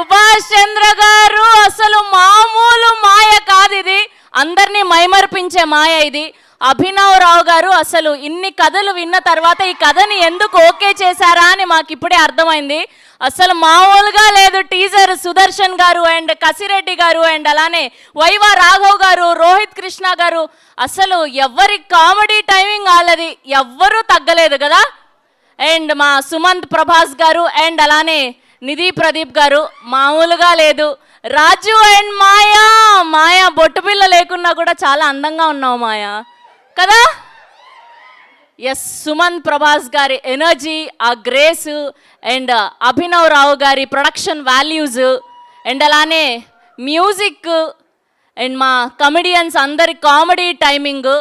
సుభాష్ చంద్ర గారు అసలు మామూలు మాయ కాదు ఇది, అందరినీ మైమర్పించే మాయ ఇది. అభినవ్ రావు గారు అసలు ఇన్ని కథలు విన్న తర్వాత ఈ కథని ఎందుకు ఓకే చేశారా అని మాకు ఇప్పుడే అర్థమైంది. అసలు మామూలుగా లేదు టీజర్. సుదర్శన్ గారు అండ్ కసిరెడ్డి గారు అండ్ అలానే వైవా రాఘవ్ గారు, రోహిత్ కృష్ణ గారు, అసలు ఎవరి కామెడీ టైమింగ్ వాళ్ళది, ఎవ్వరూ తగ్గలేదు కదా. అండ్ మా సుమంత్ ప్రభాస్ గారు అండ్ అలానే నిధి ప్రదీప్ గారు మామూలుగా లేదు. రాజు అండ్ మాయా, మాయా బొట్టు పిల్ల లేకున్నా కూడా చాలా అందంగా ఉన్నావు మాయా కదా. ఎస్, సుమంత్ ప్రభాస్ గారి ఎనర్జీ, ఆ గ్రేస్ అండ్ అభినవ్ రావు గారి ప్రొడక్షన్ వాల్యూస్ అండ్ అలానే మ్యూజిక్ అండ్ మా కమెడియన్స్ అందరి కామెడీ టైమింగ్.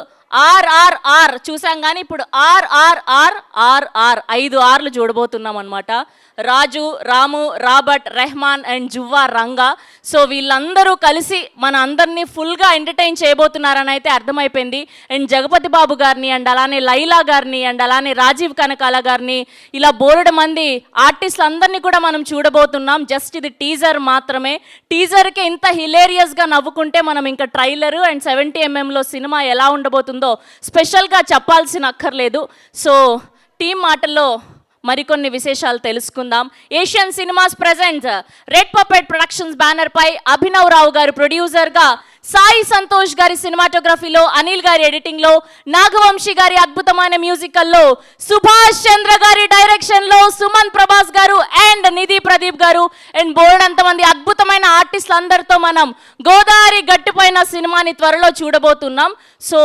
ఆర్ఆర్ఆర్ చూసాం కానీ ఇప్పుడు ఆర్ఆర్ఆర్ఆర్ఆర్ 5 ఆర్లు చూడబోతున్నాం అనమాట. Raju, Ramu, Robert, Rehman and Juvva Ranga. So వీళ్ళందరూ కలిసి మన అందరినీ ఫుల్గా ఎంటర్టైన్ చేయబోతున్నారని అయితే అర్థమైపోయింది. అండ్ జగపతి బాబు గారిని అండ్ అలానే లైలా గారిని అండ్ అలానే రాజీవ్ కనకాల గారిని, ఇలా బోలెడు మంది ఆర్టిస్టులు అందరినీ కూడా మనం చూడబోతున్నాం. జస్ట్ ఇది టీజర్ మాత్రమే. టీజర్కే ఇంత హిలేరియస్గా నవ్వుకుంటే మనం ఇంకా ట్రైలర్ అండ్ 70mm సినిమా ఎలా ఉండబోతుందో స్పెషల్గా చెప్పాల్సిన అక్కర్లేదు. సో టీం మాటల్లో మరికొన్ని విశేషాలు తెలుసుకుందాం. Asian Cinemas present Red Puppet Productions banner పై అభినవ్ రావు గారు ప్రొడ్యూసర్గా, సాయి సంతోష్ గారి సినిమాటోగ్రఫీలో, అనిల్ గారి ఎడిటింగ్లో, నాగవంశీ గారి అద్భుతమైన మ్యూజికల్లో, సుభాష్ చంద్ర గారి డైరెక్షన్లో సుమంత్ ప్రభాస్ గారు అండ్ నిధి ప్రదీప్ గారు అండ్ బోర్డంతమంది అద్భుతమైన ఆర్టిస్టులు అందరితో మనం గోదావరి గట్టుపైన సినిమాని త్వరలో చూడబోతున్నాం. సో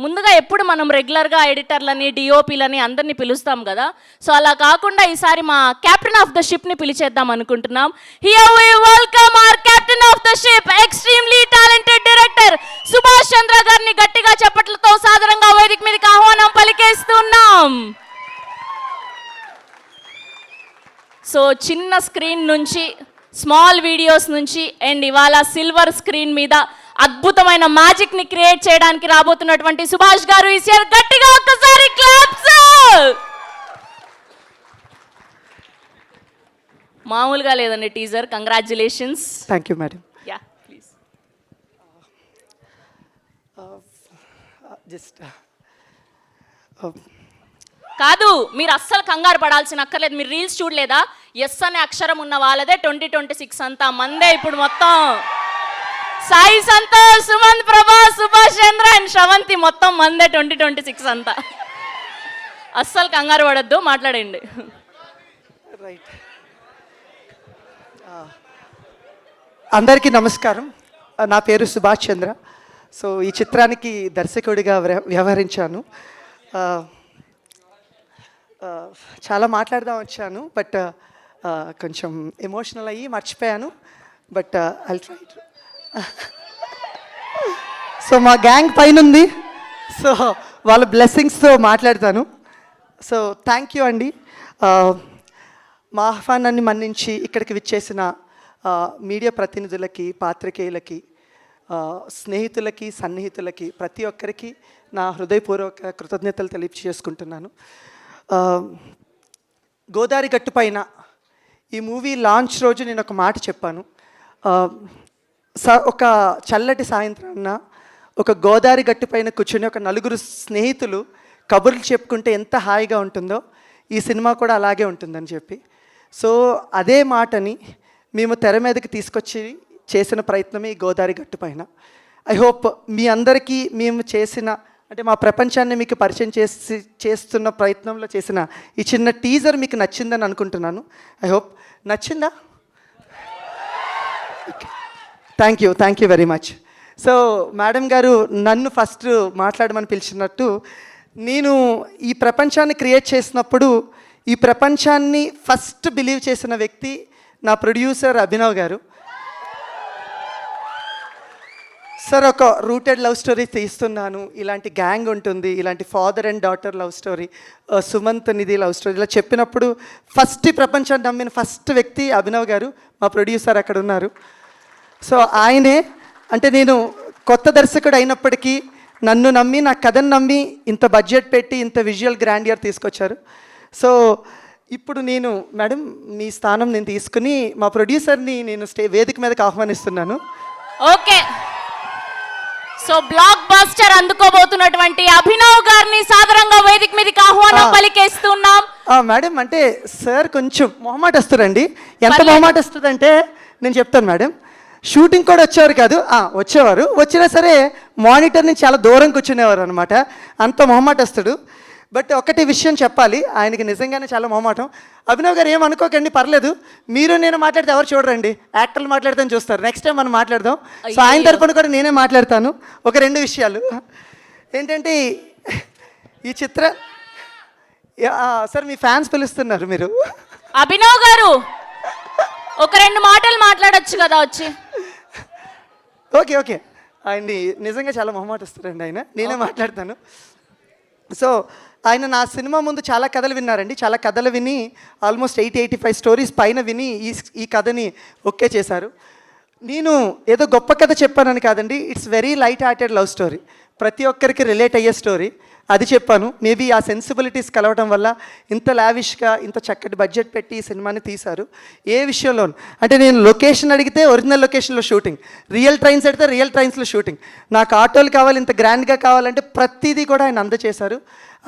ముందుగా ఎప్పుడు మనం రెగ్యులర్గా ఎడిటర్లని, డిఓపీలని అందరినీ పిలుస్తాం కదా. సో అలా కాకుండా ఈసారి మా కెప్టెన్ ఆఫ్ ద షిప్ని పిలిచేద్దాం అనుకుంటున్నాం. Here we welcome our captain of the ship, extremely talented director Subhash Chandra గారిని గట్టిగా చప్పట్లతో సాదరంగా వేదిక మీదకి ఆహ్వానం పలికేస్తున్నాం. సో చిన్న స్క్రీన్ నుంచి, స్మాల్ వీడియోస్ నుంచి అండ్ ఇవాళ సిల్వర్ స్క్రీన్ మీద అద్భుతమైన మ్యాజిక్ ని క్రియేట్ చేయడానికి రాబోతున్నటువంటి సుభాష్ గారు ఈస్ హియర్. గట్టిగా ఒక్కసారి క్లాప్స్. మామూలుగా లేదండి teaser. Congratulations. Thank you madam. Yeah please. Just కాదు, మీరు అస్సలు కంగారు పడాల్సిన అక్కర్లేదు. మీరు రీల్స్ చూడలేదా? ఎస్ అనే అక్షరం ఉన్న వాళ్ళదే 2026 అంతా మందే. ఇప్పుడు మొత్తం సాయి సంతోష్, సుమంత్ ప్రభాస్, సుభాష్ చంద్ర అండ్ శ్రవంతి మొత్తం మందే 2026 అంతా. అస్సలు కంగారు పడద్దు, మాట్లాడండి. రైట్. అందరికీ నమస్కారం. నా పేరు సుభాష్ చంద్ర. సో ఈ చిత్రానికి దర్శకుడిగా వ్యవహరించాను. చాలా మాట్లాడదాం వచ్చాను, బట్ కొంచెం ఎమోషనల్ అయ్యి మర్చిపోయాను. But I'll try. సో మా గ్యాంగ్ పైన ఉంది, సో వాళ్ళ బ్లెస్సింగ్స్తో మాట్లాడతాను. సో థ్యాంక్ యూ అండి. మా ఆహ్వానాన్ని మన్నించి ఇక్కడికి విచ్చేసిన మీడియా ప్రతినిధులకి, పాత్రికేయులకి, స్నేహితులకి, సన్నిహితులకి, ప్రతి ఒక్కరికి నా హృదయపూర్వక కృతజ్ఞతలు తెలియజేసుకుంటున్నాను. గోదావరి గట్టు పైన ఈ మూవీ లాంచ్ రోజు నేను ఒక మాట చెప్పాను. ఒక చల్లటి సాయంత్రాన్న ఒక గోదావరి గట్టు పైన కూర్చొని ఒక నలుగురు స్నేహితులు కబుర్లు చెప్పుకుంటే ఎంత హాయిగా ఉంటుందో ఈ సినిమా కూడా అలాగే ఉంటుందని చెప్పి, సో అదే మాటని మేము తెర మీదకి తీసుకొచ్చి చేసిన ప్రయత్నమే ఈ గోదావరి గట్టు పైన. ఐ హోప్ మీ అందరికీ మేము చేసిన, అంటే మా ప్రపంచాన్ని మీకు పరిచయం చేస్తున్న ప్రయత్నంలో చేసిన ఈ చిన్న టీజర్ మీకు నచ్చిందని అనుకుంటున్నాను. I hope. నచ్చిందా? Thank you very much. So madam గారు నన్ను ఫస్ట్ మాట్లాడమని పిలిచినట్టు, నేను ఈ ప్రపంచాన్ని క్రియేట్ చేసినప్పుడు ఈ ప్రపంచాన్ని ఫస్ట్ బిలీవ్ చేసిన వ్యక్తి నా ప్రొడ్యూసర్ అభినవ్ గారు. సార్ ఒక రూటెడ్ లవ్ స్టోరీ తీస్తున్నాను, ఇలాంటి గ్యాంగ్ ఉంటుంది, ఇలాంటి father and daughter love story, Sumanth Nidhi love story ఇలా చెప్పినప్పుడు ఫస్ట్ ఈ ప్రపంచాన్ని నమ్మిన ఫస్ట్ వ్యక్తి అభినవ్ గారు, మా ప్రొడ్యూసర్ అక్కడ ఉన్నారు. సో ఆయనే, అంటే నేను కొత్త దర్శకుడు అయినప్పటికీ నన్ను నమ్మి, నా కథను నమ్మి ఇంత బడ్జెట్ పెట్టి ఇంత విజువల్ గ్రాండియర్ తీసుకొచ్చారు. సో ఇప్పుడు నేను మేడం మీ స్థానం నేను తీసుకుని మా ప్రొడ్యూసర్ని నేను వేదిక మీదకి ఆహ్వానిస్తున్నాను. ఓకే, సో బ్లాక్ బస్టర్ అందుకోబోతున్నటువంటి అభినవ్ గారిని సాదరంగా వేదిక మీదకి ఆహ్వానం పలికేస్తున్నాం. మేడం అంటే సార్ కొంచెం మొహమాట వస్తుందండి. ఎంత పర్లేదు. మొహమాట వస్తుందంటే నేను చెప్తాను మేడం. షూటింగ్ కూడా వచ్చేవారు కాదు, వచ్చేవారు, వచ్చినా సరే మానిటర్ నుంచి చాలా దూరం కూర్చునేవారు అనమాట. అంత మొహమాట వస్తుడు. బట్ ఒకటి విషయం చెప్పాలి, ఆయనకి నిజంగానే చాలా మొహమాటం. అభినవ్ గారు ఏమనుకోకండి, పర్లేదు. మీరు నేను మాట్లాడితే ఎవరు చూడరండి, యాక్టర్లు మాట్లాడితే చూస్తారు. నెక్స్ట్ టైం మనం మాట్లాడదాం. సో ఆయన తరపున కూడా నేనే మాట్లాడతాను. ఒక 2 విషయాలు ఏంటంటే, ఈ చిత్ర సార్ మీ ఫ్యాన్స్ పిలుస్తున్నారు. మీరు అభినవ్ గారు ఒక 2 మాటలు మాట్లాడొచ్చు కదా వచ్చి. ఓకే ఓకే, ఆయన్ని నిజంగా చాలా మొహమాట వస్తారండి ఆయన. నేనే మాట్లాడతాను. సో ఆయన నా సినిమా ముందు చాలా కథలు విన్నారండి. చాలా కథలు విని ఆల్మోస్ట్ 80-85 స్టోరీస్ పైన విని ఈ కథని ఓకే చేశారు. నేను ఏదో గొప్ప కథ చెప్పానని కాదండి, it's very light hearted love story. ప్రతి ఒక్కరికి రిలేట్ అయ్యే స్టోరీ, అది చెప్పాను. మేబీ ఆ సెన్సిబిలిటీస్ కలవడం వల్ల ఇంత లావిష్గా ఇంత చక్కటి బడ్జెట్ పెట్టి ఈ సినిమాని తీశారు. ఏ విషయంలో అంటే, నేను లొకేషన్ అడిగితే ఒరిజినల్ లొకేషన్లో షూటింగ్, రియల్ ట్రైన్స్ అడిగితే రియల్ ట్రైన్స్లో షూటింగ్, నాకు ఆటోలు కావాలి, ఇంత గ్రాండ్గా కావాలంటే ప్రతిదీ కూడా ఆయన అందజేశారు.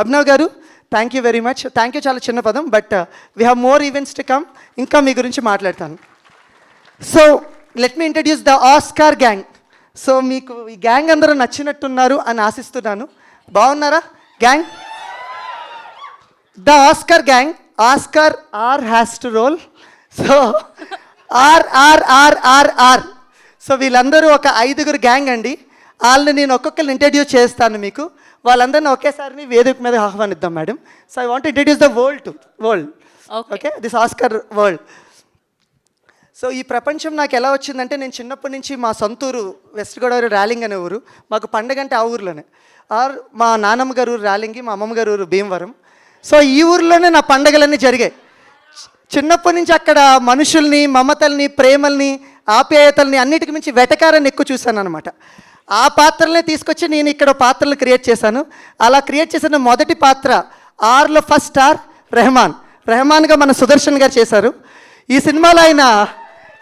అభినవ్ గారు thank you very much. Thank you చాలా చిన్న పదం, but we have more events to come. ఇంకా మీ గురించి మాట్లాడతాను. So let me introduce the Oscar gang. So మీకు ఈ గ్యాంగ్ అందరూ నచ్చినట్టున్నారు అని ఆశిస్తున్నాను. బాగున్నారా gang? The Oscar gang. Oscar R has to role. So R. So వీళ్ళందరూ ఒక 5గురు గ్యాంగ్ అండి. వాళ్ళని నేను ఒక్కొక్కరిని ఇంట్రడ్యూస్ చేస్తాను మీకు. వాళ్ళందరినీ ఒకేసారి వేదిక మీద ఆహ్వానిద్దాం madam. So I want introduce the world. Okay, this Oscar world. So ఈ ప్రపంచం నాకు ఎలా వచ్చిందంటే, నేను చిన్నప్పటి నుంచి మా సొంతూరు వెస్ట్ గోదావరి ర్యాలింగ్ అనే ఊరు. మాకు పండగ అంటే ఆ ఊర్లోనే. మా నాన్నమ్మ గారు ఊరు ర్యాలింగి, మా అమ్మమ్మ గారు ఊరు భీమవరం. సో ఈ ఊర్లోనే నా పండగలన్నీ జరిగాయి. చిన్నప్పటి నుంచి అక్కడ మనుషుల్ని, మమతల్ని, ప్రేమల్ని, ఆప్యాయతల్ని అన్నిటికి మించి వెటకారాన్ని ఎక్కువ చూశాను అనమాట. ఆ పాత్రలనే తీసుకొచ్చి నేను ఇక్కడ పాత్రలు క్రియేట్ చేశాను. అలా క్రియేట్ చేసిన మొదటి పాత్ర ఆర్లో ఫస్ట్ స్టార్ రెహమాన్గా మన సుదర్శన్ గారు చేశారు. ఈ సినిమాలో ఆయన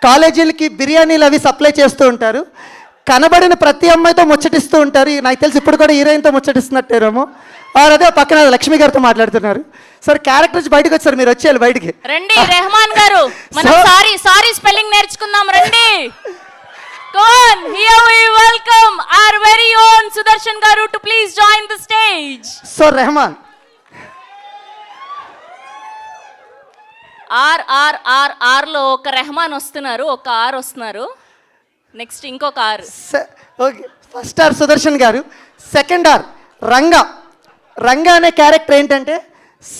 కాలేజీలకి బిర్యానీలు అవి సప్లై చేస్తూ ఉంటారు. కనబడిన ప్రతి అమ్మాయితో ముచ్చటిస్తూ ఉంటారు. నాకు తెలిసి ఇప్పుడు కూడా హీరోయిన్తో ముచ్చటిస్తున్నట్టేమో. అదే పక్కన లక్ష్మి గారితో మాట్లాడుతున్నారు. సార్ క్యారెక్టర్స్ బయటకు వచ్చారు, మీరు వచ్చేయాలి బయటికి. రండి రెహమాన్ గారు, మనం సారీ స్పెల్లింగ్ నేర్చుకుందాం రండి. Come here we welcome our very own Sudarshan garu to please join the stage. So Rahman. R లో ఒక రెహమాన్ వస్తున్నారు, ఒక ఆర్ వస్తున్నారు. నెక్స్ట్ ఇంకొక R. Okay, first star Sudarshan గారు. సెకండ్ ఆర్ రంగా అనే క్యారెక్టర్ ఏంటంటే,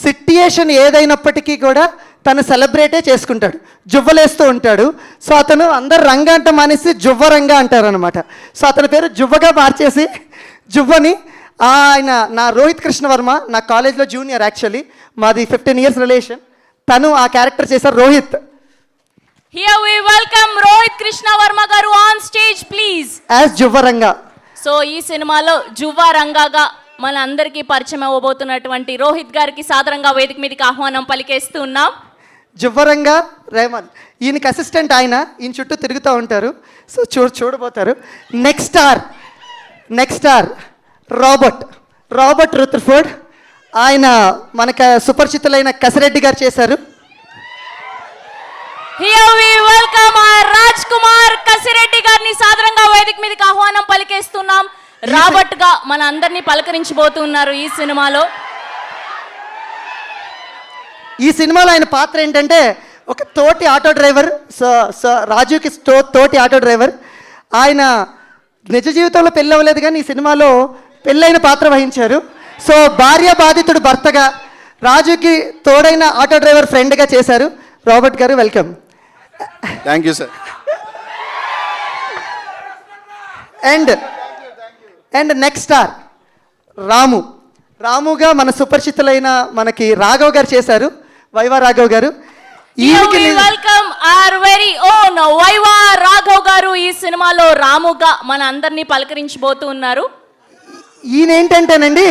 సిట్యుయేషన్ ఏదైనప్పటికీ కూడా తను సెలబ్రేటే చేసుకుంటాడు, జువ్వలేస్తూ ఉంటాడు. సో అతను అందరు రంగా అంట మానేసి జువ్వరంగా అంటారనమాట. సో అతని పేరు జువ్వగా మార్చేసి జువ్వని. ఆయన నా రోహిత్ కృష్ణ వర్మ, నా కాలేజ్లో జూనియర్. యాక్చువల్లీ మాది 15 years రిలేషన్. తను ఆ క్యారెక్టర్ చేశారు, Rohit. Here we welcome Rohit Krishna Varma garu on stage please. As Juvvaranga. So ఈ సినిమాలో జువ్వ రంగాగా మన అందరికీ పరిచయం అవ్వబోతున్నటువంటి రోహిత్ గారికి సాదరంగా వేదిక మీదకి ఆహ్వానం పలికేస్తున్నాం. జువ్వరంగా రెహమాన్, ఈయనకి అసిస్టెంట్ ఆయన, ఈయన చుట్టూ తిరుగుతూ ఉంటారు. సో చూడబోతారు. Next star Robert Rutherford. ఆయన మనకు సుపరిచితులైన కసిరెడ్డి గారు చేశారు. Here we welcome our Raj Kumar Kasireddy గారిని సాదరంగా వేదిక మీదకి ఆహ్వానం పలికేస్తున్నాం. రాబర్ట్ గా మన అందరినీ పలకరించబోతున్నారు ఈ సినిమాలో. ఈ సినిమాలో ఆయన పాత్ర ఏంటంటే, ఒక తోటి ఆటో డ్రైవర్. రాజుకి తోటి ఆటో డ్రైవర్. ఆయన నిజ జీవితంలో పెళ్ళి అవ్వలేదు, కానీ ఈ సినిమాలో పెళ్ళైన పాత్ర వహించారు. సో భార్య బాధితుడు భర్తగా, రాజుకి తోడైన ఆటో డ్రైవర్ ఫ్రెండ్గా చేశారు. రాబర్ట్ గారు welcome. Thank you sir. And next star రాముగా మన సుపరిచితులైన మనకి రాఘవ్ గారు చేశారు, వైవా రాఘవ్ గారు. Welcome our very own Viva Raghav గారు ఈ సినిమాలో రాముగా మన అందరినీ పలకరించబోతూ ఉన్నారు. ఈయన ఏంటంటేనండి,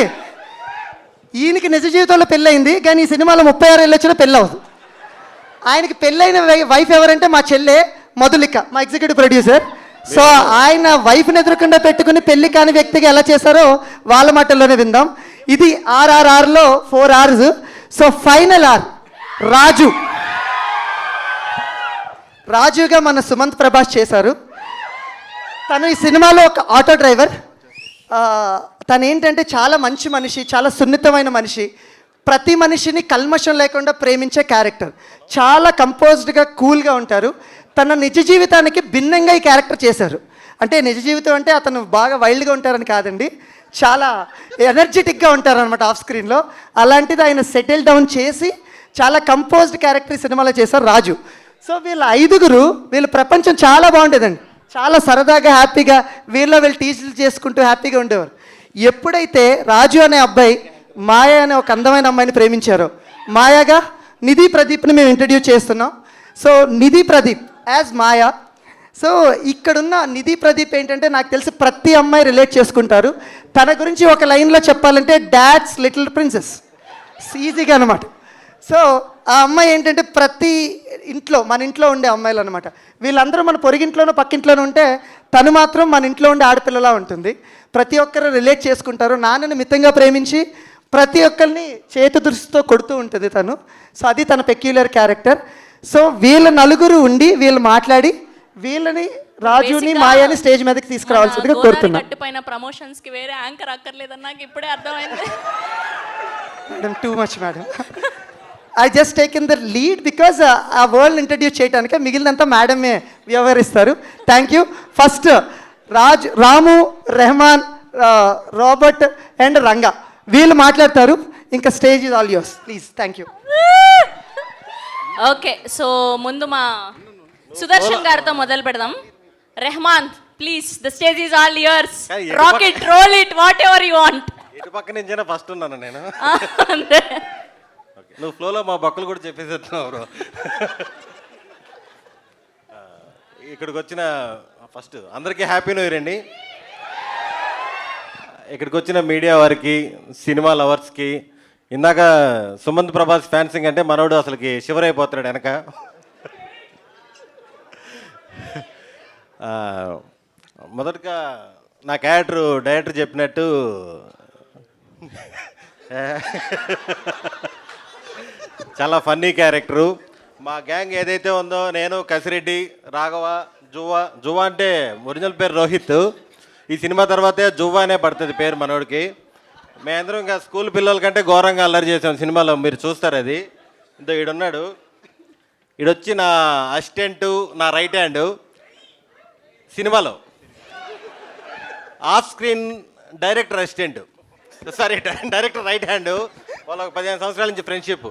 ఈయనకి నిజ జీవితంలో పెళ్ళయింది, కానీ ఈ సినిమాలో 36 ఏళ్ళు వచ్చినా పెళ్ళి అవ్వదు. ఆయనకి పెళ్ళైన వైఫ్ ఎవరంటే మా చెల్లె మధులిక, మా ఎగ్జిక్యూటివ్ ప్రొడ్యూసర్. సో ఆయన వైఫ్ని ఎదురకుండా పెట్టుకుని పెళ్లి కాని వ్యక్తిగా ఎలా చేశారో వాళ్ళ మాటల్లోనే విందాం. ఇది RRRలో 4 Rs. సో ఫైనల్ R రాజు. రాజుగా మన సుమంత్ ప్రభాస్ చేశారు. తను ఈ సినిమాలో ఒక ఆటో డ్రైవర్. తను ఏంటంటే చాలా మంచి మనిషి, చాలా సున్నితమైన మనిషి, ప్రతి మనిషిని కల్మషం లేకుండా ప్రేమించే క్యారెక్టర్. చాలా కంపోజ్డ్గా కూల్గా ఉంటారు. తన నిజ జీవితానికి భిన్నంగా ఈ క్యారెక్టర్ చేశారు. అంటే నిజ జీవితం అంటే అతను బాగా వైల్డ్గా ఉంటారని కాదండి, చాలా ఎనర్జెటిక్గా ఉంటారనమాట ఆఫ్ స్క్రీన్లో. అలాంటిది ఆయన సెటిల్ డౌన్ చేసి చాలా కంపోజ్డ్ క్యారెక్టర్ ఈ సినిమాలో చేశారు రాజు. సో వీళ్ళ 5గురు, వీళ్ళ ప్రపంచం చాలా బాగుండేదండి. చాలా సరదాగా హ్యాపీగా వీళ్ళు టీచర్లు చేసుకుంటూ హ్యాపీగా ఉండేవారు. ఎప్పుడైతే రాజు అనే అబ్బాయి మాయ అనే ఒక అందమైన అమ్మాయిని ప్రేమించారో, మాయాగా నిధి ప్రదీప్ని మేము ఇంట్రడ్యూస్ చేస్తున్నాం. సో నిధి ప్రదీప్ యాజ్ మాయా. సో ఇక్కడున్న నిధి ప్రదీప్ ఏంటంటే నాకు తెలిసి ప్రతి అమ్మాయి రిలేట్ చేసుకుంటారు. తన గురించి ఒక లైన్లో చెప్పాలంటే డాడ్స్ లిటిల్ ప్రిన్సెస్, ఈజీగా అనమాట. సో ఆ అమ్మాయి ఏంటంటే ప్రతి ఇంట్లో, మన ఇంట్లో ఉండే అమ్మాయిలు అనమాట. వీళ్ళందరూ మన పొరిగింట్లోనో పక్కింట్లోనూ ఉంటే తను మాత్రం మన ఇంట్లో ఉండే ఆడపిల్లలా ఉంటుంది. ప్రతి ఒక్కరు రిలేట్ చేసుకుంటారు. నాన్నని మితంగా ప్రేమించి ప్రతి ఒక్కరిని చేతి దృష్టితో కొడుతూ ఉంటుంది తను. సో అది తన పెక్యులర్ క్యారెక్టర్. సో వీళ్ళ 4 ఉండి వీళ్ళు మాట్లాడి వీళ్ళని రాజుని మాయాని స్టేజ్ మీదకి తీసుకురావాల్సిందిగా కోరుతున్నా. పైన ప్రమోషన్స్ కి వేరే యాంకర్ అక్కర్లేదని నాకు ఇప్పుడే అర్థమైంది. Madam too much madam. I just taken the lead because ఆ వరల్డ్ ఇంట్రడ్యూస్ చేయడానికి, మిగిలినంతా మేడమే వ్యవహరిస్తారు. Thank you. First Ramu, Rehman, Robert and Ranga వీళ్ళు మాట్లాడతారు. ఇంకా stage is all yours please. Thank you. Okay, so ముందు మా సుదర్శన్ గారితో మొదలు పెడదాం. Rehman please, the stage is all yours. Rock it, roll it, whatever you want. ఇటు పక్క నుంచైనా ఫస్ట్ ఉన్నాను నేను. నువ్వు ఫ్లోలో మా బక్కలు కూడా చెప్పేసేస్తున్నావు బ్రో. ఇక్కడికి వచ్చిన ఫస్ట్ అందరికీ హ్యాపీ న్యూ ఇయర్ అండి. ఇక్కడికి వచ్చిన మీడియా వారికి, సినిమా లవర్స్కి, ఇందాక సుమంత్ ప్రభాస్ ఫ్యాన్సింగ్ అంటే మనోడు అసలుకి షివర్ అయిపోతున్నాడు వెనక. మొదటగా నా క్యారెక్టర్ డైరెక్టర్ చెప్పినట్టు చాలా ఫన్నీ క్యారెక్టరు. మా గ్యాంగ్ ఏదైతే ఉందో, నేను, కసిరెడ్డి, రాఘవ, జువ్వ అంటే ఒరిజినల్ పేరు రోహిత్. ఈ సినిమా తర్వాతే జువ్వ అనే పడుతుంది పేరు మనోడికి. మేమందరం ఇంకా స్కూల్ పిల్లల కంటే ఘోరంగా అల్లరి చేసాం సినిమాలో, మీరు చూస్తారు అది. ఇంత ఈడున్నాడు, ఈడొచ్చి నా అసిస్టెంటు, నా రైట్ హ్యాండ్ సినిమాలో. Off screen director assistant, sorry director right hand. వాళ్ళకి 15 సంవత్సరాల నుంచి ఫ్రెండ్షిప్.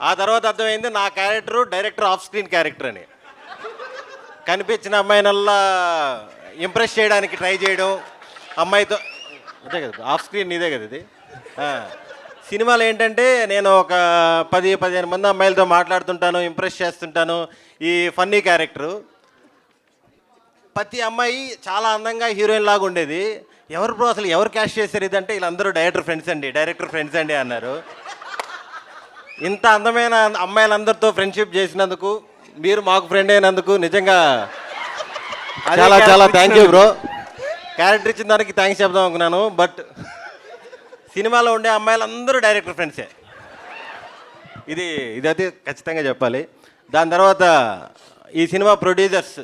ఆ తర్వాత అర్థమైంది నా character director off screen character అని. కనిపించిన అమ్మాయినల్లా ఇంప్రెస్ చేయడానికి ట్రై చేయడం, అమ్మాయితో. అదే కదా ఆఫ్ స్క్రీన్, ఇదే కదా ఇది. సినిమాలో ఏంటంటే నేను ఒక 10-15 మంది అమ్మాయిలతో మాట్లాడుతుంటాను, ఇంప్రెస్ చేస్తుంటాను. ఈ ఫన్నీ క్యారెక్టరు. ప్రతి అమ్మాయి చాలా అందంగా హీరోయిన్ లాగా ఉండేది. ఎవరు బ్రో అసలు ఎవరు క్యాష్ చేశారు ఇదంటే, వీళ్ళందరూ డైరెక్టర్ ఫ్రెండ్స్ అండి అన్నారు. ఇంత అందమైన అమ్మాయిలందరితో ఫ్రెండ్షిప్ చేసినందుకు, మీరు మాకు ఫ్రెండ్ అయినందుకు నిజంగా చాలా చాలా థ్యాంక్ యూ బ్రో. క్యారెక్టర్ ఇచ్చిన దానికి థ్యాంక్స్ చెప్దాం అనుకున్నాను. బట్ సినిమాలో ఉండే అమ్మాయిలందరూ డైరెక్టర్ ఫ్రెండ్సే, ఇదైతే ఖచ్చితంగా చెప్పాలి. దాని తర్వాత ఈ సినిమా ప్రొడ్యూసర్స్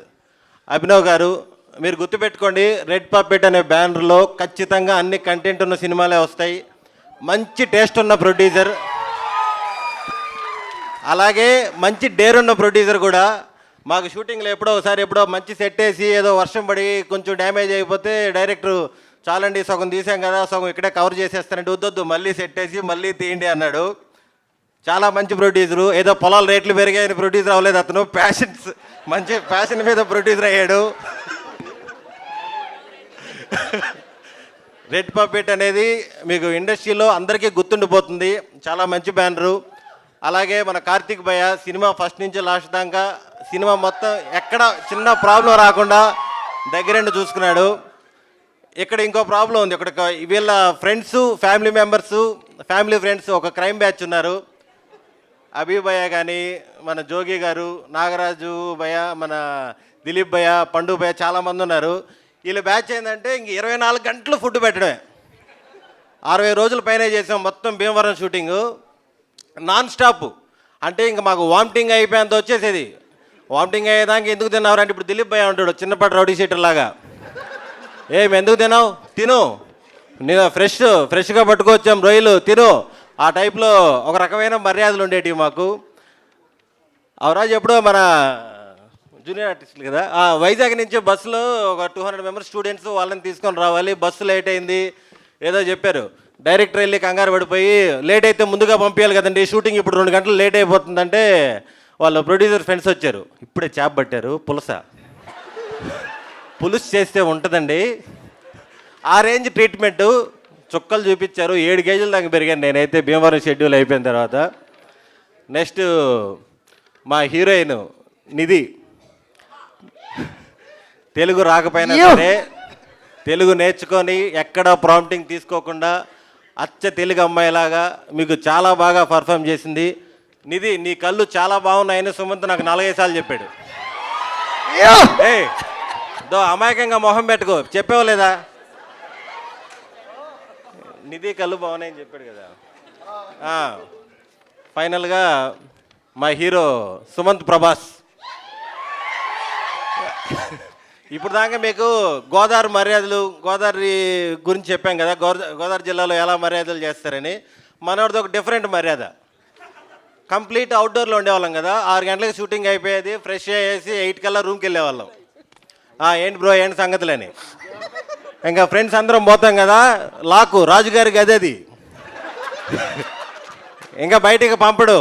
అభినవ్ గారు, మీరు గుర్తుపెట్టుకోండి, రెడ్ పప్పెట్ అనే బ్యానర్లో ఖచ్చితంగా అన్ని కంటెంట్ ఉన్న సినిమాలే వస్తాయి. మంచి టేస్ట్ ఉన్న ప్రొడ్యూసర్, అలాగే మంచి డేర్ ఉన్న ప్రొడ్యూసర్ కూడా. మాకు షూటింగ్లో ఎప్పుడో మంచి సెట్ వేసి ఏదో వర్షం పడి కొంచెం డ్యామేజ్ అయిపోతే డైరెక్టర్ చాలండి సగం తీసాం కదా, సగం ఇక్కడే కవర్ చేసేస్తానంటే వద్దొద్దు మళ్ళీ సెట్ వేసి మళ్ళీ తీయండి అన్నాడు. చాలా మంచి ప్రొడ్యూసరు. ఏదో పొలాల రేట్లు పెరిగాయని ప్రొడ్యూసర్ అవ్వలేదు అతను, మంచి ప్యాషన్ మీద ప్రొడ్యూసర్ అయ్యాడు. రెడ్ పప్పెట్ అనేది మీకు ఇండస్ట్రీలో అందరికీ గుర్తుండిపోతుంది. చాలా మంచి బ్యానరు. అలాగే మన కార్తిక్ భయ్య సినిమా ఫస్ట్ నుంచి లాస్ట్ దాకా సినిమా మొత్తం ఎక్కడ చిన్న ప్రాబ్లం రాకుండా దగ్గరండి చూసుకున్నాడు. ఇక్కడ ఇంకో ప్రాబ్లం ఉంది. ఇక్కడ వీళ్ళ friends, family members, family friends ఒక క్రైమ్ బ్యాచ్ ఉన్నారు. అభి భయ్య కానీ, మన జోగి గారు, నాగరాజు భయ్య, మన దిలీప్ భయ్య, పండు భయ్య, చాలామంది ఉన్నారు. వీళ్ళ బ్యాచ్ ఏంటంటే ఇంక 24 గంటలు ఫుడ్ పెట్టడమే. 60 రోజుల పైన చేసాం మొత్తం భీమవరం షూటింగు నాన్ స్టాప్. అంటే ఇంక మాకు వామిటింగ్ అయిపోయేంత వచ్చేసేది. వామిటింగ్ అయ్యేదానికి ఎందుకు తిన్నావు అంటే ఇప్పుడు దిలీప్ భయ్య ఉంటాడు చిన్నపాటి రౌడీ షీటర్ లాగా. ఎందుకు తినావు, తిను, నేను ఫ్రెష్గా పట్టుకొచ్చాం రొయ్యలు, తిను. ఆ టైప్లో ఒక రకమైన మర్యాదలు ఉండేటివి మాకు. అవరాజు ఎప్పుడో మన జూనియర్ ఆర్టిస్టులు కదా, వైజాగ్ నుంచి బస్సులో ఒక 200 మెంబర్స్ స్టూడెంట్స్, వాళ్ళని తీసుకొని రావాలి. బస్సు లేట్ అయింది ఏదో చెప్పారు. డైరెక్టర్ వెళ్ళి కంగారు పడిపోయి, లేట్ అయితే ముందుగా పంపించాలి కదండి, షూటింగ్ ఇప్పుడు 2 గంటలు లేట్ అయిపోతుందంటే వాళ్ళ ప్రొడ్యూసర్ ఫ్రెండ్స్ వచ్చారు. ఇప్పుడే చేప పట్టారు, పులుసు చేస్తే ఉంటుందండి. ఆ రేంజ్ ట్రీట్మెంటు, చుక్కలు చూపించారు. 7 కేజీల దాకా పెరిగాను నేనైతే భీమవరం షెడ్యూల్ అయిపోయిన తర్వాత. నెక్స్ట్ మా హీరోయిన్ నిధి, తెలుగు రాకపోయినా సరే తెలుగు నేర్చుకొని ఎక్కడ ప్రాంప్టింగ్ తీసుకోకుండా అచ్చ తెలుగు అమ్మాయిలాగా మీకు చాలా బాగా పర్ఫామ్ చేసింది. నిధి, నీ కళ్ళు చాలా బాగున్నాయని సుమంత్ నాకు 4-5 సార్లు చెప్పాడు. అమాయకంగా మొహం పెట్టుకో, చెప్పావు లేదా? నిధి కళ్ళు బాగున్నాయని చెప్పాడు కదా. ఫైనల్గా మా హీరో సుమంత్ ప్రభాస్. ఇప్పుడు దాకా మీకు గోదావరి మర్యాదలు, గోదావరి గురించి చెప్పాం కదా, గోదావరి జిల్లాలో ఎలా మర్యాదలు చేస్తారని. మనోడిది ఒక డిఫరెంట్ మర్యాద. కంప్లీట్ అవుట్డోర్లో ఉండేవాళ్ళం కదా, 6 గంటలకు షూటింగ్ అయిపోయేది, ఫ్రెష్ అయ్యేసి 8 కల్లా రూమ్కి వెళ్ళేవాళ్ళం. ఏంటి బ్రో ఏంటి సంగతులని. ఇంకా ఫ్రెండ్స్ అందరం పోతాం కదా, లాకు రాజుగారి గది అది, ఇంకా బయటికి పంపడు.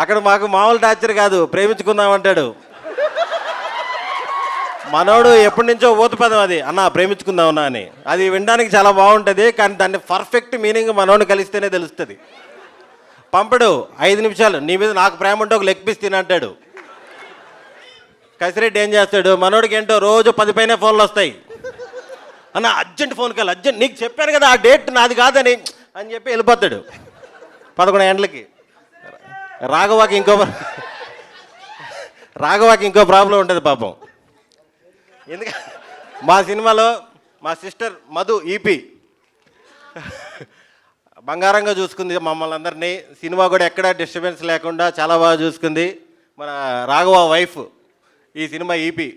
అక్కడ మాకు మామూలు టార్చర్ కాదు, ప్రేమించుకుందామంటాడు. మనోడు ఎప్పటి నుంచో ఊతపదం అది, అన్న ప్రేమించుకుందామన్నా అని. అది వినడానికి చాలా బాగుంటుంది, కానీ దాన్ని పర్ఫెక్ట్ మీనింగ్ మనోడు కలిస్తేనే తెలుస్తుంది. పంపడు. 5 నిమిషాలు నీ మీద నాకు ప్రేమ ఉంటే ఒక లెగ్ పీస్ తినంటాడు. కసిరెడ్డి ఏం చేస్తాడు, మనోడికి ఏంటో రోజు 10 పైన ఫోన్లు వస్తాయి. అన్న అర్జెంట్ ఫోన్ కాల్, అర్జెంట్, నీకు చెప్పాను కదా ఆ డేట్ నాది కాదని అని చెప్పి వెళ్ళిపోతాడు 11 గంటలకి. రాఘవాకి ఇంకో ప్రాబ్లం ఉంటుంది పాపం. ఎందుకంటే మా సినిమాలో మా సిస్టర్ మధు ఈపీ బంగారంగా చూసుకుంది మమ్మల్ని అందరినీ. సినిమా కూడా ఎక్కడ డిస్టర్బెన్స్ లేకుండా చాలా బాగా చూసుకుంది. మన రాఘవ వైఫ్ ఈ సినిమా ఈపీ.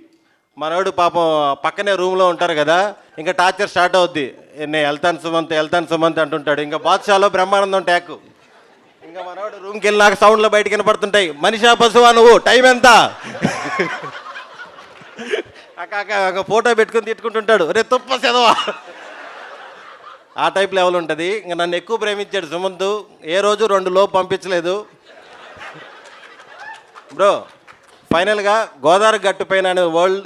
మనోడు పాపం పక్కనే రూమ్లో ఉంటారు కదా, ఇంకా టార్చర్ స్టార్ట్ అవుద్ది. నేను వెళ్తాను సుమంత్ అంటుంటాడు. ఇంకా బాద్షాలో బ్రహ్మానందం ట్యాక్. ఇంకా మనోడు రూమ్కి వెళ్ళినాక సౌండ్లో బయటకు వినపడుతుంటాయి, మనిషా పశువా నువ్వు, టైం ఎంత, అక్క ఫోటో పెట్టుకుని తిట్టుకుంటుంటాడు, రే తుప్ప చదవా. ఆ టైప్ లెవెల్ ఉంటుంది. ఇంకా నన్ను ఎక్కువ ప్రేమించాడు సుమంత్, ఏ రోజు 2 లోపు పంపించలేదు. బ్రో ఫైనల్గా గోదావరి గట్టు పైన అనే వరల్డ్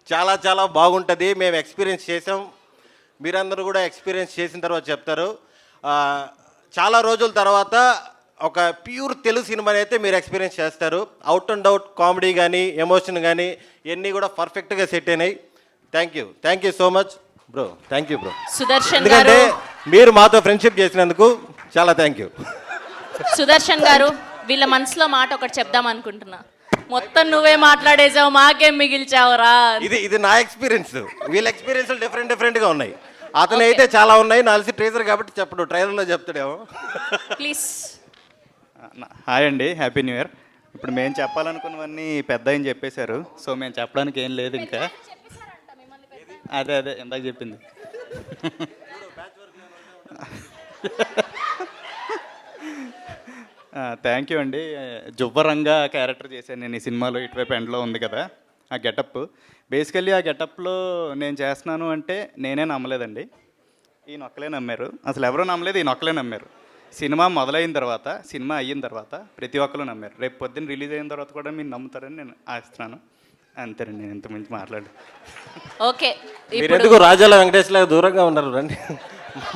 చాలా చాలా బాగుంటుంది. మేము ఎక్స్పీరియన్స్ చేసాం, మీరందరూ కూడా ఎక్స్పీరియన్స్ చేసిన తర్వాత చెప్తారు. చాలా రోజుల తర్వాత ఒక ప్యూర్ తెలుగు సినిమాని అయితే మీరు ఎక్స్పీరియన్స్ చేస్తారు. అవుట్ అండ్ అవుట్ కామెడీ కానీ ఎమోషన్ కానీ ఇవన్నీ కూడా పర్ఫెక్ట్గా సెట్ అయినాయి. Thank you so much bro. Thank you bro. Sudarshan గారు, ఎందుకంటే మీరు మాతో ఫ్రెండ్షిప్ చేసినందుకు చాలా థ్యాంక్ యూ. సుదర్శన్ గారు, వీళ్ళ మనసులో మాట ఒకటి చెప్దాం అనుకుంటున్నా. మొత్తం నువ్వే మాట్లాడేసావు, మాకేం మిగిల్చావురా. ఇది నా ఎక్స్పీరియన్స్, వీళ్ళ ఎక్స్పీరియన్స్ డిఫరెంట్గా ఉన్నాయి. అతను అయితే చాలా ఉన్నాయి, నాలుగు ట్రేజర్ కాబట్టి చెప్పడు, ట్రైలర్లో చెప్తాడేమో. ప్లీజ్. హాయ్ అండి, హ్యాపీ న్యూ ఇయర్. ఇప్పుడు మేము చెప్పాలనుకున్నవన్నీ పెద్ద ఆయన చెప్పేశారు, సో మేము చెప్పడానికి ఏం లేదు ఇంకా. అదే ఇందాక చెప్పింది. థ్యాంక్ యూ అండి. జువ్వరంగా క్యారెక్టర్ చేశాను నేను ఈ సినిమాలో. ఇటువైపు ఎండ్లో ఉంది కదా ఆ గెటప్. బేసికల్లీ ఆ గెటప్లో నేను చేస్తున్నాను అంటే నేనే నమ్మలేదండి, ఈ నొక్కలే నమ్మారు. అసలు ఎవరూ నమ్మలేదు, ఈ నొక్కలే నమ్మారు. సినిమా మొదలైన తర్వాత, సినిమా అయిన తర్వాత ప్రతి ఒక్కరు నమ్మారు. రేపు పొద్దున్న రిలీజ్ అయిన తర్వాత కూడా మీరు నమ్ముతారని నేను ఆశిస్తున్నాను. అంతేనండి, నేను ఇంతకుమించి మాట్లాడు. ఓకే, మీరు ఎందుకు రాజాల వెంకటేశ్వర దూరంగా ఉన్నారు, రండి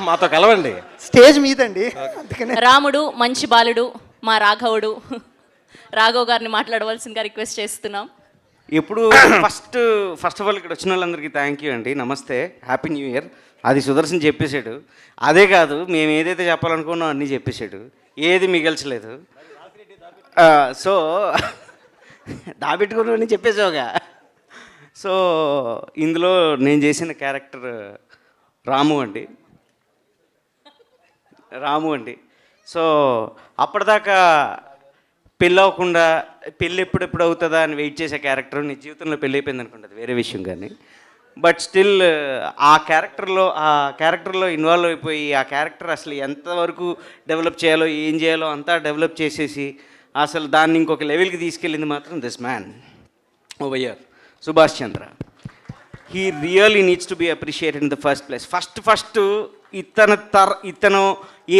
మాతో కలవండి. స్టేజ్ మీదండి. అందుకనే రాముడు మంచి బాలుడు మా రాఘవుడు. రాఘవ్ గారిని మాట్లాడవలసిందిగా రిక్వెస్ట్ చేస్తున్నాం. ఎప్పుడు ఫస్ట్ ఆఫ్ ఆల్ ఇక్కడ వచ్చిన వాళ్ళందరికీ థ్యాంక్ యూ అండి, నమస్తే, హ్యాపీ న్యూ ఇయర్. అది సుదర్శన్ చెప్పేశాడు. అదే కాదు, మేము ఏదైతే చెప్పాలనుకున్నాం అన్నీ చెప్పేశాడు, ఏది మిగల్చలేదు. సో దాబెట్టుకుని చెప్పేసావుగా. సో ఇందులో నేను చేసిన క్యారెక్టర్ రాము అండి. సో అప్పటిదాకా పెళ్ళి అవ్వకుండా పెళ్ళి ఎప్పుడెప్పుడు అవుతుందా అని వెయిట్ చేసే క్యారెక్టర్ నీ జీవితంలో పెళ్ళి అయిపోయింది అనుకుంటుంది, వేరే విషయం. కానీ బట్ స్టిల్ ఆ క్యారెక్టర్లో ఇన్వాల్వ్ అయిపోయి ఆ క్యారెక్టర్ అసలు ఎంతవరకు డెవలప్ చేయాలో ఏం చేయాలో అంతా డెవలప్ చేసేసి అసలు దాన్ని ఇంకొక లెవెల్కి తీసుకెళ్ళింది మాత్రం this man over here, Subhash Chandra. He really needs to be appreciated in the first place. First ఇతను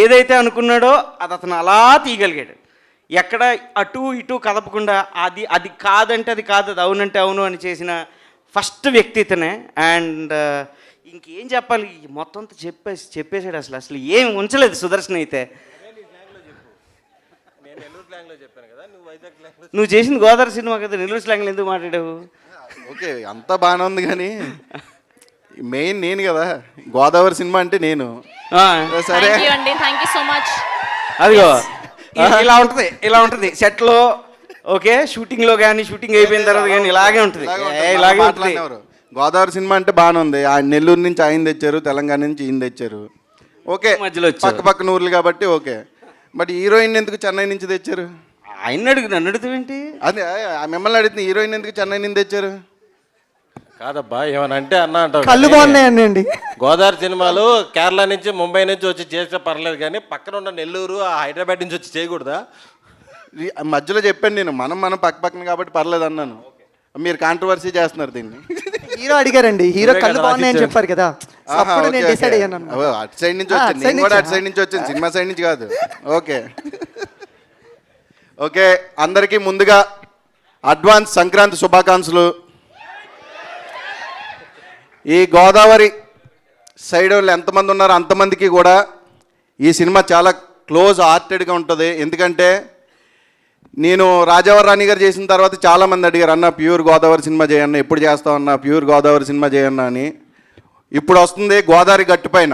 ఏదైతే అనుకున్నాడో అది అతను అలా తీయగలిగాడు. ఎక్కడ అటు ఇటు కదపకుండా అది కాదంటే అది కాదు, అది అవునంటే అవును అని చేసిన ఫస్ట్ వ్యక్తి ఇతనే. అండ్ ఇంకేం చెప్పాలి, మొత్తం అంతా చెప్పేశాడు. అసలు ఏం ఉంచలేదు సుదర్శన్ అయితే. నువ్వు చేసింది గోదావరి సినిమా కదా, నెల్లూరు స్లాంగ్లో ఎందుకు మాట్లాడావు? ఓకే, అంతా బాగానే ఉంది కానీ మెయిన్ నేను కదా, గోదావరి సినిమా అంటే నేను. సరే, థ్యాంక్ యూ అండి, థ్యాంక్ యూ సో మచ్. అదిగో ఇలా ఉంటుంది సెట్లో. ఓకే, షూటింగ్లో కానీ షూటింగ్ అయిపోయిన తర్వాత కానీ ఇలాగే ఉంటుంది, ఇలాగే ఉంటుంది. గోదావరి సినిమా అంటే బాగానే ఉంది. ఆయన నెల్లూరు నుంచి ఆయన తెచ్చారు, తెలంగాణ నుంచి ఈయన తెచ్చారు. ఓకే, మధ్యలో పక్క ఊర్లు కాబట్టి ఓకే. బట్ హీరోయిన్ ఎందుకు చెన్నై నుంచి తెచ్చారు? ఆయన నన్ను అడుగుతావేంటి? అదే మిమ్మల్ని అడుగుతుంది, హీరోయిన్ ఎందుకు చెన్నై నుంచి తెచ్చారు? కాదబ్బా, ఏమనంటే అన్న అంటావు. కళ్ళు బాగున్నాయండి అండి. గోదావరి సినిమాలు కేరళ నుంచి ముంబై నుంచి వచ్చి చేస్తే పర్లేదు, కానీ పక్కన ఉన్న నెల్లూరు హైదరాబాద్ నుంచి వచ్చి చేయకూడదా? మధ్యలో చెప్పాను నేను, మనం పక్కన కాబట్టి పర్లేదు అన్నాను. మీరు కాంట్రవర్సీ చేస్తున్నారు దీన్ని. హీరో అడిగారండి, హీరో కళ్ళు బాగున్నాయని చెప్పారు కదా, అప్పుడు నేను డిసైడ్ అయ్యాను. అటు సైడ్ నుంచి వచ్చింది, నేను కూడా అటు సైడ్ నుంచి వచ్చింది, సినిమా సైడ్ నుంచి కాదు. ఓకే ఓకే, అందరికీ ముందుగా అడ్వాన్స్ సంక్రాంతి శుభాకాంక్షలు. ఈ గోదావరి సైడ్ వాళ్ళు ఎంతమంది ఉన్నారో అంతమందికి కూడా ఈ సినిమా చాలా క్లోజ్ హార్టెడ్గా ఉంటుంది. ఎందుకంటే నేను రాజావారి రాణి గారు చేసిన తర్వాత చాలామంది అడిగారు, అన్న ప్యూర్ గోదావరి సినిమా చేయన్న, ఎప్పుడు చేస్తావు అన్న ప్యూర్ గోదావరి సినిమా చేయన్న అని. ఇప్పుడు వస్తుంది గోదావరి గట్టుపైన.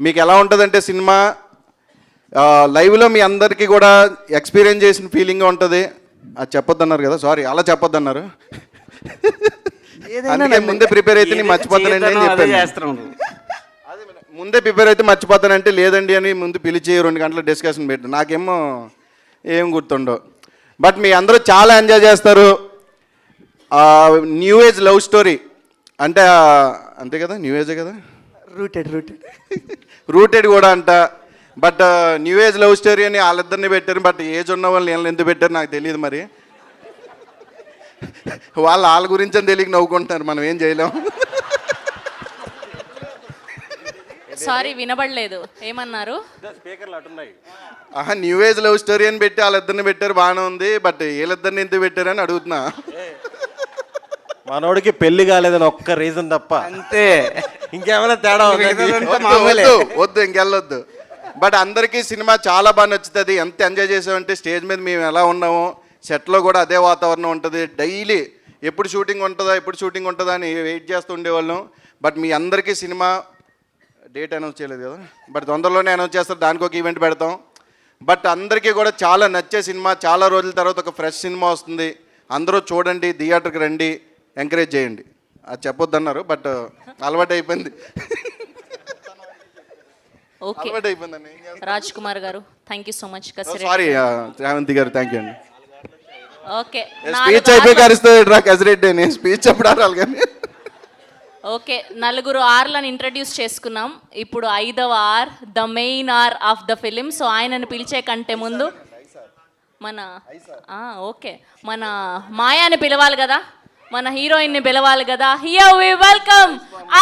మీకు ఎలా ఉంటుందంటే సినిమా లైవ్లో మీ అందరికీ కూడా ఎక్స్పీరియన్స్ చేసిన ఫీలింగ్గా ఉంటుంది. అది చెప్పొద్దన్నారు కదా, సారీ అలా చెప్పొద్దన్నారు. అందుకే ముందే ప్రిపేర్ అయితే నేను మర్చిపోతానండి అని చెప్పాను. ముందే ప్రిపేర్ అయితే మర్చిపోతానంటే లేదండి అని ముందు పిలిచి 2 గంటల డిస్కషన్ పెట్టి నాకేమో ఏం గుర్తుండవు. బట్ మీ అందరూ చాలా ఎంజాయ్ చేస్తారు. న్యూ ఏజ్ లవ్ స్టోరీ అంటే అంతే కదా, న్యూ ఏజే కదా, రూటెడ్ కూడా అంట. But new age love story అని వాళ్ళిద్దరిని పెట్టారు. బట్ ఏజ్ ఉన్న వాళ్ళని వీళ్ళని ఎందుకు పెట్టారు నాకు తెలియదు. మరి వాళ్ళ గురించి అని తెలియక నవ్వుకుంటున్నారు, మనం ఏం చేయలేం. సారీ వినబడలేదు, ఏమన్నారు? న్యూ ఏజ్ లవ్ స్టోరీ అని పెట్టి వాళ్ళిద్దరిని పెట్టారు, బాగానే ఉంది. బట్ వీళ్ళిద్దరిని ఎందుకు పెట్టారని అడుగుతున్నా. మనోడికి పెళ్లి కాలేదని ఒక్క రీజన్ తప్ప, అంతే, ఇంకేమైనా తేడా వద్దు ఇంకెళ్ళొద్దు. బట్ అందరికీ సినిమా చాలా బాగా నచ్చుతుంది. ఎంత ఎంజాయ్ చేసామంటే స్టేజ్ మీద మేము ఎలా ఉన్నామో సెట్లో కూడా అదే వాతావరణం ఉంటుంది. డైలీ ఎప్పుడు షూటింగ్ ఉంటుందా అని వెయిట్ చేస్తూ ఉండేవాళ్ళం. బట్ మీ అందరికీ సినిమా డేట్ అనౌన్స్ చేయలేదు కదా, బట్ తొందరలోనే అనౌన్స్ చేస్తారు, దానికి ఒక ఈవెంట్ పెడతాం. బట్ అందరికీ కూడా చాలా నచ్చే సినిమా, చాలా రోజుల తర్వాత ఒక ఫ్రెష్ సినిమా వస్తుంది. అందరూ చూడండి, థియేటర్కి రండి, ఎంకరేజ్ చేయండి. అది చెప్పొద్దన్నారు బట్ అలవాటు అయిపోయింది. ఓకే, రాజ్ కుమార్ గారు thank you so much. Sorry Revanthi గారు థ్యాంక్ యూ అండి. ఓకే, స్పీచ్ అయిపోయి కలుస్తుంది కసిరెడ్డి అని స్పీచ్ చెప్పడాలి కానీ. ఓకే, 4 ఆర్లను ఇంట్రడ్యూస్ చేసుకున్నాం. ఇప్పుడు 5వ R, the main R of the film. So ఆయనను పిలిచే కంటే ముందు ఓకే మన మాయాని పిలవాలి కదా, మన హీరోయిన్ని పిలవాలి కదా. Here we welcome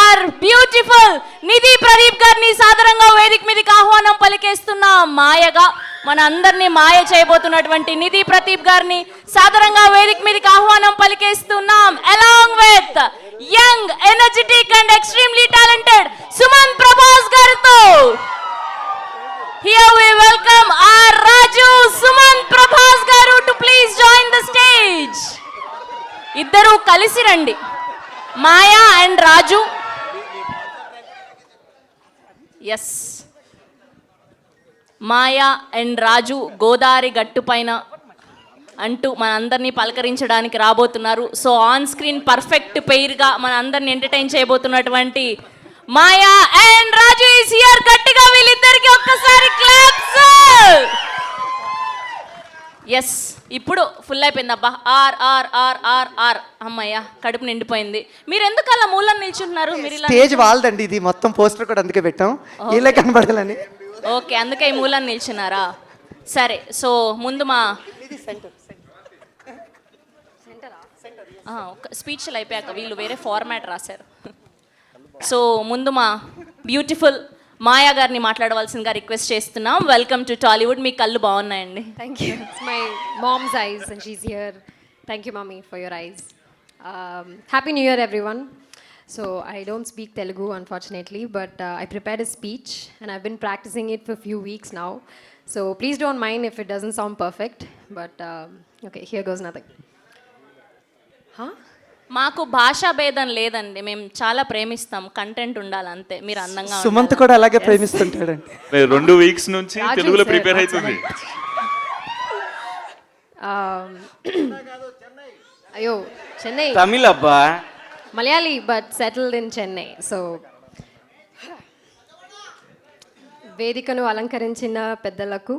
our beautiful Nidhi Pradeep గారిని సాదరంగా వేదిక మీదకి ఆహ్వానం పలికేస్తున్న మాయగా మన అందరినీ మాయ చేయబోతున్నటువంటి నిధి ప్రదీప్ గారిని సాదరంగా వేదిక మీదకి ఆహ్వానం పలికేస్తున్నాం. Along with young energetic and extremely talented Suman Prabhas గారితో here we welcome our Raju Suman Prabhas గారు to please join the stage. ఇద్దరు కలిసి రండి. Maya and Raju. Yes, Maya and Raju Godavari Gattu Paina అంటూ మనందరినీ పలకరించడానికి రాబోతున్నారు. సో ఆన్ స్క్రీన్ పర్ఫెక్ట్ పెయిర్గా మనందరిని ఎంటర్టైన్ చేయబోతున్నటువంటి Maya and Raju is here. గట్టిగా వీళ్ళిద్దరికి ఒక్కసారి క్లాప్స్. ఎస్, ఇప్పుడు ఫుల్ అయిపోయింది. అబ్బా, R R R R R. అమ్మయ్య, కడుపు నిండిపోయింది. మీరు ఎందుకు అలా మూలను నిల్చుంటున్నారు? మీరు ఇలా స్టేజ్ వాళ్ళదండి ఇది, మొత్తం పోస్టర్ కూడా అందుకే పెట్టాం, ఇలా కనబడాలని. ఓకే, అందుకే ఈ మూలను నిల్చున్నారా? సరే, సో ముందు మా స్పీచ్లు అయిపోయాక వీళ్ళు వేరే ఫార్మాట్ రాశారు. సో ముందు మా బ్యూటిఫుల్ మాయా గారిని మాట్లాడవలసిందిగా రిక్వెస్ట్ చేస్తున్నాం. Welcome to Tollywood. మీ కళ్ళు బాగున్నాయండి. Thank you. It's my mom's eyes and she's here. Thank you, mommy, for your eyes. Happy New Year, everyone. So I don't speak Telugu, unfortunately, but I prepared a speech and I've been practicing it for a few weeks now. So please don't mind if it doesn't sound perfect, but okay, here goes nothing. Huh? మాకు భాషా భేదం లేదండి, మేము చాలా ప్రేమిస్తాం, content ఉండాలి అంతే. మీరు అందంగా సుమంత్ ఉండాలి. కూడా అలాగే ప్రేమిస్తుంటాడండి. 2 వీక్స్ నుంచి Raju తెలుగులో sir, ప్రిపేర్ that's అవుతుంది. Ayo, Chennai. తమిళ్ అబ్బా. Malayali, but settled in Chennai. So వేదికను అలంకరించిన పెద్దలకు,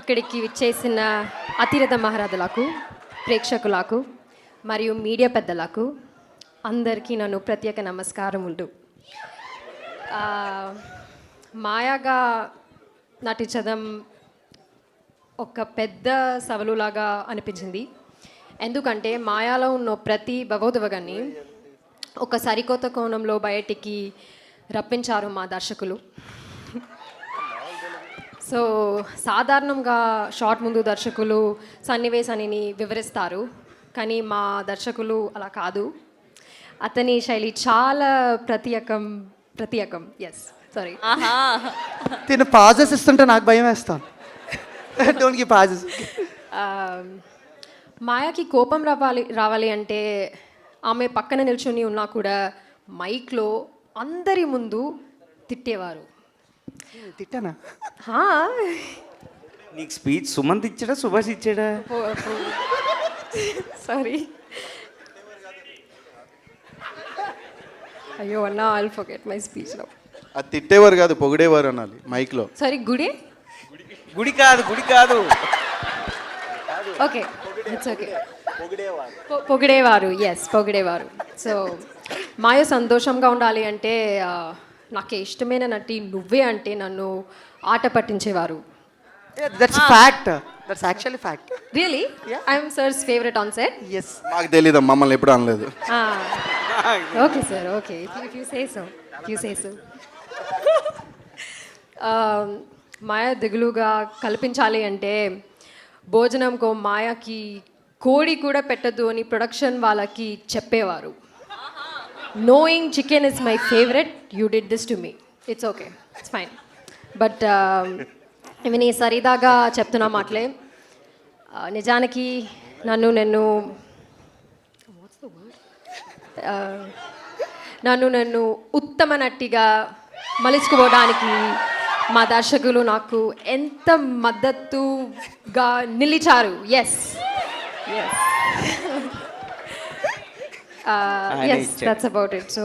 ఇక్కడికి విచ్చేసిన అతిరథ మహారథులకు, ప్రేక్షకులకు మరియు మీడియా పెద్దలకు అందరికీ నన్ను ప్రత్యేక నమస్కారములు. మాయాగా నటించడం ఒక పెద్ద సవాలులాగా అనిపించింది. ఎందుకంటే మాయాలో ఉన్న ప్రతి భగవద్వగాన్ని ఒక సరికొత్త కోణంలో బయటికి రప్పించారు మా దర్శకులు. సో సాధారణంగా షార్ట్ ముందు దర్శకులు సన్నివేశాన్ని వివరిస్తారు, కానీ మా దర్శకులు అలా కాదు. అతని శైలి చాలా ప్రత్యేకం. Yes, sorry. ఆహా, తిను పాజెస్ ఇస్తుంటే నాకు భయం వేస్తాను. Don't give pauses. మాయాకి కోపం రావాలి అంటే ఆమె పక్కన నిల్చొని ఉన్నా కూడా మైక్లో అందరి ముందు తిట్టేవారు. తిట్టానా? హా, నీకు స్పీచ్ సుమంత్ ఇచ్చాడా సుభాష్ ఇచ్చాడా? సారీ. అయ్యో అన్నా, I'll forget my speech now. అది తిట్టేవారు కాదు, పొగిడేవారు అనాలి మైక్లో. సారీ, గుడి. గుడి కాదు. Okay, it's okay. పొగిడేవారు. ఎస్, పొగిడేవారు. సో మాయ సంతోషంగా ఉండాలి అంటే నాకు ఇష్టమైన నటి నువ్వే అంటే నన్ను ఆట పట్టించేవారు. That's fact. That's actually fact. Really, I'm sir's favourite on set. Yes. మాకు తెలీదు, మమ్మల్ని ఎప్పుడు అనలేదు. Okay sir, okay, if you say so. Maya దిగులుగా కల్పించాలి అంటే భోజనంకో మాయకి కోడి కూడా పెట్టద్దు అని ప్రొడక్షన్ వాళ్ళకి చెప్పేవారు. Knowing chicken is my favourite, you did this to me. It's okay, it's fine. But ఇవి నీ సరిదాగా చెప్తున్నా మాటలే. నిజానికి నన్ను ఉత్తమ నటిగా మలుచుకోవడానికి మా దర్శకులు నాకు ఎంత మద్దతుగా నిలిచారు. Yes, that's about it. So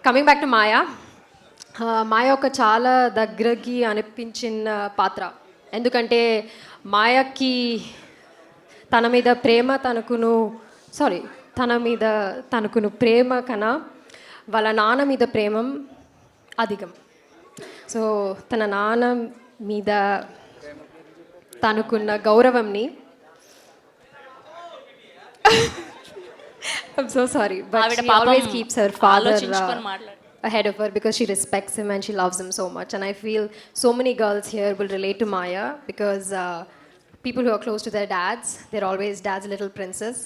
coming back to Maya. Maya ఒక చాలా దగ్గరకి అనిపించిన పాత్ర. ఎందుకంటే మాయకి తన మీద తనకును ప్రేమ కన్నా వాళ్ళ నాన్న మీద ప్రేమ అధికం. సో తన నాన్న మీద తనకున్న గౌరవంని I'm so sorry, but ఆవిడ she పాపం always keeps her father ఆలోచించుకొని మాట్లాడు. ahead of her because she respects him and she loves him so much. And I feel so many girls here will relate to Maya because people who are close to their dads, they're always dad's little princess.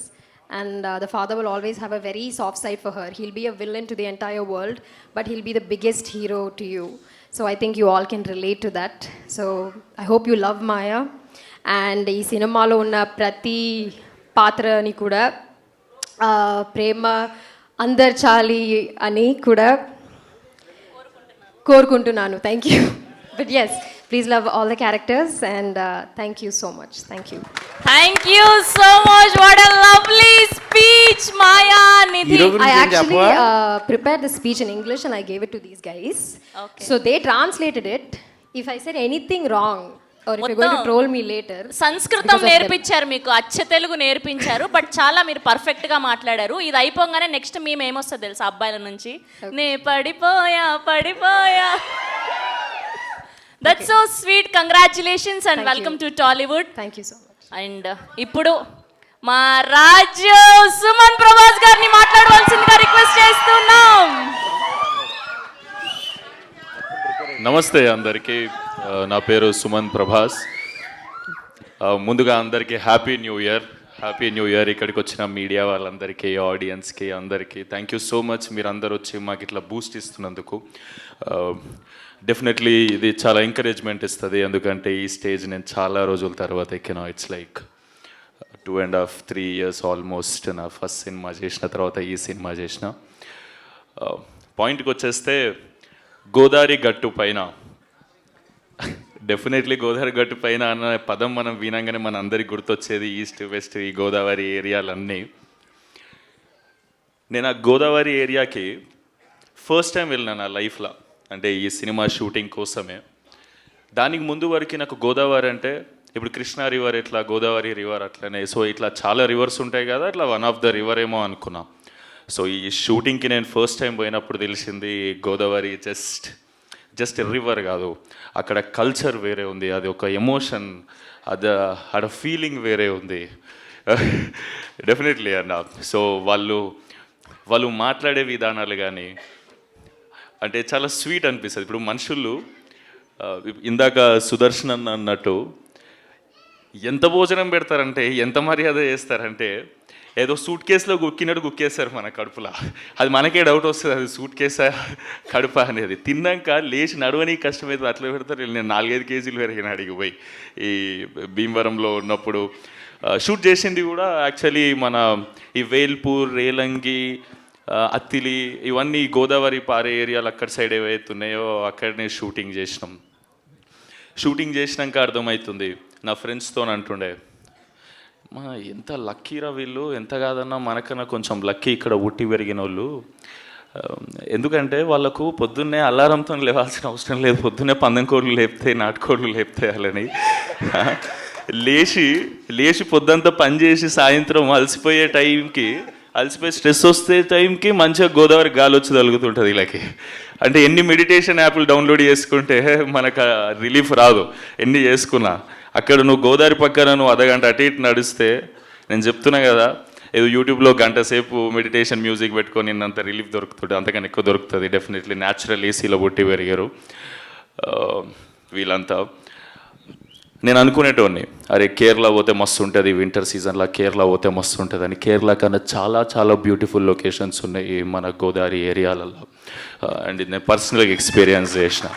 And the father will always have a very soft side for her. He'll be a villain to the entire world, but he'll be the biggest hero to you. So I think you all can relate to that. So I hope you love Maya. And ఈ సినిమాలో ఉన్న ప్రతి పాత్రని కూడా ప్రేమ అందర్చాలి అని కూడా కోరుకుంటున్నాను. Thank you. But yes, please love all the characters and thank you so much. Thank you. Thank you so much. What a lovely speech Maya Nidhi. I actually prepared the speech in English and I gave it to these guys. Okay. So they translated it. If I said anything wrong or if you're going to troll me later, సంస్కృతం because of them. నేర్పించారు మీకు, అచ్చ తెలుగు నేర్పించారు, but చాలా మీరు perfect గా మాట్లాడారు. ఇది అయిపోగానే నెక్స్ట్ మేము ఏమొస్తుంది తెలుసా అబ్బాయిల నుంచి, నే పడిపోయా పడిపోయా. That's so sweet. Congratulations and Thank welcome you. To Tollywood. Thank you so much. And ఇప్పుడు మా రాజు సుమన్ ప్రభాస్ గారిని మాట్లాడవలసిందిగా రిక్వెస్ట్ చేస్తున్నాం. నమస్తే అందరికీ, నా పేరు సుమన్ ప్రభాస్. ముందుగా అందరికీ happy new year. Happy new year. ఇక్కడికి వచ్చిన మీడియా వాళ్ళందరికీ, ఆడియన్స్కి అందరికీ థ్యాంక్ యూ సో మచ్. మీరు అందరు వచ్చి మాకు ఇట్లా బూస్ట్ ఇస్తున్నందుకు. డెఫినెట్లీ ఇది చాలా ఎంకరేజ్మెంట్ ఇస్తుంది, ఎందుకంటే ఈ స్టేజ్ నేను చాలా రోజుల తర్వాత ఎక్కినా. It's like 2.5-3 years almost. నా ఫస్ట్ సినిమా చేసిన తర్వాత ఈ సినిమా చేసిన. పాయింట్కి వచ్చేస్తే గోదావరి గట్టు పైన, డెఫినెట్లీ గోదావరి గట్టు పైన అన్న పదం మనం వినంగానే మన అందరికి గుర్తొచ్చేది ఈస్ట్ వెస్ట్, ఈ గోదావరి ఏరియాలన్నీ. నేను ఆ గోదావరి ఏరియాకి ఫస్ట్ టైం వెళ్ళినా నా లైఫ్లో, అంటే ఈ సినిమా షూటింగ్ కోసమే. దానికి ముందు వరకు నాకు గోదావరి అంటే ఇప్పుడు కృష్ణా రివర్ ఎట్లా, గోదావరి రివర్ అట్లనే, సో ఇట్లా చాలా రివర్స్ ఉంటాయి కదా, అట్లా వన్ ఆఫ్ ద రివర్ ఏమో అనుకున్నా. సో ఈ షూటింగ్కి నేను ఫస్ట్ టైం పోయినప్పుడు తెలిసింది గోదావరి జస్ట్ రివర్ కాదు, అక్కడ కల్చర్ వేరే ఉంది, అది ఒక ఎమోషన్, అక్కడ ఫీలింగ్ వేరే ఉంది. డెఫినెట్లీ అన్న. సో వాళ్ళు మాట్లాడే విధానాలు కానీ అంటే చాలా స్వీట్ అనిపిస్తుంది. ఇప్పుడు మనుషులు ఇందాక సుదర్శన్ అన్నట్టు ఎంత భోజనం పెడతారంటే, ఎంత మర్యాద చేస్తారంటే, ఏదో సూట్ కేసులో గుక్కినట్టు గుక్కేస్తారు మన కడుపులో. అది మనకే డౌట్ వస్తుంది, అది సూట్ కేసా కడుప అనేది. తిన్నాక లేచి నడవని కష్టమవుతుంది, అట్లా పెడతారు. నేను 4-5 కేజీలు పెరిగిన అడిగి పోయి ఈ భీమవరంలో ఉన్నప్పుడు. షూట్ చేసింది కూడా యాక్చువల్లీ మన ఈ వేల్పూర్, రేలంగి, అత్తిలి, ఇవన్నీ గోదావరి పారే ఏరియాలు అక్కడ సైడ్ ఏవైతే ఉన్నాయో అక్కడనే షూటింగ్ చేసినాం. షూటింగ్ చేసినాక అర్థమవుతుంది, నా ఫ్రెండ్స్తో అంటుండే, మా ఎంత లక్కీరా వీళ్ళు, ఎంత కాదన్నా మనకన్నా కొంచెం లక్కీ ఇక్కడ ఉట్టి పెరిగిన వాళ్ళు. ఎందుకంటే వాళ్ళకు పొద్దున్నే అలారంతో లేవాల్సిన అవసరం లేదు, పొద్దున్నే పందెంకోళ్ళు లేపుతాయి, నాటుకోళ్ళు లేపుతాయి. వాళ్ళని లేచి పొద్దుంతా పని చేసి సాయంత్రం అలసిపోయే టైంకి, అలసిపోయి స్ట్రెస్ వస్తే టైంకి మంచిగా గోదావరి గాలి వచ్చి తగులుతుంటుంది వీళ్ళకి. అంటే ఎన్ని మెడిటేషన్ యాప్లు డౌన్లోడ్ చేసుకుంటే మనకు రిలీఫ్ రాదు, ఎన్ని చేసుకున్నా. అక్కడ నువ్వు గోదావరి పక్కన నువ్వు అర్ధగంట అటు ఇటు నడిస్తే, నేను చెప్తున్నా కదా, ఏదో యూట్యూబ్లో గంట సేపు మెడిటేషన్ మ్యూజిక్ పెట్టుకొని నిన్నంత రిలీఫ్ దొరుకుతుంది, అంతకన్నా ఎక్కువ దొరుకుతుంది. డెఫినెట్లీ న్యాచురల్ ఏసీలో పుట్టి పెరిగారు వీళ్ళంతా. నేను అనుకునేటోడిని, అరే కేరళ పోతే మస్తు ఉంటుంది, వింటర్ సీజన్లో కేరళ పోతే మస్తు ఉంటుంది అని. కేరళ కన్నా చాలా చాలా బ్యూటిఫుల్ లొకేషన్స్ ఉన్నాయి మన గోదావరి ఏరియాలలో. అండ్ నేను పర్సనల్గా ఎక్స్పీరియన్స్ చేసిన.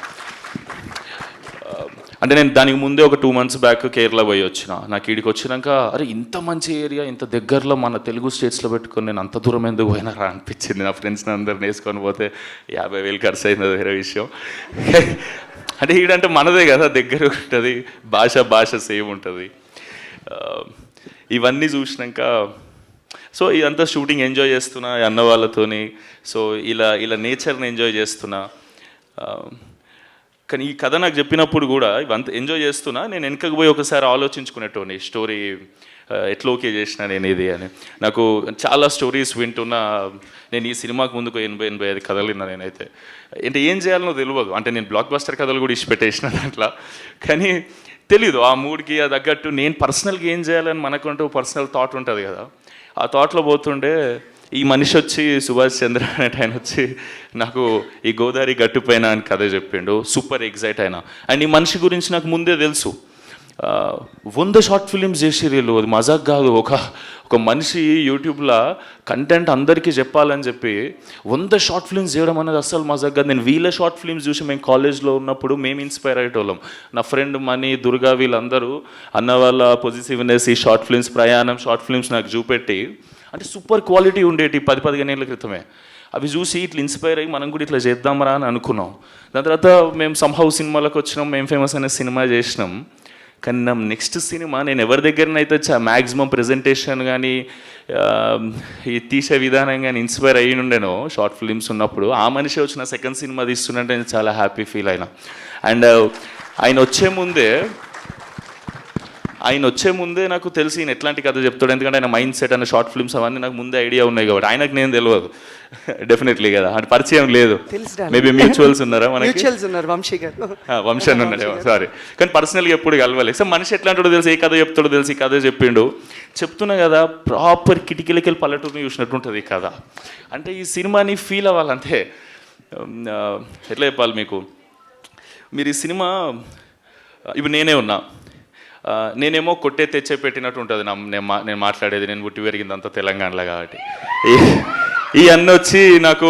అంటే నేను దానికి ముందే ఒక 2 months బ్యాక్ కేరళ పోయి వచ్చిన. నాకు ఈడికి వచ్చినాక అరే ఇంత మంచి ఏరియా, ఇంత దగ్గరలో మన తెలుగు స్టేట్స్లో పెట్టుకొని నేను అంత దూరం ఎందుకు పోయినారా అనిపించింది. నా ఫ్రెండ్స్ని అందరిని వేసుకొని పోతే 50,000 ఖర్చు అయింది, వేరే విషయం. అంటే ఈడంటే మనదే కదా, దగ్గర ఉంటుంది, భాష సేమ్ ఉంటుంది. ఇవన్నీ చూసినాక సో ఇదంతా షూటింగ్ ఎంజాయ్ చేస్తున్నా అన్న వాళ్ళతోని. సో ఇలా నేచర్ని ఎంజాయ్ చేస్తున్నా. కానీ ఈ కథ నాకు చెప్పినప్పుడు కూడా ఇవంతా ఎంజాయ్ చేస్తున్నా, నేను వెనకకు పోయి ఒకసారి ఆలోచించుకునేటోని స్టోరీ ఎట్లా ఓకే చేసిన నేను ఇది అని. నాకు చాలా స్టోరీస్ వింటున్నా. నేను ఈ సినిమాకు ముందుకు 80-85 కథలు విన్నా నేనైతే. అంటే ఏం చేయాలనో తెలియదు. అంటే నేను బ్లాక్ బస్టర్ కథలు కూడా ఇచ్చిపెట్టేసిన దాంట్లో, కానీ తెలీదు ఆ మూడ్కి అది తగ్గట్టు నేను పర్సనల్గా ఏం చేయాలని మనకంటూ పర్సనల్ థాట్ ఉంటుంది కదా. ఆ థాట్లో పోతుండే ఈ మనిషి వచ్చి సుభాష్ చంద్ర అనేట ఆయన వచ్చి నాకు ఈ గోదావరి గట్టుపైన అని కథ చెప్పిండు. సూపర్ ఎగ్జైట్ అయినా. అండ్ ఈ మనిషి గురించి నాకు ముందే తెలుసు. 100 షార్ట్ ఫిలిమ్స్ చేసిర్రు, అది మజాక్ కాదు. ఒక మనిషి యూట్యూబ్లో కంటెంట్ అందరికీ చెప్పాలని చెప్పి 100 షార్ట్ ఫిలిమ్స్ చేయడం అనేది అస్సలు మజాక్ కాదు. నేను వీళ్ళ షార్ట్ ఫిలిమ్స్ చూసి మేము కాలేజ్లో ఉన్నప్పుడు మేము ఇన్స్పైర్ అయ్యేటోళ్ళం. నా ఫ్రెండ్ మనీ, దుర్గా వీళ్ళందరూ అన్న వాళ్ళ పొజిటివ్నెస్, ఈ షార్ట్ ఫిలిమ్స్ ప్రయాణం షార్ట్ ఫిలిమ్స్ నాకు చూపెట్టి అంటే సూపర్ క్వాలిటీ ఉండేటి 10-15 ఏళ్ళ క్రితమే. అవి చూసి ఇట్లా ఇన్స్పైర్ అయ్యి మనం కూడా ఇట్లా చేద్దామరా అని అనుకున్నాం. దాని తర్వాత మేము సంహౌ సినిమాలకు వచ్చినాం, మేము ఫేమస్ అనే సినిమా చేసినాం. కానీ నా నెక్స్ట్ సినిమా నేను ఎవరి దగ్గరనైతే మ్యాక్సిమం ప్రెజెంటేషన్ కానీ ఈ తీసే విధానం కానీ ఇన్స్పైర్ అయ్యి ఉండేనో షార్ట్ ఫిల్మ్స్ ఉన్నప్పుడు, ఆ మనిషి వచ్చిన సెకండ్ సినిమా తీస్తున్నట్టు నేను చాలా హ్యాపీ ఫీల్ అయినా. అండ్ ఆయన వచ్చే ముందే నాకు తెలిసి ఈయన ఎట్లాంటి కథ చెప్తాడు, ఎందుకంటే ఆయన మైండ్ సెట్ అనే షార్ట్ ఫిల్మ్స్ అవన్నీ నాకు ముందే ఐడియా ఉన్నాయి కాబట్టి. ఆయనకు నేను తెలియదు డెఫినెట్లీ కదా, అంటే పరిచయం లేదు. మేబీ మ్యూచువల్స్ ఉన్నారా మనకి? మ్యూచువల్స్ ఉన్నారు, వంశీ గారు. వంశన్ ఉన్నాడు, సారీ. కానీ పర్సనల్గా ఎప్పుడు కలవాలి. సో మనిషి ఎట్లాంటాడో తెలుసు, ఏ కథ చెప్తాడో తెలుసు, ఈ కథ చెప్పిండు. చెప్తున్నా కదా, ప్రాపర్ కిటికీలకి వెళ్ళి పల్లెటూరుని చూసినట్టు ఉంటుంది ఈ కథ. అంటే ఈ సినిమాని ఫీల్ అవ్వాలంటే ఎట్లా చెప్పాలి మీకు, మీరు ఈ సినిమా ఇప్పుడు నేనే ఉన్నా, నేనేమో కొట్టే తెచ్చే పెట్టినట్టు ఉంటుంది నేను మాట్లాడేది. నేను పుట్టి పెరిగిందంతా తెలంగాణలో కాబట్టి. ఈ అన్న వచ్చి నాకు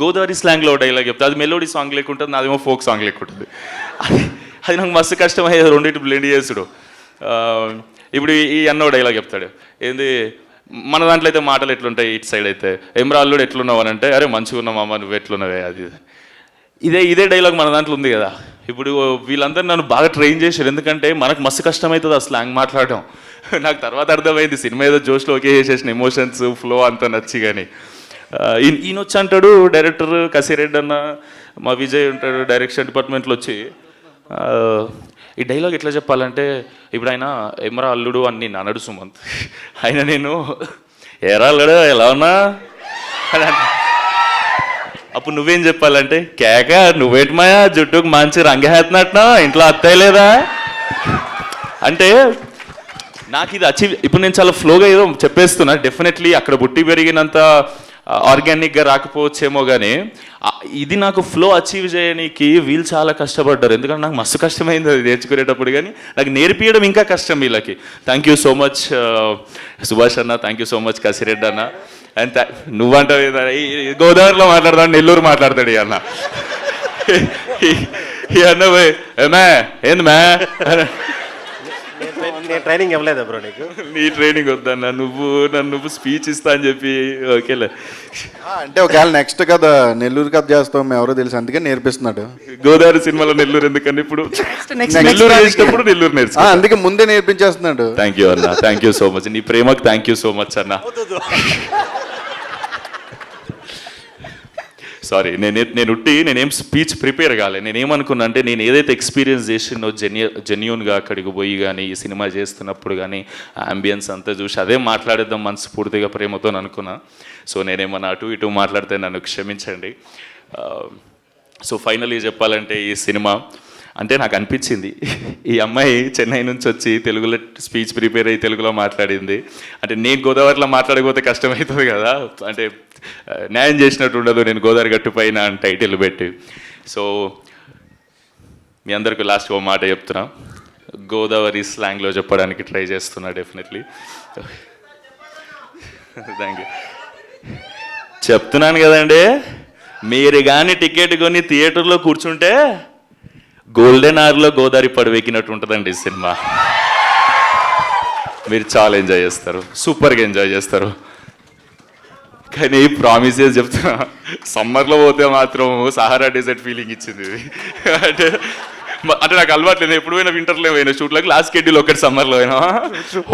గోదావరి స్లాంగ్లో డైలాగ్ చెప్తా, అది మెలోడీ సాంగ్ లేకుంటుంది, నాదేమో ఫోక్ సాంగ్ లేకుంటుంది. అది నాకు మస్తు కష్టమయ్యేది రెండింటి బ్లెండ్ చేసుడు. ఇప్పుడు ఈ అన్న డైలాగ్ చెప్తాడు, ఏంది మన దాంట్లో అయితే మాటలు ఎట్లుంటాయి, ఇటు సైడ్ అయితే ఎమ్రాల్లుడు ఎట్లున్నావు అని అంటే, అరే మంచిగా ఉన్నామమ్మ నువ్వు ఎట్లున్నావే, అది ఇదే డైలాగ్ మన దాంట్లో ఉంది కదా. ఇప్పుడు వీళ్ళందరూ నన్ను బాగా ట్రైన్ చేశారు, ఎందుకంటే మనకు మస్తు కష్టమవుతుంది ఆ స్లాంగ్ మాట్లాడడం. నాకు తర్వాత అర్థమైంది, సినిమా ఏదో జోష్లో ఓకే చేసేసిన, ఎమోషన్స్ ఫ్లో అంతా నచ్చి. కానీ ఈయన వచ్చి అంటాడు, డైరెక్టర్ కసిరెడ్డి అన్న, మా విజయ్ ఉంటాడు డైరెక్షన్ డిపార్ట్మెంట్లో వచ్చి, ఈ డైలాగ్ ఎట్లా చెప్పాలంటే, ఇప్పుడు ఆయన ఎమరా అల్లుడు అని నేను అన్నాడు సుమంత్, ఆయన నేను ఎరా అల్లుడు ఎలా ఉన్నా అని. అప్పుడు నువ్వేం చెప్పాలంటే, కేక నువ్వేటి మాయా జుట్టుకు మంచి రంగేస్తున్నట్టునా, ఇంట్లో అత్తయ్య లేదా అంటే. నాకు ఇది అచీవ్, ఇప్పుడు నేను చాలా ఫ్లోగా ఏదో చెప్పేస్తున్నా. డెఫినెట్లీ అక్కడ పుట్టి పెరిగినంత ఆర్గానిక్గా రాకపోవచ్చేమో, కానీ ఇది నాకు ఫ్లో అచీవ్ చేయడానికి వీళ్ళు చాలా కష్టపడ్డారు. ఎందుకంటే నాకు మస్తు కష్టమైంది అది నేర్చుకునేటప్పుడు, కానీ నాకు నేర్పించడం ఇంకా కష్టం వీళ్ళకి. Thank you so much Subhash అన్న, thank you so much Kasireddy అన్న. అండ్ నువ్వంటావు గోదావరిలో మాట్లాడతాడు, నెల్లూరు మాట్లాడతాడు ఈ అన్న. ఈ అన్న పోయి ఏమే ఏంది మే, నేను ట్రైనింగ్ ఇవ్వలేదా బ్రో నీకు? నీ ట్రైనింగ్ వద్దన్న, నువ్వు స్పీచ్ ఇస్తా అని చెప్పి ఓకేలే. అంటే ఒకవేళ నెక్స్ట్ కథ నెల్లూరు కథ చేస్తాం మేము ఎవరో తెలుసు, అందుకే నేర్పిస్తున్నాడు. గోదావరి సినిమాలో నెల్లూరు ఎందుకని ఇప్పుడు నెల్లూరు వేసినప్పుడు నెల్లూరు నేర్చు, అందుకే ముందే నేర్పించేస్తున్నాడు. థ్యాంక్ యూ అన్న, థ్యాంక్ యూ సో మచ్. నీ ప్రేమకు థ్యాంక్ యూ సో మచ్ అన్న. సారీ, నేనేం స్పీచ్ ప్రిపేర్ కాలే. నేనేమనుకున్నా అంటే, నేను ఏదైతే ఎక్స్పీరియన్స్ చేసినో జెన్యూన్గా అక్కడికి పోయి కానీ ఈ సినిమా చేస్తున్నప్పుడు కానీ అంబియన్స్ అంతా చూసి అదే మాట్లాడేద్దాం మనస్ఫూర్తిగా ప్రేమతో అనుకున్నా. సో నేనేమన్నా అటు ఇటు మాట్లాడితే నన్ను క్షమించండి. సో ఫైనలీ చెప్పాలంటే, ఈ సినిమా అంటే నాకు అనిపించింది, ఈ అమ్మాయి చెన్నై నుంచి వచ్చి తెలుగులో స్పీచ్ ప్రిపేర్ అయ్యి తెలుగులో మాట్లాడింది. అంటే నేను గోదావరిలో మాట్లాడకపోతే కష్టమవుతుంది కదా, అంటే న్యాయం చేసినట్టు ఉండదు నేను గోదావరి గట్టు పైన అని టైటిల్ పెట్టి. సో మీ అందరికీ లాస్ట్ ఒక మాట చెప్తున్నా, గోదావరి స్లాంగ్లో చెప్పడానికి ట్రై చేస్తున్నా డెఫినెట్లీ. Thank you. చెప్తున్నాను కదండి, మీరు కానీ టికెట్ కొని థియేటర్లో కూర్చుంటే గోల్డెన్ అవర్లో గోదావరి పడవెక్కినట్టు ఉంటుందండి ఈ సినిమా. మీరు చాలా ఎంజాయ్ చేస్తారు, సూపర్గా ఎంజాయ్ చేస్తారు. కానీ ప్రామిసెస్ చెప్తున్నా, సమ్మర్లో పోతే మాత్రం సహారా డెజర్ట్ ఫీలింగ్ ఇచ్చింది ఇది. అంటే నాకు అలవాటు లేదు, ఎప్పుడు పోయినా వింటర్లో పోయినా షూట్లోకి, లాస్ట్ షెడ్యూల్ ఒకటి సమ్మర్లో అయినా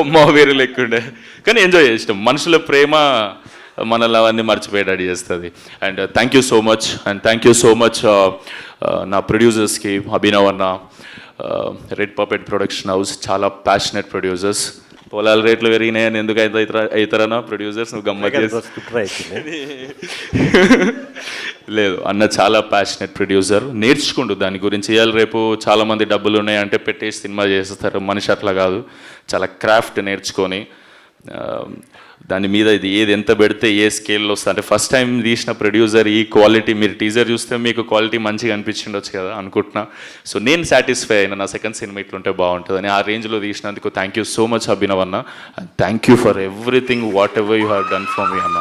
అమ్మ వేరే లెక్కుండే. కానీ ఎంజాయ్ చేసినాం, మనుషుల ప్రేమ మనల్ని అవన్నీ మర్చిపోయేటట్టు చేస్తుంది. And thank you so much, and thank you so much నా ప్రొడ్యూసర్స్కి, అభినవ్ అన్న, రెడ్ పపెట్ ప్రొడక్షన్ హౌస్, చాలా ప్యాషనెట్ ప్రొడ్యూసర్స్. పొలాల రేట్లు పెరిగినాయని ఎందుకు అవుతారన్నా ప్రొడ్యూసర్స్, నువ్వు గమ్మత్ లేదు అన్న, చాలా ప్యాషనెట్ ప్రొడ్యూసర్, నేర్చుకుంటూ దాని గురించి. ఇవాళ రేపు చాలామంది డబ్బులు ఉన్నాయంటే పెట్టేసి సినిమా చేస్తారు, మనిషి అట్లా కాదు, చాలా క్రాఫ్ట్ నేర్చుకొని దాని మీద ఇది ఏది ఎంత పెడితే ఏ స్కేల్లో వస్తుంది. అంటే ఫస్ట్ టైం తీసిన ప్రొడ్యూసర్ ఈ క్వాలిటీ, మీరు టీజర్ చూస్తే మీకు క్వాలిటీ మంచిగా అనిపించిండొచ్చు కదా అనుకుంటున్నా. సో నేను సాటిస్ఫై అయినా, నా సెకండ్ సినిమా ఇట్లుంటే బాగుంటుందని. ఆ రేంజ్లో తీసినందుకు thank you so much Abhinav అన్న, and thank you for everything whatever you have done for me అన్న.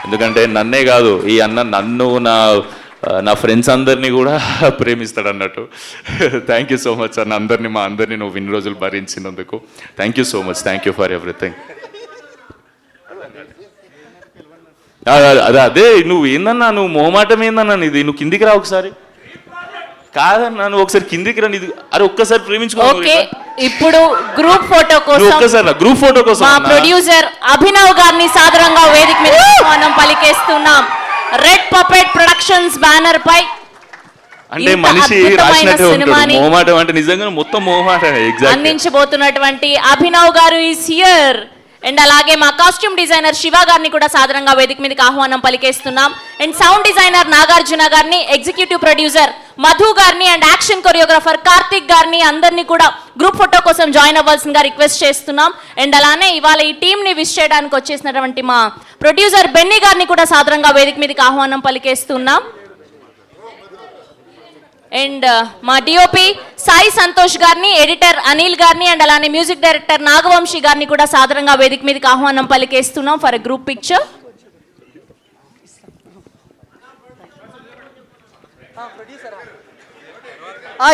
ఎందుకంటే నన్నే కాదు, ఈ అన్న నన్ను నా ఫ్రెండ్స్ అందరినీ కూడా ప్రేమిస్తాడు అన్నట్టు. థ్యాంక్ యూ సో మచ్ అన్న, మా అందరినీ నువ్వు ఇన్ని రోజులు భరించినందుకు thank you so much. Thank you for everything. అదే నువ్వు ఏందన్నా, నువ్వు మొహమాటం ఏందన్నా ఇది, నువ్వు కిందికి రా ఒకసారి. కాదన్నా నువ్వు ఒకసారి కిందికి రా, ఇది అరే ఒక్కసారి ప్రేమించుకో. ఓకే, ఇప్పుడు గ్రూప్ ఫోటో కోసం ఒక్కసారి గ్రూప్ ఫోటో కోసం మా ప్రొడ్యూసర్ అభినవ్ గారిని సాదరంగా వేదిక మీద ఆహ్వానం పలికేస్తున్నాం. రెడ్ పపెట్ ప్రొడక్షన్స్ బ్యానర్ పై అంటే ఇంత మనిషి అద్భుతమైన రాసినట్టే ఉంటాడు. సినిమాని మొహమాటం అంటే నిజంగా మొత్తం మొహమాటం. ఎగ్జాక్ట్. అందించబోతున్నటువంటి అభినవ్ గారు ఈస్ హియర్. అండ్ అలాగే మా కాస్ట్యూమ్ డిజైనర్ శివ గారిని కూడా సాదరంగా వేదిక మీదకి ఆహ్వానం పలికేస్తున్నాం. అండ్ సౌండ్ డిజైనర్ నాగార్జున గారిని, ఎగ్జిక్యూటివ్ ప్రొడ్యూసర్ మధు గారిని అండ్ యాక్షన్ కొరియోగ్రాఫర్ కార్తిక్ గారిని అందరినీ కూడా గ్రూప్ ఫోటో కోసం జాయిన్ అవ్వాల్సిందిగా రిక్వెస్ట్ చేస్తున్నాం. అండ్ అలానే ఇవాళ ఈ టీంని విష్ చేయడానికి వచ్చేసినటువంటి మా ప్రొడ్యూసర్ బెన్నీ గారిని కూడా సాదరంగా వేదిక మీదకి ఆహ్వానం పలికేస్తున్నాం. అండ్ మా డిఓపి సాయి సంతోష్ గారిని, ఎడిటర్ అనిల్ గారిని అండ్ అలానే మ్యూజిక్ డైరెక్టర్ నాగవంశీ గారిని కూడా సాదరంగా వేదిక మీదకి ఆహ్వానం పలికేస్తున్నాం ఫర్ ఎ గ్రూప్ పిక్చర్.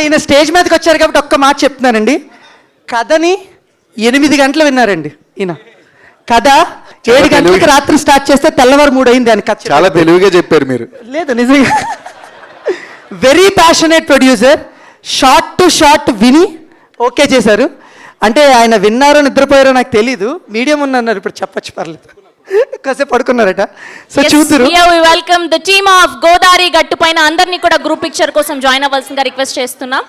ఈయన స్టేజ్ మీదకి వచ్చారు కాబట్టి ఒక్క మాట చెప్తున్నానండి. కథని 8 గంటలు విన్నారండి ఈయన. కథ 7 గంటలకు రాత్రి స్టార్ట్ చేస్తే తెల్లవారు 3 అయింది అని కథ. చాలా తెలివిగా చెప్పారు మీరు. లేదు నిజంగా very passionate producer. Short to short విని ఓకే చేశారు. అంటే ఆయన విన్నారో నిద్రపోయారో నాకు తెలీదు. మీడియం ఉన్నారు, ఇప్పుడు చెప్పచ్చు పర్లేదు. కాసేపు పడుకున్నారట. సో చూతురు. Welcome the team of Godavari Gattu Paina అందరినీ కూడా గ్రూప్ పిక్చర్ కోసం జాయిన్ అవ్వాల్సిందిగా రిక్వెస్ట్ చేస్తున్నాం.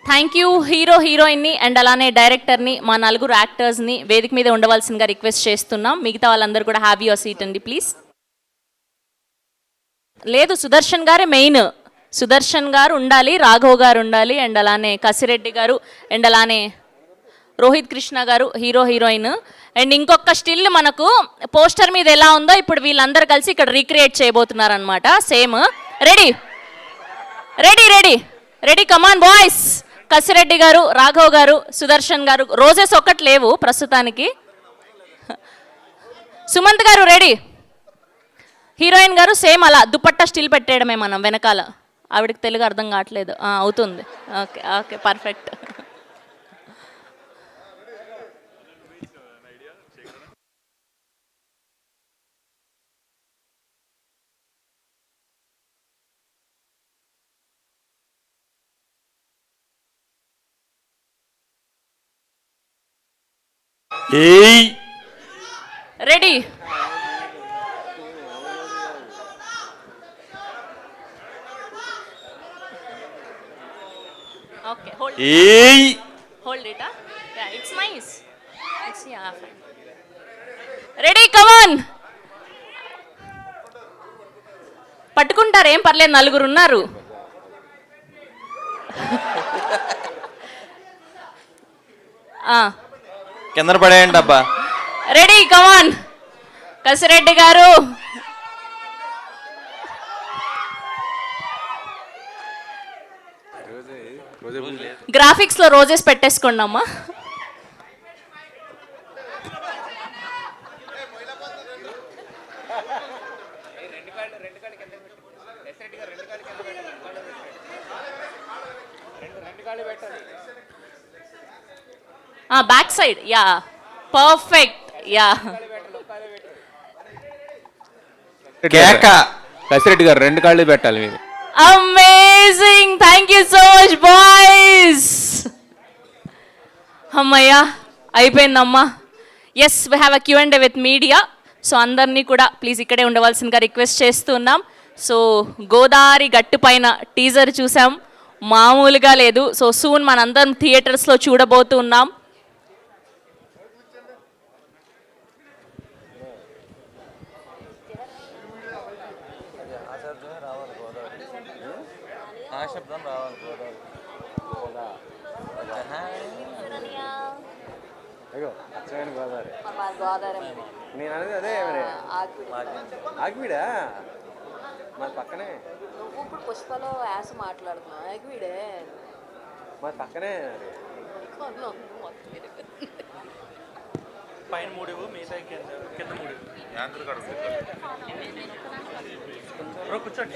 థ్యాంక్ యూ హీరో హీరోయిన్ని అండ్ అలానే డైరెక్టర్ని, మా 4 యాక్టర్స్ని వేదిక మీద ఉండవలసిందిగా రిక్వెస్ట్ చేస్తున్నాం. మిగతా వాళ్ళందరూ కూడా హ్యావ్ యువర్ సీట్ అండి ప్లీజ్. లేదు, సుదర్శన్ గారే మెయిన్. సుదర్శన్ గారు ఉండాలి, రాఘవ్ గారు ఉండాలి అండ్ అలానే కసిరెడ్డి గారు అండ్ అలానే రోహిత్ కృష్ణ గారు హీరో హీరోయిన్, అండ్ ఇంకొక స్టిల్ మనకు పోస్టర్ మీద ఎలా ఉందో ఇప్పుడు వీళ్ళందరూ కలిసి ఇక్కడ రీక్రియేట్ చేయబోతున్నారు అనమాట. Same. Ready ready ready ready come on boys. Kasireddy గారు, రాఘవ్ గారు, సుదర్శన్ గారు. రోజెస్ ఒక్కటి లేవు ప్రస్తుతానికి. సుమంత్ గారు రెడీ. హీరోయిన్ గారు సేమ్ అలా దుపట్టా స్టిల్ పెట్టేయడమే మనం వెనకాల. ఆవిడకి తెలుగు అర్థం కావట్లేదు. అవుతుంది. Okay okay perfect. Ready. Okay hold it. Yeah it's nice. It's yeah fine. Ready come on. పట్టుకుంటారు ఏం పర్లేదు, నలుగురు ఉన్నారు. కింద పడేయండి అబ్బా. Ready come on. కసిరెడ్డి గారు. గ్రాఫిక్స్ లో రోజెస్ పెట్టేసుకోండి అమ్మా. Back side. Yeah perfect. Yeah కేక కసిరెడ్డి గారు 2 కాళ్ళు పెట్టాలి మీరు. Amazing. Thank you so much boys. అమ్మయ్యా అయిపోయిందమ్మా. Yes we have a Q&A with media. So అందరినీ కూడా ప్లీజ్ ఇక్కడే ఉండవలసిందిగా రిక్వెస్ట్ చేస్తున్నాం. సో గోదావరి గట్టు పైన టీజర్ చూసాం, మామూలుగా లేదు. సో సూన్ మనందరం థియేటర్స్లో చూడబోతున్నాం. నేను అనేది అదే ఆగివిడా మన పక్కనే. నువ్వు ఇప్పుడు పుష్పలో యాస మాట్లాడుతున్నావు. ఆగివిడే మన పక్కనే. పైన 3 మిగతా కింద 3. కూర్చోండి.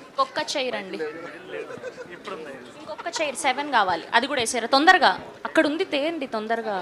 ఇంకొక చైర్ అండి. ఇంకొక చైర్ 7 కావాలి. అది కూడా వేసారా తొందరగా? అక్కడ ఉంది తేయండి తొందరగా.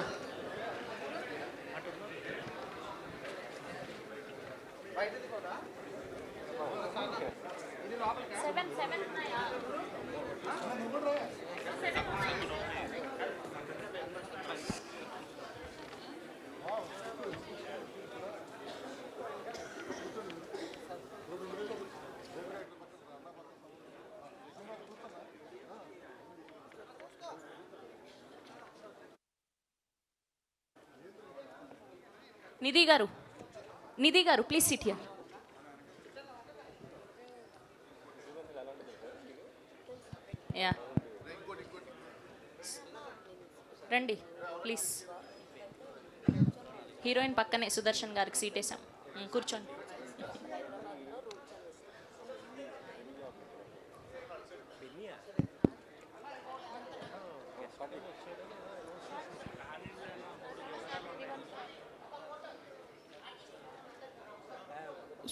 నిధి గారు ప్లీజ్ సిట్ హియర్. యా రండి ప్లీజ్. హీరోయిన్ పక్కనే సుదర్శన్ గారికి సీట్ వేసాం. కూర్చోండి.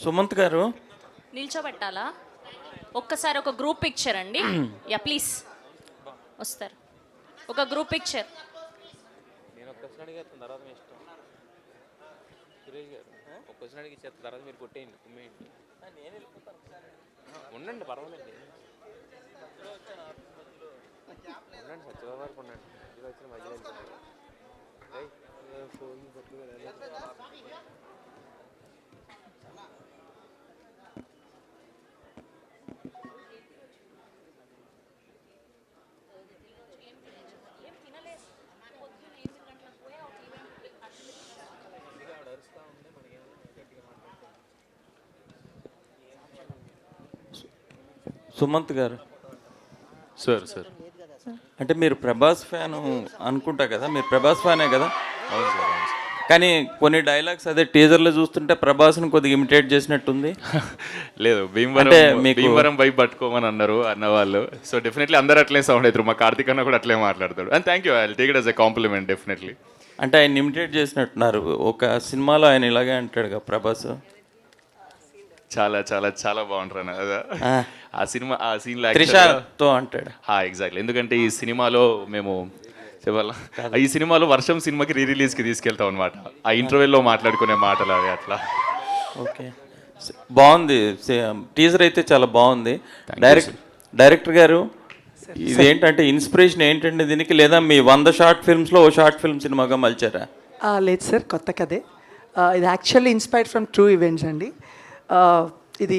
సుమంత్ గారు నిల్చోబెట్టాలా? ఒక్కసారి ఒక గ్రూప్ పిక్చర్ అండి. యా ప్లీజ్ వస్తారు. ఒక గ్రూప్ పిక్చర్. నేను ఒక క్వశ్చన్ అడిగేస్తాను తర్వాత మీ ఇష్టం. సురేష్ గారు ఒక క్వశ్చన్ అడిగి ఇచ్చేస్తాను తర్వాత మీరు కొట్టేయండి, కుమ్మేయండి. నేను వెళ్ళిపోతాను. ఉండండి పర్వాలేదు. ఉండండి సత్యబాబు గారికి ఉండండి. ఇది వచ్చిన మధ్యలో వెళ్తున్నాడు. Phone Sumanth garu, sir sir అంటే మీరు ప్రభాస్ ఫ్యాన్ అనుకుంటా కదా, మీరు ప్రభాస్ ఫ్యానే కదా? అవును సార్ అవును సార్. కానీ కొన్ని డైలాగ్స్ అదే టీజర్లో చూస్తుంటే ప్రభాస్ని కొద్దిగా ఇమిటేట్ చేసినట్టుంది. లేదు భీమవరం అంటే మీకు- భీమవరం వైపు పట్టుకోమని అన్నారు అన్నవాళ్ళు. సో డెఫినెట్లీ అందరూ అట్లే సౌండ్ అవుతారు. మా కార్తీక్ అన్న కూడా అట్లే మాట్లాడతాడు. And thank you, I take it as a compliment definitely. అంటే ఆయన ఇమిటేట్ చేసినట్టున్నారు. ఒక సినిమాలో ఆయన ఇలాగే అంటాడు కదా ప్రభాస్. చాలా చాలా చాలా బాగుంటారు అన్న కదా ఆ సినిమా, ఆ సీన్లో త్రిషతో అంటాడు. ఎగ్జాక్ట్లీ. ఎందుకంటే ఈ సినిమాలో మేము చెప్పాలా, ఈ సినిమాలో వర్షం సినిమాకి రిలీజ్కి తీసుకెళ్తాం అనమాట. ఆ ఇంటర్వెల్లో మాట్లాడుకునే మాటలు అవి అట్లా. ఓకే, బాగుంది. టీజర్ అయితే చాలా బాగుంది. డైరెక్టర్ గారు, ఇదేంటంటే ఇన్స్పిరేషన్ ఏంటంటే దీనికి, లేదా మీ 100 షార్ట్ ఫిల్మ్స్లో ఓ షార్ట్ ఫిల్మ్ సినిమాగా మలిచారా? లేదు సార్, కొత్త కథే. ఇది actually inspired from true events అండి. ఇది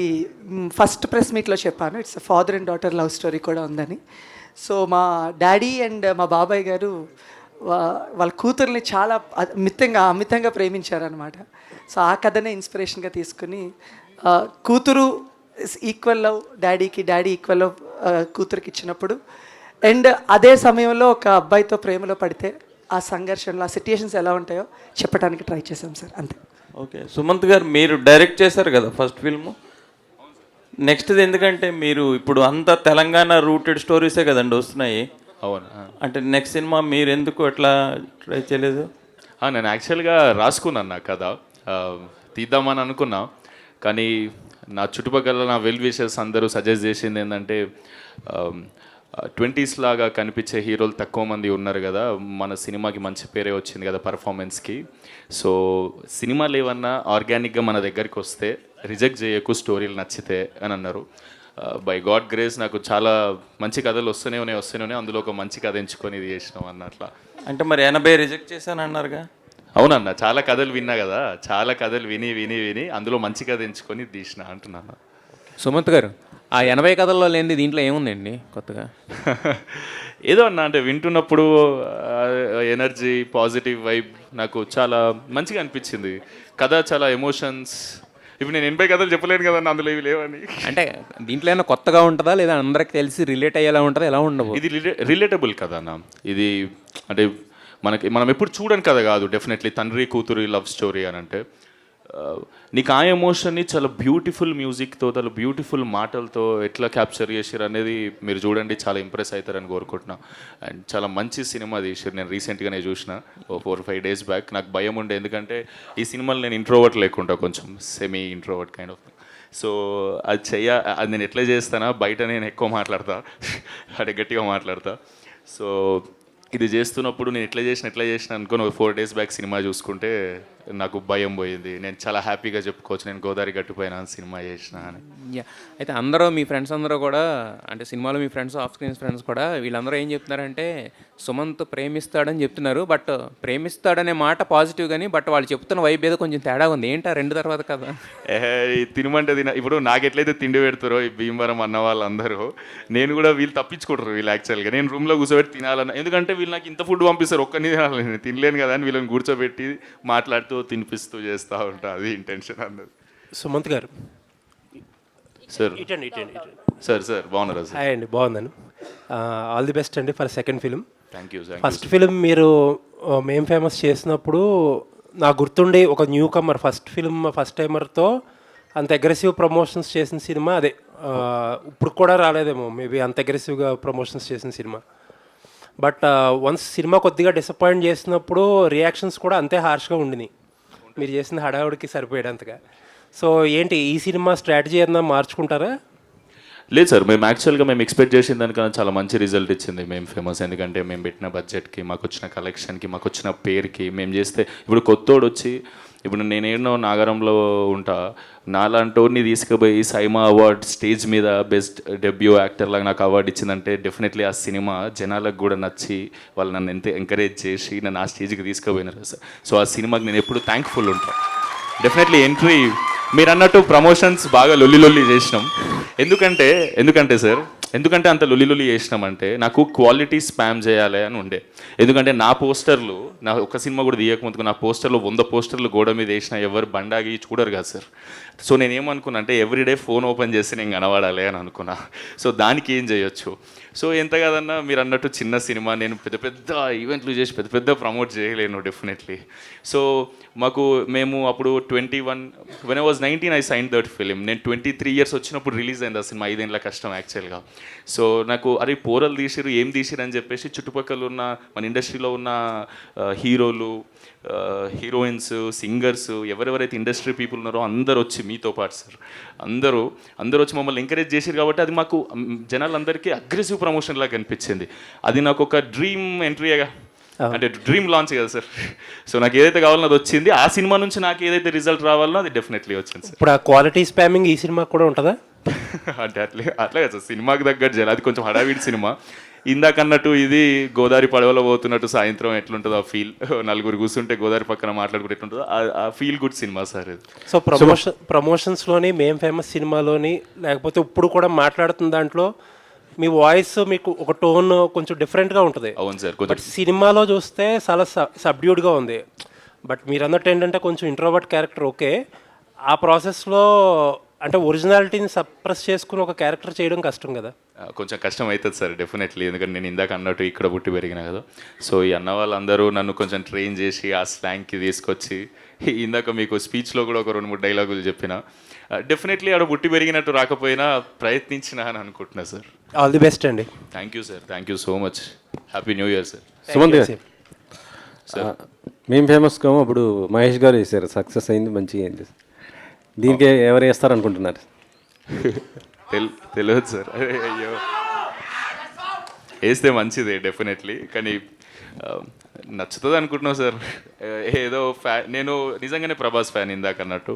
ఫస్ట్ ప్రెస్ మీట్లో చెప్పాను, it's father and daughter love story కూడా ఉందని. సో మా డాడీ అండ్ మా బాబాయ్ గారు వాళ్ళ కూతుర్ని చాలా అమితంగా ప్రేమించారనమాట. సో ఆ కథనే ఇన్స్పిరేషన్గా తీసుకుని కూతురు ఈక్వల్ లవ్ డాడీకి, డాడీ ఈక్వల్ లవ్ కూతురికి ఇచ్చినప్పుడు, అండ్ అదే సమయంలో ఒక అబ్బాయితో ప్రేమలో పడితే ఆ సంఘర్షణలో ఆ సిట్యుయేషన్స్ ఎలా ఉంటాయో చెప్పడానికి ట్రై చేశాం సార్, అంతే. ఓకే, సుమంత్ గారు మీరు డైరెక్ట్ చేశారు కదా ఫస్ట్ ఫిల్మ్. నెక్స్ట్ది ఎందుకంటే మీరు ఇప్పుడు అంతా తెలంగాణ రూటెడ్ స్టోరీసే కదండి వస్తున్నాయి. అవును. అంటే నెక్స్ట్ సినిమా మీరు ఎందుకు అట్లా ట్రై చేయలేదు? నేను యాక్చువల్గా రాసుకున్నాను నా కథ, తీద్దామని అనుకున్నా. కానీ నా చుట్టుపక్కల నా వెల్ విషర్స్ అందరూ సజెస్ట్ చేసింది ఏంటంటే 20s లాగా కనిపించే హీరోలు తక్కువ మంది ఉన్నారు కదా, మన సినిమాకి మంచి పేరే వచ్చింది కదా పర్ఫార్మెన్స్కి. సో సినిమాలు ఏమన్నా ఆర్గానిక్గా మన దగ్గరికి వస్తే రిజెక్ట్ చేయకు, స్టోరీలు నచ్చితే అని అన్నారు. బై గాడ్ గ్రేస్ నాకు చాలా మంచి కథలు వస్తూనే ఉన్నాయి. అందులో ఒక మంచి కథ ఎంచుకొని ఇది చేసినాం అన్నట్లా. అంటే మరి 80 రిజెక్ట్ చేశాను అన్నారుగా? అవునన్న, చాలా కథలు విన్నా కదా, చాలా కథలు విని అందులో మంచి కథ ఎంచుకొని తీసిన అంటున్నాను. సుమంత్ గారు, ఆ 80 కథల్లో లేనిది దీంట్లో ఏముందండి కొత్తగా? ఏదో అన్న, అంటే వింటున్నప్పుడు ఎనర్జీ, పాజిటివ్ వైబ్ నాకు చాలా మంచిగా అనిపించింది. కథ చాలా ఎమోషన్స్. ఇప్పుడు నేను 80 కథలు చెప్పలేను కదన్న, అందులో ఇవి లేవని. అంటే దీంట్లో ఏమైనా కొత్తగా ఉంటుందా, లేదా అందరికి తెలిసి రిలేట్ అయ్యేలా ఉంటుందా, ఎలా ఉండవు? ఇది రిలేటబుల్ కథ అన్న. ఇది అంటే మనం ఎప్పుడు చూడని కథ కాదు. డెఫినెట్లీ తండ్రి కూతురు లవ్ స్టోరీ అని అంటే నీకు ఆ ఎమోషన్ని చాలా బ్యూటిఫుల్ మ్యూజిక్తో, చాలా బ్యూటిఫుల్ మాటలతో ఎట్లా క్యాప్చర్ చేసారు అనేది మీరు చూడండి, చాలా ఇంప్రెస్ అవుతారని కోరుకుంటున్నా. అండ్ చాలా మంచి సినిమా తీసారు. నేను రీసెంట్గానే చూసిన 4-5 days బ్యాక్. నాకు భయం ఉండే, ఎందుకంటే ఈ సినిమాలో నేను ఇంట్రోవర్ట్ లేకుండా కొంచెం semi introvert kind of. So అది నేను ఎట్లా చేస్తానా, బయట నేను ఎక్కువ మాట్లాడతా, అంటే గట్టిగా మాట్లాడతా. సో ఇది చేస్తున్నప్పుడు నేను ఎట్లా చేసిన అనుకుని 4 days బ్యాక్ సినిమా చూసుకుంటే నాకు భయం పోయింది. నేను చాలా హ్యాపీగా చెప్పుకోవచ్చు, నేను గోదావరి గట్టుపైన సినిమా చేసిన అని. అయితే అందరూ మీ ఫ్రెండ్స్ అందరూ కూడా, అంటే సినిమాలో మీ ఫ్రెండ్స్, ఆఫ్ స్క్రీన్ ఫ్రెండ్స్ కూడా, వీళ్ళందరూ ఏం చెప్తున్నారంటే సుమంత్ ప్రేమిస్తాడని చెప్తున్నారు. బట్ ప్రేమిస్తాడనే మాట పాజిటివ్ కానీ, బట్ వాళ్ళు చెప్తున్న వైబ్ ఏదో కొంచెం తేడా ఉంది. ఏంటా 2 తర్వాత కదా? తినమంటే ఇప్పుడు నాకు ఎట్లయితే తిండి పెడతారో ఈ భీమవరం అన్న వాళ్ళందరూ, నేను కూడా వీళ్ళు తప్పించుకుంటారు. వీళ్ళు యాక్చువల్గా నేను రూమ్లో కూర్చోబెట్టి తినాలన్న, ఎందుకంటే వీళ్ళు నాకు ఇంత ఫుడ్ పంపిస్తారు, ఒక్కని తినాలి, నేను తినలేను కదా అని వీళ్ళని కూర్చోబెట్టి మాట్లాడుతూ తినిపిస్తూ చేస్తూ ఉంటా. అది ఇంటెన్షన్ అన్నది. సుమంత్ గారు సార్ సార్ బాగున్నారా సార్? హాయ్ అండి, బాగున్నాను. ఆల్ ది బెస్ట్ అండి for second film. Thank you. First film మీరు మేం ఫేమస్ చేసినప్పుడు నాకు గుర్తుండి, ఒక newcomer first film first టైమర్తో అంత అగ్రెసివ్ ప్రమోషన్స్ చేసిన సినిమా అదే. ఇప్పుడు కూడా రాలేదేమో మేబీ అంత అగ్రెసివ్గా ప్రమోషన్స్ చేసిన సినిమా. బట్ వన్స్ సినిమా కొద్దిగా డిసప్పాయింట్ చేసినప్పుడు రియాక్షన్స్ కూడా అంతే హార్ష్గా ఉండినాయి, మీరు చేసిన హడావుడికి సరిపోయేంతగా. సో ఏంటి ఈ సినిమా స్ట్రాటజీ ఏదన్నా మార్చుకుంటారా? లేదు సార్, మేము యాక్చువల్గా మేము ఎక్స్పెక్ట్ చేసిన దానికన్నా చాలా మంచి రిజల్ట్ ఇచ్చింది మేము ఫేమస్. ఎందుకంటే మేము పెట్టిన బడ్జెట్కి, మాకు వచ్చిన కలెక్షన్కి, మాకు వచ్చిన పేరుకి, మేము చేస్తే ఇప్పుడు కొత్తోడు వచ్చి, ఇప్పుడు నేనేనో నాగరంలో ఉంటా, నాలాంటోడిని తీసుకుపోయి సైమా అవార్డ్ స్టేజ్ మీద బెస్ట్ డెబ్యూ యాక్టర్ లాగా నాకు అవార్డు ఇచ్చిందంటే డెఫినెట్లీ ఆ సినిమా జనాలకు కూడా నచ్చి వాళ్ళు నన్ను ఎంత ఎంకరేజ్ చేసి నన్ను ఆ స్టేజ్కి తీసుకుపోయినారు సార్. సో ఆ సినిమాకి నేను ఎప్పుడు థ్యాంక్ఫుల్ ఉంటాను. డెఫినెట్లీ ఎంట్రీ మీరు అన్నట్టు ప్రమోషన్స్ బాగా లొల్లి చేసినాం. ఎందుకంటే సార్ ఎందుకంటే అంత లొల్లి చేసినామంటే నాకు క్వాలిటీ స్పామ్ చేయాలి అని ఉండే. ఎందుకంటే నా పోస్టర్లు, నా ఒక సినిమా కూడా తీయకముందుకు నా పోస్టర్లు 100 పోస్టర్లు గోడ మీద వేసిన ఎవరు బండాగి చూడరు కదా సార్. సో నేనేమనుకున్నా అంటే ఎవ్రీడే ఫోన్ ఓపెన్ చేసి నేను కనబడాలి అని అనుకున్నా. సో దానికి ఏం చేయొచ్చు. సో ఎంత కాదన్నా మీరు అన్నట్టు చిన్న సినిమా, నేను పెద్ద పెద్ద ఈవెంట్లు చేసి పెద్ద పెద్ద ప్రమోట్ చేయలేను డెఫినెట్లీ. సో మేము అప్పుడు 21 when I was 19 I sign that film. నేను 23 years వచ్చినప్పుడు రిలీజ్ అయింది ఆ సినిమా. 5 ఏళ్ళ కష్టం యాక్చువల్గా. సో నాకు అరే పోరలు తీసిరు, ఏం తీసిరు అని చెప్పేసి చుట్టుపక్కల ఉన్న మన ఇండస్ట్రీలో ఉన్న హీరోలు, హీరోయిన్స్, సింగర్స్, ఎవరెవరైతే ఇండస్ట్రీ పీపుల్ ఉన్నారో అందరూ వచ్చి మీతో పాటు సార్ అందరూ వచ్చి మమ్మల్ని ఎంకరేజ్ చేశారు. కాబట్టి అది మాకు జనాలందరికీ అగ్రెసివ్ ప్రమోషన్ లాగా కనిపించింది. అది నాకు ఒక డ్రీమ్ ఎంట్రీగా, అంటే డ్రీమ్ లాంచ్ కదా సార్. సో నాకు ఏదైతే కావాలో అది వచ్చింది. ఆ సినిమా నుంచి నాకు ఏదైతే రిజల్ట్ రావాలో అది డెఫినెట్లీ వచ్చింది సార్. ఇప్పుడు ఆ క్వాలిటీ స్పామింగ్ ఈ సినిమా కూడా ఉంటుందా? అంటే అట్లా కదా సార్, సినిమాకి తగ్గట్టు చేయాలి. అది కొంచెం హడావిడి సినిమా. ఇందాకన్నట్టు ఇది గోదావరి పడవలో పోతున్నట్టు సాయంత్రం ఎట్లుంటుందో ఆ ఫీల్, నలుగురు కూర్చుంటే గోదావరి పక్కన మాట్లాడుకుంటే ఎట్లుంటుందో ఆ ఫీల్ గుడ్ సినిమా సార్ ఇది. సో ప్రమోషన్స్లోని మేం ఫేమస్ సినిమాలోని లేకపోతే ఇప్పుడు కూడా మాట్లాడుతున్న దాంట్లో మీ వాయిస్ మీకు ఒక టోన్ కొంచెం డిఫరెంట్గా ఉంటుంది. అవును సార్. బట్ సినిమాలో చూస్తే చాలా సబ్డ్యూడ్గా ఉంది. బట్ మీరు అన్నట్టు ఏంటంటే కొంచెం ఇంట్రోవర్ట్ క్యారెక్టర్ ఓకే. ఆ ప్రాసెస్లో అంటే ఒరిజినాలిటీని సప్రెస్ చేసుకుని ఒక క్యారెక్టర్ చేయడం కష్టం కదా? కొంచెం కష్టం అవుతుంది సార్ డెఫినెట్లీ. ఎందుకంటే నేను ఇందాక అన్నట్టు ఇక్కడ పుట్టి పెరిగినా కదా. సో ఈ అన్న వాళ్ళందరూ నన్ను కొంచెం ట్రైన్ చేసి ఆ స్లాంగ్కి తీసుకొచ్చి, ఇందాక మీకు స్పీచ్లో కూడా ఒక 2-3 డైలాగులు చెప్పిన, డెఫినెట్లీ ఆడ పుట్టి పెరిగినట్టు రాకపోయినా ప్రయత్నించిన అని అనుకుంటున్నా సార్. ఆల్ ది బెస్ట్ అండి. Thank you sir, thank you so much. Happy new year sir. Sumanth garu sir, మేము ఫేమస్ కాము, అప్పుడు మహేష్ గారు వేసారు, సక్సెస్ అయింది, మంచిగా అయింది. దీనికి ఎవరు వేస్తారు అనుకుంటున్నారు? తెలియదు సార్. అయ్యో, వేస్తే మంచిదే డెఫినెట్లీ, కానీ నచ్చుతుంది అనుకుంటున్నావు సార్. ఏదో నేను నిజంగానే ప్రభాస్ ఫ్యాన్ ఇందాక అన్నట్టు.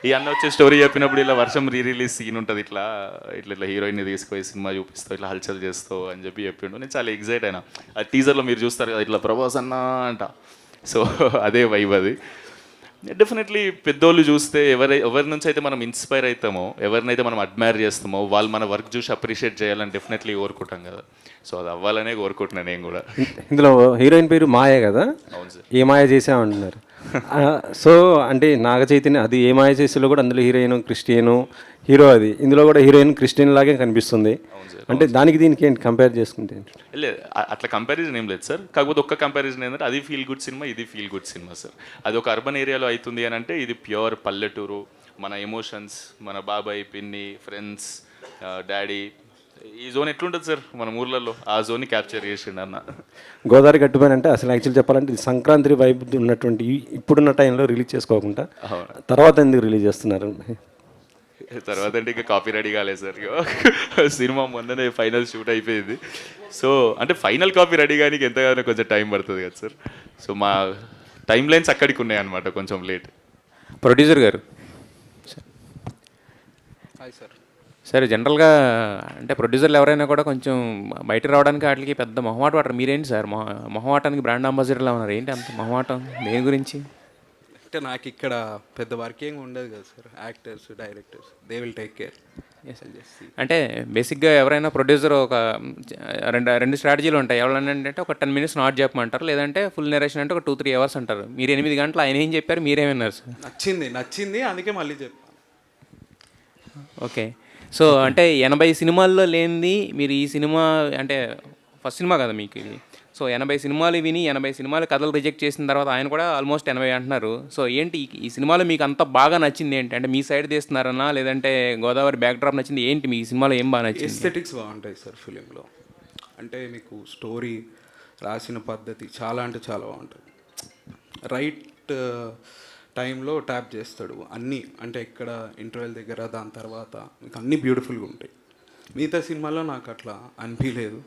ఈ అన్న వచ్చే స్టోరీ చెప్పినప్పుడు ఇలా వర్షం రిలీజ్ సీన్ ఉంటుంది, ఇట్లా హీరోయిన్ని తీసుకుపోయి సినిమా చూపిస్తావు, ఇట్లా హల్చల్ చేస్తావు అని చెప్పిండు. నేను చాలా ఎగ్జైట్ అయినా. ఆ టీజర్లో మీరు చూస్తారు కదా, ఇట్లా ప్రభాస్ అన్నా అంట. సో అదే వైబ్ అది. డెఫినెట్లీ పెద్దోళ్ళు చూస్తే ఎవరి నుంచి అయితే మనం ఇన్స్పైర్ అవుతామో, ఎవరినైతే మనం అడ్మైర్ చేస్తామో వాళ్ళు మన వర్క్ చూసి అప్రిషియేట్ చేయాలని డెఫినెట్లీ కోరుకుంటాం కదా. సో అది అవ్వాలనే కోరుకుంటున్నాను నేను కూడా. ఇందులో హీరోయిన్ పేరు మాయ కదా? అవును సార్. ఏ మాయ చేసామంటున్నారు. సో అంటే నాగ చైతన్య అది ఏ మాయ చేసేలో కూడా అందులో హీరోయిన్ క్రిస్టియను హీరో, అది ఇందులో కూడా హీరోయిన్ క్రిస్టియన్ లాగే కనిపిస్తుంది. అంటే దానికి దీనికి ఏంటి కంపేర్ చేసుకుంటే? లేదు అట్లా కంపారిజన్ ఏం లేదు సార్. కాకపోతే ఒక్క కంపారిజన్ ఏంటంటే అది ఫీల్ గుడ్ సినిమా, ఇది ఫీల్ గుడ్ సినిమా సార్. అది ఒక అర్బన్ ఏరియాలో అవుతుంది అని అంటే ఇది ప్యూర్ పల్లెటూరు, మన ఎమోషన్స్, మన బాబాయ్, పిన్ని, ఫ్రెండ్స్, డాడీ, ఈ జోన్ ఎట్లుంటుంది సార్ మన ఊర్లలో, ఆ జోన్ని క్యాప్చర్ చేసిండు అన్న. గోదావరి గట్టుపైన అంటే అసలు యాక్చువల్ చెప్పాలంటే ఇది సంక్రాంతి వైబ్ ఉన్నటువంటి ఇప్పుడున్న టైంలో రిలీజ్ చేసుకోకుండా తర్వాత ఎందుకు రిలీజ్ చేస్తున్నారు? తర్వాత అంటే ఇంకా కాపీ రెడీ కాలేదు సార్. సినిమా మొన్ననే ఫైనల్ షూట్ అయిపోయింది. సో అంటే ఫైనల్ కాపీ రెడీ కానీ ఎంతగానో కొంచెం టైం పడుతుంది కదా సార్. సో మా టైం లైన్స్ అక్కడికి ఉన్నాయన్నమాట, కొంచెం లేట్. ప్రొడ్యూసర్ గారు సరే, జనరల్గా అంటే ప్రొడ్యూసర్లు ఎవరైనా కూడా కొంచెం బయట రావడానికి వాటికి పెద్ద మొహమాట పడరు. మీరేంటి సార్ మొహమాటానికి బ్రాండ్ అంబాసిడర్లా ఉన్నారు, ఏంటి అంత మొహమాటం దేని గురించి? అంటే నాకు ఇక్కడ పెద్ద వర్కింగ్ ఉండదు కదా sir. Actors, directors they will take care. అంటే బేసిక్గా ఎవరైనా ప్రొడ్యూసర్ ఒక రెండు స్ట్రాటజీలు ఉంటాయి. ఎవరంటే ఒక 10 minutes నాట్ చెప్పమంటారు, లేదంటే ఫుల్ నెరేషన్ అంటే ఒక 2-3 hours అంటారు. మీరు 8 గంటలు ఆయన ఏం చెప్పారు, మీరేమన్నారు సార్? నచ్చింది అందుకే మళ్ళీ చెప్పాను. ఓకే. సో అంటే 80 సినిమాల్లో లేనిది మీరు ఈ సినిమా అంటే ఫస్ట్ సినిమా కదా మీకు ఇది. సో 80 సినిమాలు విని 80 సినిమాలు కథలు రిజెక్ట్ చేసిన తర్వాత ఆయన కూడా ఆల్మోస్ట్ 80 అంటున్నారు. సో ఏంటి ఈ సినిమాలో మీకు అంత బాగా నచ్చింది ఏంటి? అంటే మీ సైడ్ తీస్తున్నారన్నా, లేదంటే గోదావరి బ్యాక్డ్రాప్ నచ్చింది ఏంటి? మీ సినిమాలో ఏం బాగా నచ్చింది? ఎస్థెటిక్స్ బాగుంటాయి సార్ ఫిలింలో. అంటే మీకు స్టోరీ రాసిన పద్ధతి చాలా అంటే చాలా బాగుంటుంది. రైట్ టైంలో ట్యాప్ చేస్తాడు అన్నీ. అంటే ఎక్కడ ఇంటర్వెల్ దగ్గర, దాని తర్వాత మీకు అన్నీ బ్యూటిఫుల్గా ఉంటాయి. మిగతా సినిమాలో నాకు అట్లా అనిపించలేదు.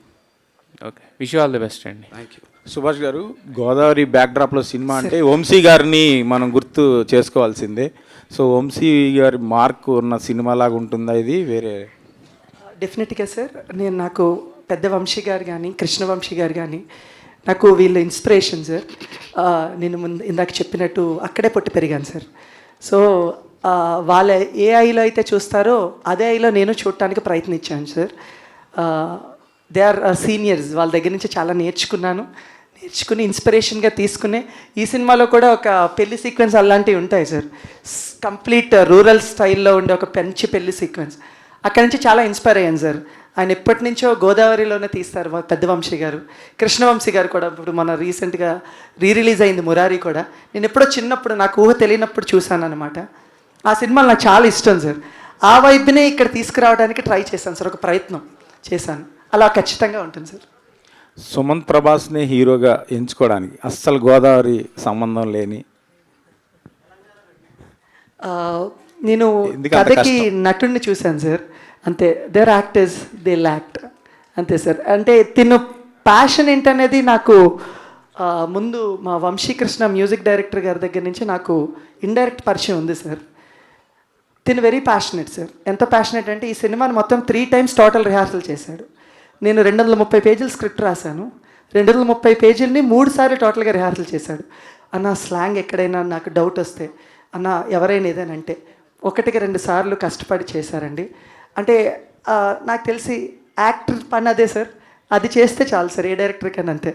Okay, wish you all the best అండి. Thank you. Subhash garu, Godavari బ్యాక్డ్రాప్లో cinema అంటే వంశీ గారిని మనం గుర్తు చేసుకోవాల్సిందే. సో వంశీ గారి మార్క్ ఉన్న సినిమా లాగా ఉంటుందా ఇది? వేరే డెఫినెట్గా సార్. నాకు పెద్ద వంశీ గారు కానీ కృష్ణవంశీ గారు కానీ నాకు వీళ్ళ ఇన్స్పిరేషన్ సార్. నేను ఇందాక చెప్పినట్టు అక్కడే పుట్టి పెరిగాను సార్. సో వాళ్ళ ఏ ఐలో అయితే చూస్తారో అదే ఐలో నేను చూడటానికి ప్రయత్నించాను సార్. దే ఆర్ సీనియర్స్, వాళ్ళ దగ్గర నుంచి చాలా నేర్చుకుని ఇన్స్పిరేషన్గా తీసుకునే ఈ సినిమాలో కూడా ఒక పెళ్లి సీక్వెన్స్ అలాంటివి ఉంటాయి సార్. కంప్లీట్ రూరల్ స్టైల్లో ఉండే ఒక మంచి పెళ్లి సీక్వెన్స్, అక్కడి నుంచి చాలా ఇన్స్పైర్ అయ్యాను సార్. ఆయన ఎప్పటి నుంచో గోదావరిలోనే తీస్తారు, పెద్ద వంశీ గారు, కృష్ణవంశీ గారు కూడా ఇప్పుడు మన రీసెంట్గా రిలీజ్ అయింది మురారి కూడా. నేను ఎప్పుడో చిన్నప్పుడు నాకు ఊహ తెలియనప్పుడు చూశాను అనమాట. ఆ సినిమాలు నాకు చాలా ఇష్టం సార్. ఆ వైపునే ఇక్కడ తీసుకురావడానికి ట్రై చేశాను సార్, ఒక ప్రయత్నం చేశాను. అలా ఖచ్చితంగా ఉంటుంది సార్. సుమంత్ ప్రభాస్ని హీరోగా ఎంచుకోవడానికి అస్సలు గోదావరి సంబంధం లేని, నేను ఎందుకంత కథకి కష్టం? నటుడిని చూశాను సార్, అంతే. దేర్ యాక్టర్స్ దే యాక్ట్ అంతే సార్. అంటే తిను ప్యాషన్ ఏంటనేది నాకు ముందు మా వంశీకృష్ణ మ్యూజిక్ డైరెక్టర్ గారి దగ్గర నుంచి నాకు ఇండైరెక్ట్ పరిచయం ఉంది సార్. తిను వెరీ ప్యాషనెట్ సార్. ఎంత ప్యాషనెట్ అంటే ఈ సినిమాని మొత్తం 3 times టోటల్ రిహార్సల్ చేశాడు. నేను 230 పేజీల స్క్రిప్ట్ రాశాను, 230 పేజీలని 3 సార్లు టోటల్గా రిహార్సల్ చేశాడు. అన్న స్లాంగ్ ఎక్కడైనా నాకు డౌట్ వస్తే, అన్న ఎవరైనా ఏదేనంటే 1-2 సార్లు కష్టపడి చేశారండి. అంటే నాకు తెలిసి యాక్టర్ పని అదే సార్, అది చేస్తే చాలు సార్ ఏ డైరెక్టర్కైనా అంతే.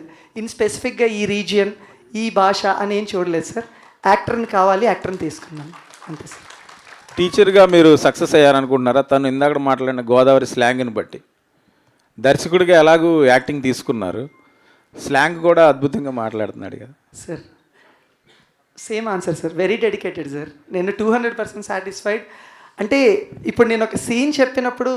స్పెసిఫిక్గా ఈ రీజియన్ ఈ భాష అని ఏం చూడలేదు సార్. యాక్టర్ని కావాలి, యాక్టర్ని తీసుకున్నాను అంతే సార్. టీచర్గా మీరు సక్సెస్ అయ్యారనుకుంటున్నారా? తను ఇందాక మాట్లాడిన గోదావరి స్లాంగ్ని బట్టి దర్శకుడిగా ఎలాగూ యాక్టింగ్ తీసుకున్నారు, స్లాంగ్ కూడా అద్భుతంగా మాట్లాడుతున్నాడు కదా sir. Same answer sir, very dedicated sir. నేను 200% సాటిస్ఫైడ్. అంటే ఇప్పుడు నేను ఒక సీన్ చెప్పినప్పుడు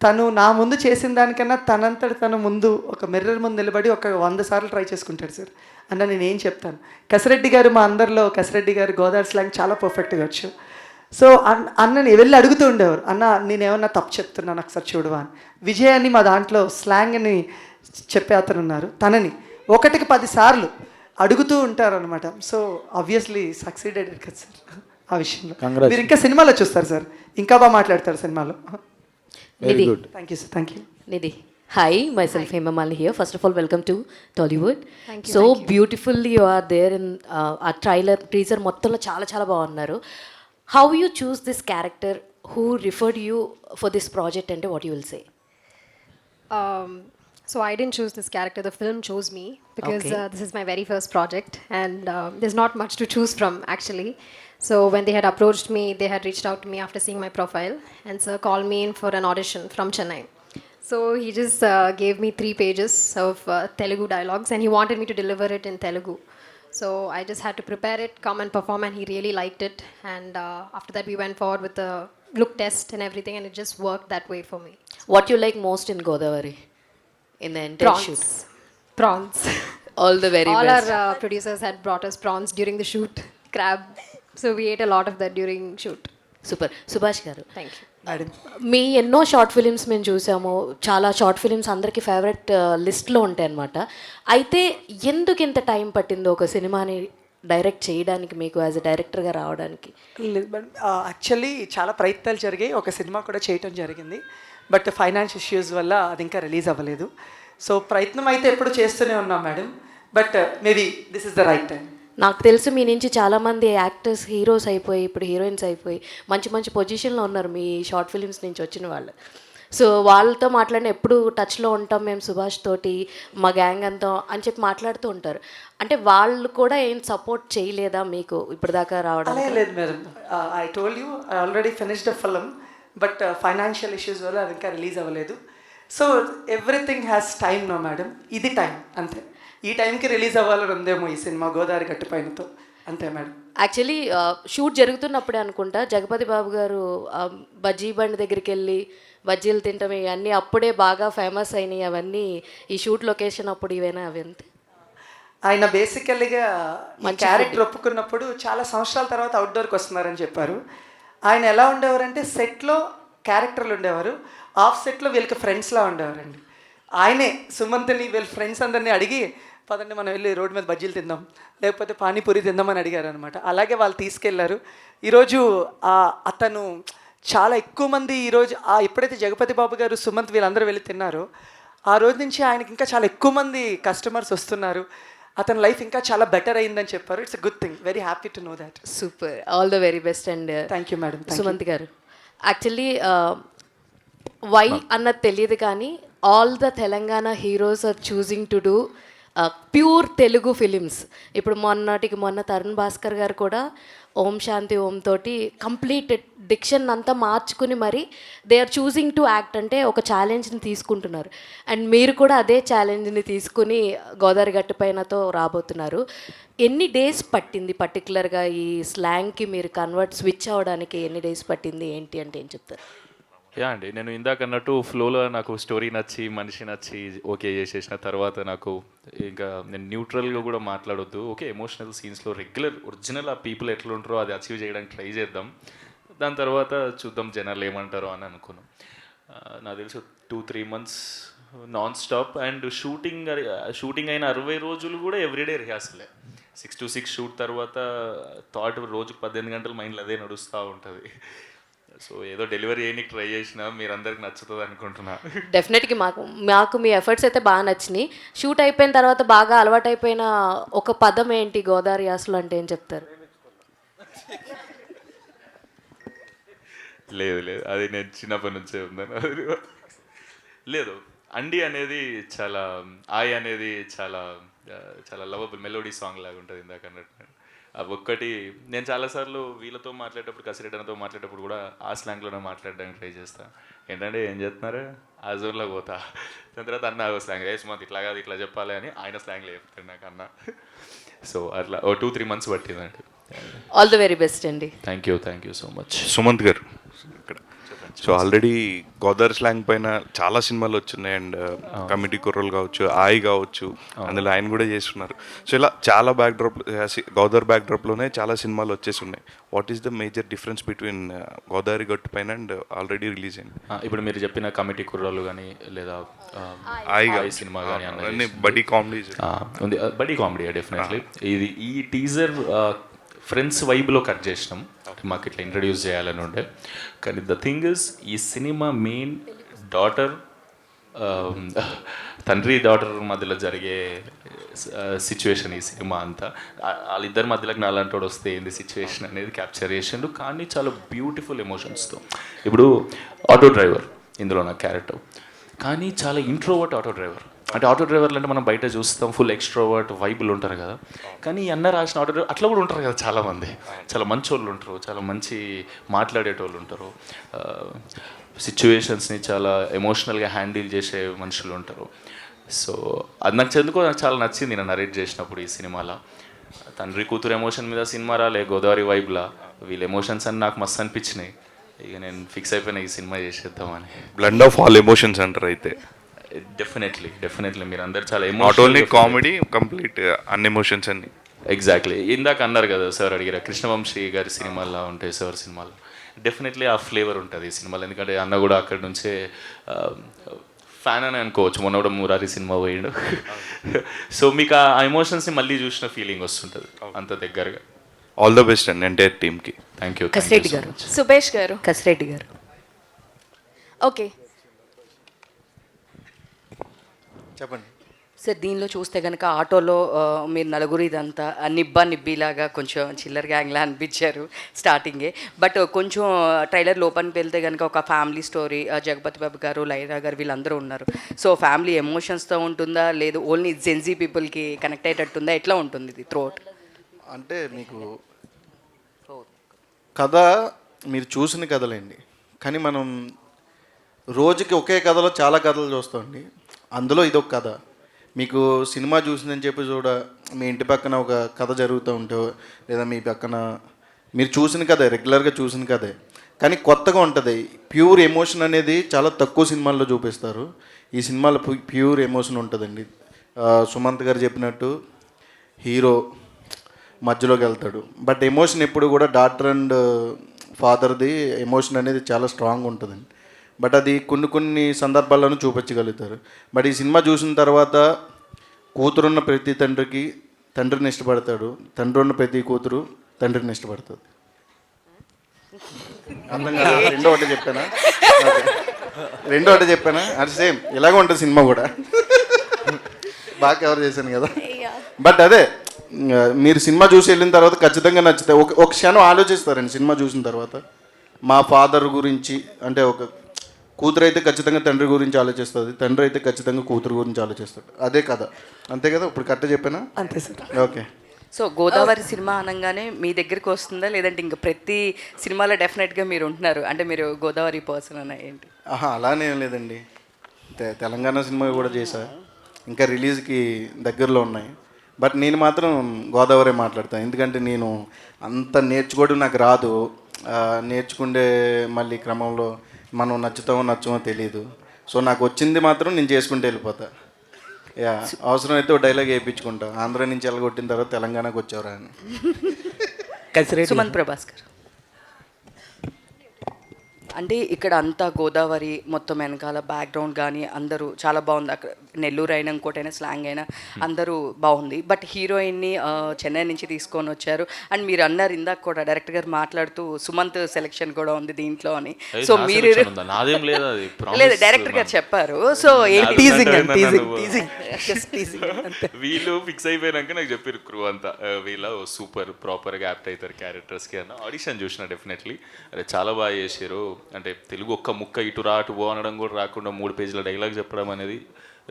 తను నా ముందు చేసిన దానికన్నా తనంతటి తను ముందు ఒక మిర్రర్ ముందు నిలబడి ఒక 100 సార్లు ట్రై చేసుకుంటాడు సార్. అన్న నేను ఏం చెప్తాను, కసిరెడ్డి గారు మా అందరిలో కసిరెడ్డి గారు గోదావరి స్లాంగ్ చాలా పర్ఫెక్ట్గా వచ్చు. సో అన్నని వెళ్ళి అడుగుతూ ఉండేవారు, అన్న నేనేమన్నా తప్పు చెప్తున్నాను ఒకసారి చూడవా అని. విజయ్ అని మా దాంట్లో స్లాంగ్ని చెప్పే అతను ఉన్నారు, తనని 1కి 10 సార్లు అడుగుతూ ఉంటారు అనమాట. సో ఆబ్వియస్లీ సక్సీడెడ్ కదా సార్ ఆ విషయంలో. మీరు ఇంకా సినిమాలో చూస్తారు సార్, ఇంకా బాగా మాట్లాడతారు సినిమాలో. Very good. Thank you sir. Thank you. Nidhi. Hi, myself Hema Malini here. First of all, welcome to Tollywood. Thank you. So beautifully you are there in a trailer, teaser మొత్తంలో చాలా బాగున్నారు. How you choose this character? Who referred you for this project and what you will say? So I didn't choose this character, the film chose me because Okay. this is my very first project and there's not much to choose from actually. So when they had approached me, they had reached out to me after seeing my profile and sir called me in for an audition from Chennai. So he just gave me 3 pages of Telugu dialogues and he wanted me to deliver it in Telugu. So I just had to prepare it, come and perform, and he really liked it. And after that, we went forward with the look test and everything, and it just worked that way for me. What you like most in Godavari? In the entire shoot? Prawns. All the very All best. our producers had brought us prawns during the shoot, crab. So we ate a lot of that during shoot. Super. Subhash garu. Thank you. Madam మీ ఎన్నో short films మేము చూసాము, చాలా short films అందరికీ favourite లిస్ట్లో ఉంటాయి అన్నమాట. అయితే ఎందుకు ఇంత టైం పట్టిందో ఒక సినిమాని డైరెక్ట్ చేయడానికి, మీకు యాజ్ ఎ డైరెక్టర్గా రావడానికి? యాక్చువల్లీ చాలా ప్రయత్నాలు జరిగాయి, ఒక సినిమా కూడా చేయటం జరిగింది. బట్ ఫైనాన్స్ ఇష్యూస్ వల్ల అది ఇంకా రిలీజ్ అవ్వలేదు. సో ప్రయత్నం అయితే ఎప్పుడు చేస్తూనే ఉన్నాం madam. But maybe this is the right time. నాకు తెలుసు మీ నుంచి చాలామంది యాక్టర్స్ హీరోస్ అయిపోయి ఇప్పుడు హీరోయిన్స్ అయిపోయి మంచి పొజిషన్లో ఉన్నారు మీ షార్ట్ ఫిలిమ్స్ నుంచి వచ్చిన వాళ్ళు. సో వాళ్ళతో మాట్లాడిన ఎప్పుడు టచ్లో ఉంటాం మేము సుభాష్ తోటి, మా గ్యాంగ్ అంతా అని చెప్పి మాట్లాడుతూ ఉంటారు. అంటే వాళ్ళు కూడా ఏం సపోర్ట్ చేయలేదా మీకు ఇప్పటిదాకా రావడం? అలా లేదు madam. I told you I already finished a film, but financial issues వల్ల అది ఇంకా రిలీజ్ అవ్వలేదు. So everything has time no madam. ఇది టైం అంతే. ఈ టైంకి రిలీజ్ అవ్వాలని ఉందేమో ఈ సినిమా గోదావరి గట్టుపైనతో, అంతే మేడం. యాక్చువల్లీ షూట్ జరుగుతున్నప్పుడే అనుకుంటా జగపతి బాబు గారు బజ్జీ బండి దగ్గరికి వెళ్ళి బజ్జీలు తింటాం ఇవన్నీ అప్పుడే బాగా ఫేమస్ అయినాయి. అవన్నీ ఈ షూట్ లొకేషన్ అప్పుడు ఇవేనా అవి అంతే? ఆయన బేసికల్లీగా మా క్యారెక్టర్ ఒప్పుకున్నప్పుడు చాలా సంవత్సరాల తర్వాత అవుట్డోర్కి వస్తున్నారని చెప్పారు. ఆయన ఎలా ఉండేవారంటే సెట్లో క్యారెక్టర్లు ఉండేవారు, ఆఫ్ సెట్లో వీళ్ళకి ఫ్రెండ్స్లా ఉండేవారండి. ఆయనే సుమంత్ని వీళ్ళ ఫ్రెండ్స్ అందరినీ అడిగి పదండి మనం వెళ్ళి రోడ్డు మీద బజ్జీలు తిందాం లేకపోతే పానీపూరి తిందామని అడిగారు అనమాట. అలాగే వాళ్ళు తీసుకెళ్లారు. ఈరోజు అతను చాలా ఎక్కువ మంది ఈరోజు ఎప్పుడైతే జగపతి బాబు గారు సుమంత్ వీళ్ళందరూ వెళ్ళి తిన్నారో ఆ రోజు నుంచి ఆయనకి ఇంకా చాలా ఎక్కువ మంది కస్టమర్స్ వస్తున్నారు. అతని లైఫ్ ఇంకా చాలా బెటర్ అయిందని చెప్పారు. It's a good thing. Very happy to know that. Super. All the very best. And thank you madam. Sumanth గారు, యాక్చువల్లీ వై అన్నది తెలియదు కానీ all the Telangana heroes are choosing to do pure Telugu films. ఇప్పుడు మొన్న తరుణ్ భాస్కర్ గారు కూడా ఓం శాంతి ఓం తోటి కంప్లీట్ డిక్షన్ అంతా మార్చుకుని మరి they are choosing to act, అంటే ఒక ఛాలెంజ్ని తీసుకుంటున్నారు. అండ్ మీరు కూడా అదే ఛాలెంజ్ని తీసుకుని గోదావరి గట్టు పైనతో రాబోతున్నారు. ఎన్ని డేస్ పట్టింది పర్టికులర్గా ఈ స్లాంగ్కి మీరు స్విచ్ అవ్వడానికి ఎన్ని డేస్ పట్టింది ఏంటి అంటే ఏం చెప్తారు? యా అండి, నేను ఇందాక అన్నట్టు ఫ్లోలో నాకు స్టోరీ నచ్చి మనిషి నచ్చి ఓకే చేసేసిన తర్వాత నాకు ఇంకా నేను న్యూట్రల్గా కూడా మాట్లాడొద్దు, ఓకే ఎమోషనల్ సీన్స్లో ఒరిజినల్ ఆ పీపుల్ ఎట్లా ఉంటారో అది అచీవ్ చేయడానికి ట్రై చేద్దాం, దాని తర్వాత చూద్దాం జనాలు ఏమంటారో అని అనుకున్నాం. నాకు తెలుసు 2-3 months non stop. And shooting అయిన 60 రోజులు కూడా ఎవ్రీడే రిహార్సలే. 6 to 6 షూట్ తర్వాత థాట్ రోజుకు 18 గంటలు మైండ్లో అదే నడుస్తూ ఉంటుంది. సో ఏదో డెలివరీ చేయడానికి ట్రై చేసినా మీరు అందరికి నచ్చుతుంది అనుకుంటున్నా. డెఫినెట్గా మాకు మీ ఎఫర్ట్స్ అయితే బాగా నచ్చినాయి. షూట్ అయిపోయిన తర్వాత బాగా అలవాటు అయిపోయిన ఒక పదం ఏంటి గోదావరి యాసలో అంటే ఏం చెప్తారు? లేదు అది నేను చిన్నప్పటి నుంచే ఉందని. లేదు, అండి అనేది చాలా, ఆయ్ అనేది చాలా చాలా లవబుల్ మెలోడీ సాంగ్ లాగా ఉంటుంది ఇందాక అన్నట్టు. అవి ఒక్కటి నేను చాలాసార్లు వీళ్ళతో మాట్లాడేటప్పుడు, కసిరెడ్డనతో మాట్లాడేటప్పుడు కూడా ఆ స్లాంగ్లోనే మాట్లాడడానికి ట్రై చేస్తాను. ఏంటంటే ఏం చేస్తున్నారు ఆ జోన్లో పోతా, దాని తర్వాత అన్న స్లాంగ్ సుమంత్ ఇట్లా కాదు ఇట్లా చెప్పాలి అని ఆయన స్లాంగ్లో చెప్తాడు నాకు అన్న. సో అట్లా 2-3 months పట్టిందండి. ఆల్ ది వెరీ బెస్ట్ అండి. Thank you so much. Sumanth గారు ఇక్కడ సో ఆల్రెడీ గోదావరి స్లాంగ్ పైన చాలా సినిమాలు వచ్చున్నాయి. అండ్ కమిటీ కుర్రలు కావచ్చు, ఆయి కావచ్చు, అందులో ఆయన కూడా చేస్తున్నారు. సో ఇలా చాలా గోదావరి బ్యాక్డ్రాప్లోనే చాలా సినిమాలు వచ్చేసి ఉన్నాయి. What is the major difference between Godavari Gattu పైన అండ్ ఆల్రెడీ రిలీజ్ అయింది? ఇప్పుడు మీరు చెప్పిన కమిటీ కుర్రాలు కానీ లేదా ఆయి సినిమా కానీ అన్ని బడ్డీ కామెడీ ఉంది. బడ్డీ కామెడీ డెఫినెట్లీ. ఈ టీజర్ ఫ్రెండ్స్ వైబ్లో కట్ చేసినాం, మాకు ఇట్లా ఇంట్రడ్యూస్ చేయాలని ఉండే. కానీ ద థింగ్ ఇస్ ఈ సినిమా మెయిన్ తండ్రి డాటర్ మధ్యలో జరిగే సిచ్యువేషన్ ఈ సినిమా అంతా. వాళ్ళిద్దరి మధ్యలోకి నాలాంటి వాడు వస్తే ఏంది సిచ్యువేషన్ అనేది క్యాప్చర్ చేసిండు, కానీ చాలా బ్యూటిఫుల్ ఎమోషన్స్తో. ఇప్పుడు ఆటో డ్రైవర్ ఇందులో నా క్యారెక్టర్, కానీ చాలా ఇంట్రోవర్ట్ ఆటో డ్రైవర్. అంటే ఆటో డ్రైవర్లు అంటే మనం బయట చూస్తాం ఫుల్ ఎక్స్ట్రోవర్ట్ వైబులు ఉంటారు కదా, కానీ అన్న రాసిన ఆటో డ్రైవర్ అట్లా కూడా ఉంటారు కదా చాలామంది. చాలా మంచి వాళ్ళు ఉంటారు, చాలా మంచి మాట్లాడేటోళ్ళు ఉంటారు, సిచ్యువేషన్స్ని చాలా ఎమోషనల్గా హ్యాండిల్ చేసే మనుషులు ఉంటారు. సో అది నాకు నాకు చాలా నచ్చింది నేను నరేట్ చేసినప్పుడు ఈ సినిమాలో. తండ్రి కూతురు ఎమోషన్ మీద సినిమా రాలే, గోదావరి వైబ్లా వీళ్ళ ఎమోషన్స్ అని నాకు మస్తు అనిపించినాయి. ఇక నేను ఫిక్స్ అయిపోయినా ఈ సినిమా చేసేద్దామని. బ్లెండ్ ఆఫ్ ఆల్ ఎమోషన్స్ అంటారు అయితే? డెఫినెట్లీ మీరు అందరు చాలా నాట్ ఓన్లీ కామెడీ, కంప్లీట్ అన్ని ఎమోషన్స్ అన్ని. ఎగ్జాక్ట్లీ ఇందాక అన్నారు కదా సార్ అడిగారు, కృష్ణవంశీ గారి సినిమాల్లో ఉంటాయి సార్ సినిమాలు. డెఫినెట్లీ ఆ ఫ్లేవర్ ఉంటుంది ఈ సినిమాలో, ఎందుకంటే అన్న కూడా అక్కడి నుంచే ఫ్యాన్ అని అనుకోవచ్చు. మొన్న కూడా మురారి సినిమా పోయిండు. సో మీకు ఆ ఎమోషన్స్ని మళ్ళీ చూసిన ఫీలింగ్ వస్తుంటుంది అంత దగ్గరగా. ఆల్ ద బెస్ట్ అండి ఎంటైర్ టీమ్కి. Thank you. కసిరెడ్డి గారు. సుభేష్ గారు. కసిరెడ్డి గారు. ఓకే చెప్పండి సార్. దీనిలో చూస్తే కనుక ఆటోలో మీరు నలుగురు ఇదంతా నిబ్బిలాగా కొంచెం చిల్లర్ గ్యాంగ్లా అనిపించారు స్టార్టింగే. బట్ కొంచెం ట్రైలర్ లోపలికి వెళ్తే కనుక ఒక ఫ్యామిలీ స్టోరీ, జగపతి బాబు గారు, లైరా గారు వీళ్ళందరూ ఉన్నారు. సో ఫ్యామిలీ ఎమోషన్స్తో ఉంటుందా, లేదు ఓన్లీ జెన్జీ పీపుల్కి కనెక్ట్ అయ్యేటట్టుందా, ఎట్లా ఉంటుంది ఇది త్రూఅవుట్? అంటే మీకు కథ మీరు చూసిన కథలేండి, కానీ మనం రోజుకి ఒకే కథలో చాలా కథలు చూస్తామండి. అందులో ఇదొక కథ. మీకు సినిమా చూసిందని చెప్పి మీ ఇంటి పక్కన ఒక కథ జరుగుతూ ఉంటే, లేదా మీ పక్కన మీరు చూసిన కథే, రెగ్యులర్గా చూసిన కథే, కానీ కొత్తగా ఉంటుంది. ప్యూర్ ఎమోషన్ అనేది చాలా తక్కువ సినిమాల్లో చూపిస్తారు. ఈ సినిమాలో ప్యూర్ ఎమోషన్ ఉంటుందండి. సుమంత్ గారు చెప్పినట్టు హీరో మధ్యలోకి వెళ్తాడు, బట్ ఎమోషన్ ఎప్పుడు కూడా డాటర్ అండ్ ఫాదర్ది ఎమోషన్ అనేది చాలా స్ట్రాంగ్ ఉంటుందండి. బట్ అది కొన్ని సందర్భాల్లోనూ చూపించగలుగుతారు. బట్ ఈ సినిమా చూసిన తర్వాత కూతురున్న ప్రతి తండ్రికి తండ్రిని ఇష్టపడతాడు, తండ్రి ఉన్న ప్రతి కూతురు తండ్రిని ఇష్టపడుతుంది. అందంగా రెండో ఒకటి చెప్పానా అది సేమ్ ఇలాగ ఉంటుంది సినిమా కూడా. బాగా కవర్ చేశాను కదా. బట్ అదే మీరు సినిమా చూసి వెళ్ళిన తర్వాత ఖచ్చితంగా నచ్చుతాయి. ఒక క్షణం ఆలోచిస్తారండి సినిమా చూసిన తర్వాత, మా ఫాదర్ గురించి అంటే కూతురు అయితే ఖచ్చితంగా తండ్రి గురించి ఆలోచిస్తుంది, తండ్రి అయితే ఖచ్చితంగా కూతురు గురించి ఆలోచిస్తాడు. అదే కథ, అంతే కదా? ఇప్పుడు కరెక్ట్ చెప్పానా? అంతే sir. Okay. So Godavari cinema అనగానే మీ దగ్గరికి వస్తుందా, లేదంటే ఇంకా ప్రతి సినిమాలో డెఫినెట్గా మీరు ఉంటున్నారు అంటే మీరు గోదావరి పర్సన్ అన్న ఏంటి? అలానే ఏం లేదండి. తెలంగాణ సినిమా కూడా చేశా, ఇంకా రిలీజ్కి దగ్గరలో ఉన్నాయి. బట్ నేను మాత్రం గోదావరి మాట్లాడతాను, ఎందుకంటే నేను అంత నేర్చుకోవడం నాకు రాదు. నేర్చుకుండే మళ్ళీ క్రమంలో మనం నచ్చుతామో నచ్చమో తెలియదు. సో నాకు వచ్చింది మాత్రం నేను చేసుకుంటూ వెళ్ళిపోతా. అవసరమైతే ఒక డైలాగ్ వేయించుకుంటా, ఆంధ్ర నుంచి వెళ్ళగొట్టిన తర్వాత తెలంగాణకు వచ్చారా అని. సుమంత్ ప్రభాస్కర్ అంటే ఇక్కడ అంతా గోదావరి మొత్తం వెనకాల బ్యాక్గ్రౌండ్ కానీ అందరూ చాలా బాగుంది. అక్కడ నెల్లూరు అయినా ఇంకోటైనా స్లాంగ్ అయినా అందరూ బాగుంది. బట్ హీరోయిన్ని చెన్నై నుంచి తీసుకొని వచ్చారు. అండ్ మీరు అన్నారు ఇందాక కూడా డైరెక్టర్ గారు మాట్లాడుతూ సుమంత్ సెలెక్షన్ కూడా ఉంది దీంట్లో అని. సో మీరు లేదు డైరెక్టర్ గారు చెప్పారు. సో వీళ్ళు ఫిక్స్ అయిపోయినాక నాకు చెప్పారు క్రూ అంతా, వీళ్ళ సూపర్ ప్రాపర్గా యాప్ట్ అవుతారు క్యారెక్టర్స్కి అన్న. ఆడిషన్ చూసిన డెఫినెట్లీ, అరే చాలా బాగా చేశారు. అంటే తెలుగు ఒక్క ముక్క ఇటు రా అటు పో అనడం కూడా రాకుండా 3 పేజీల డైలాగ్ చెప్పడం అనేది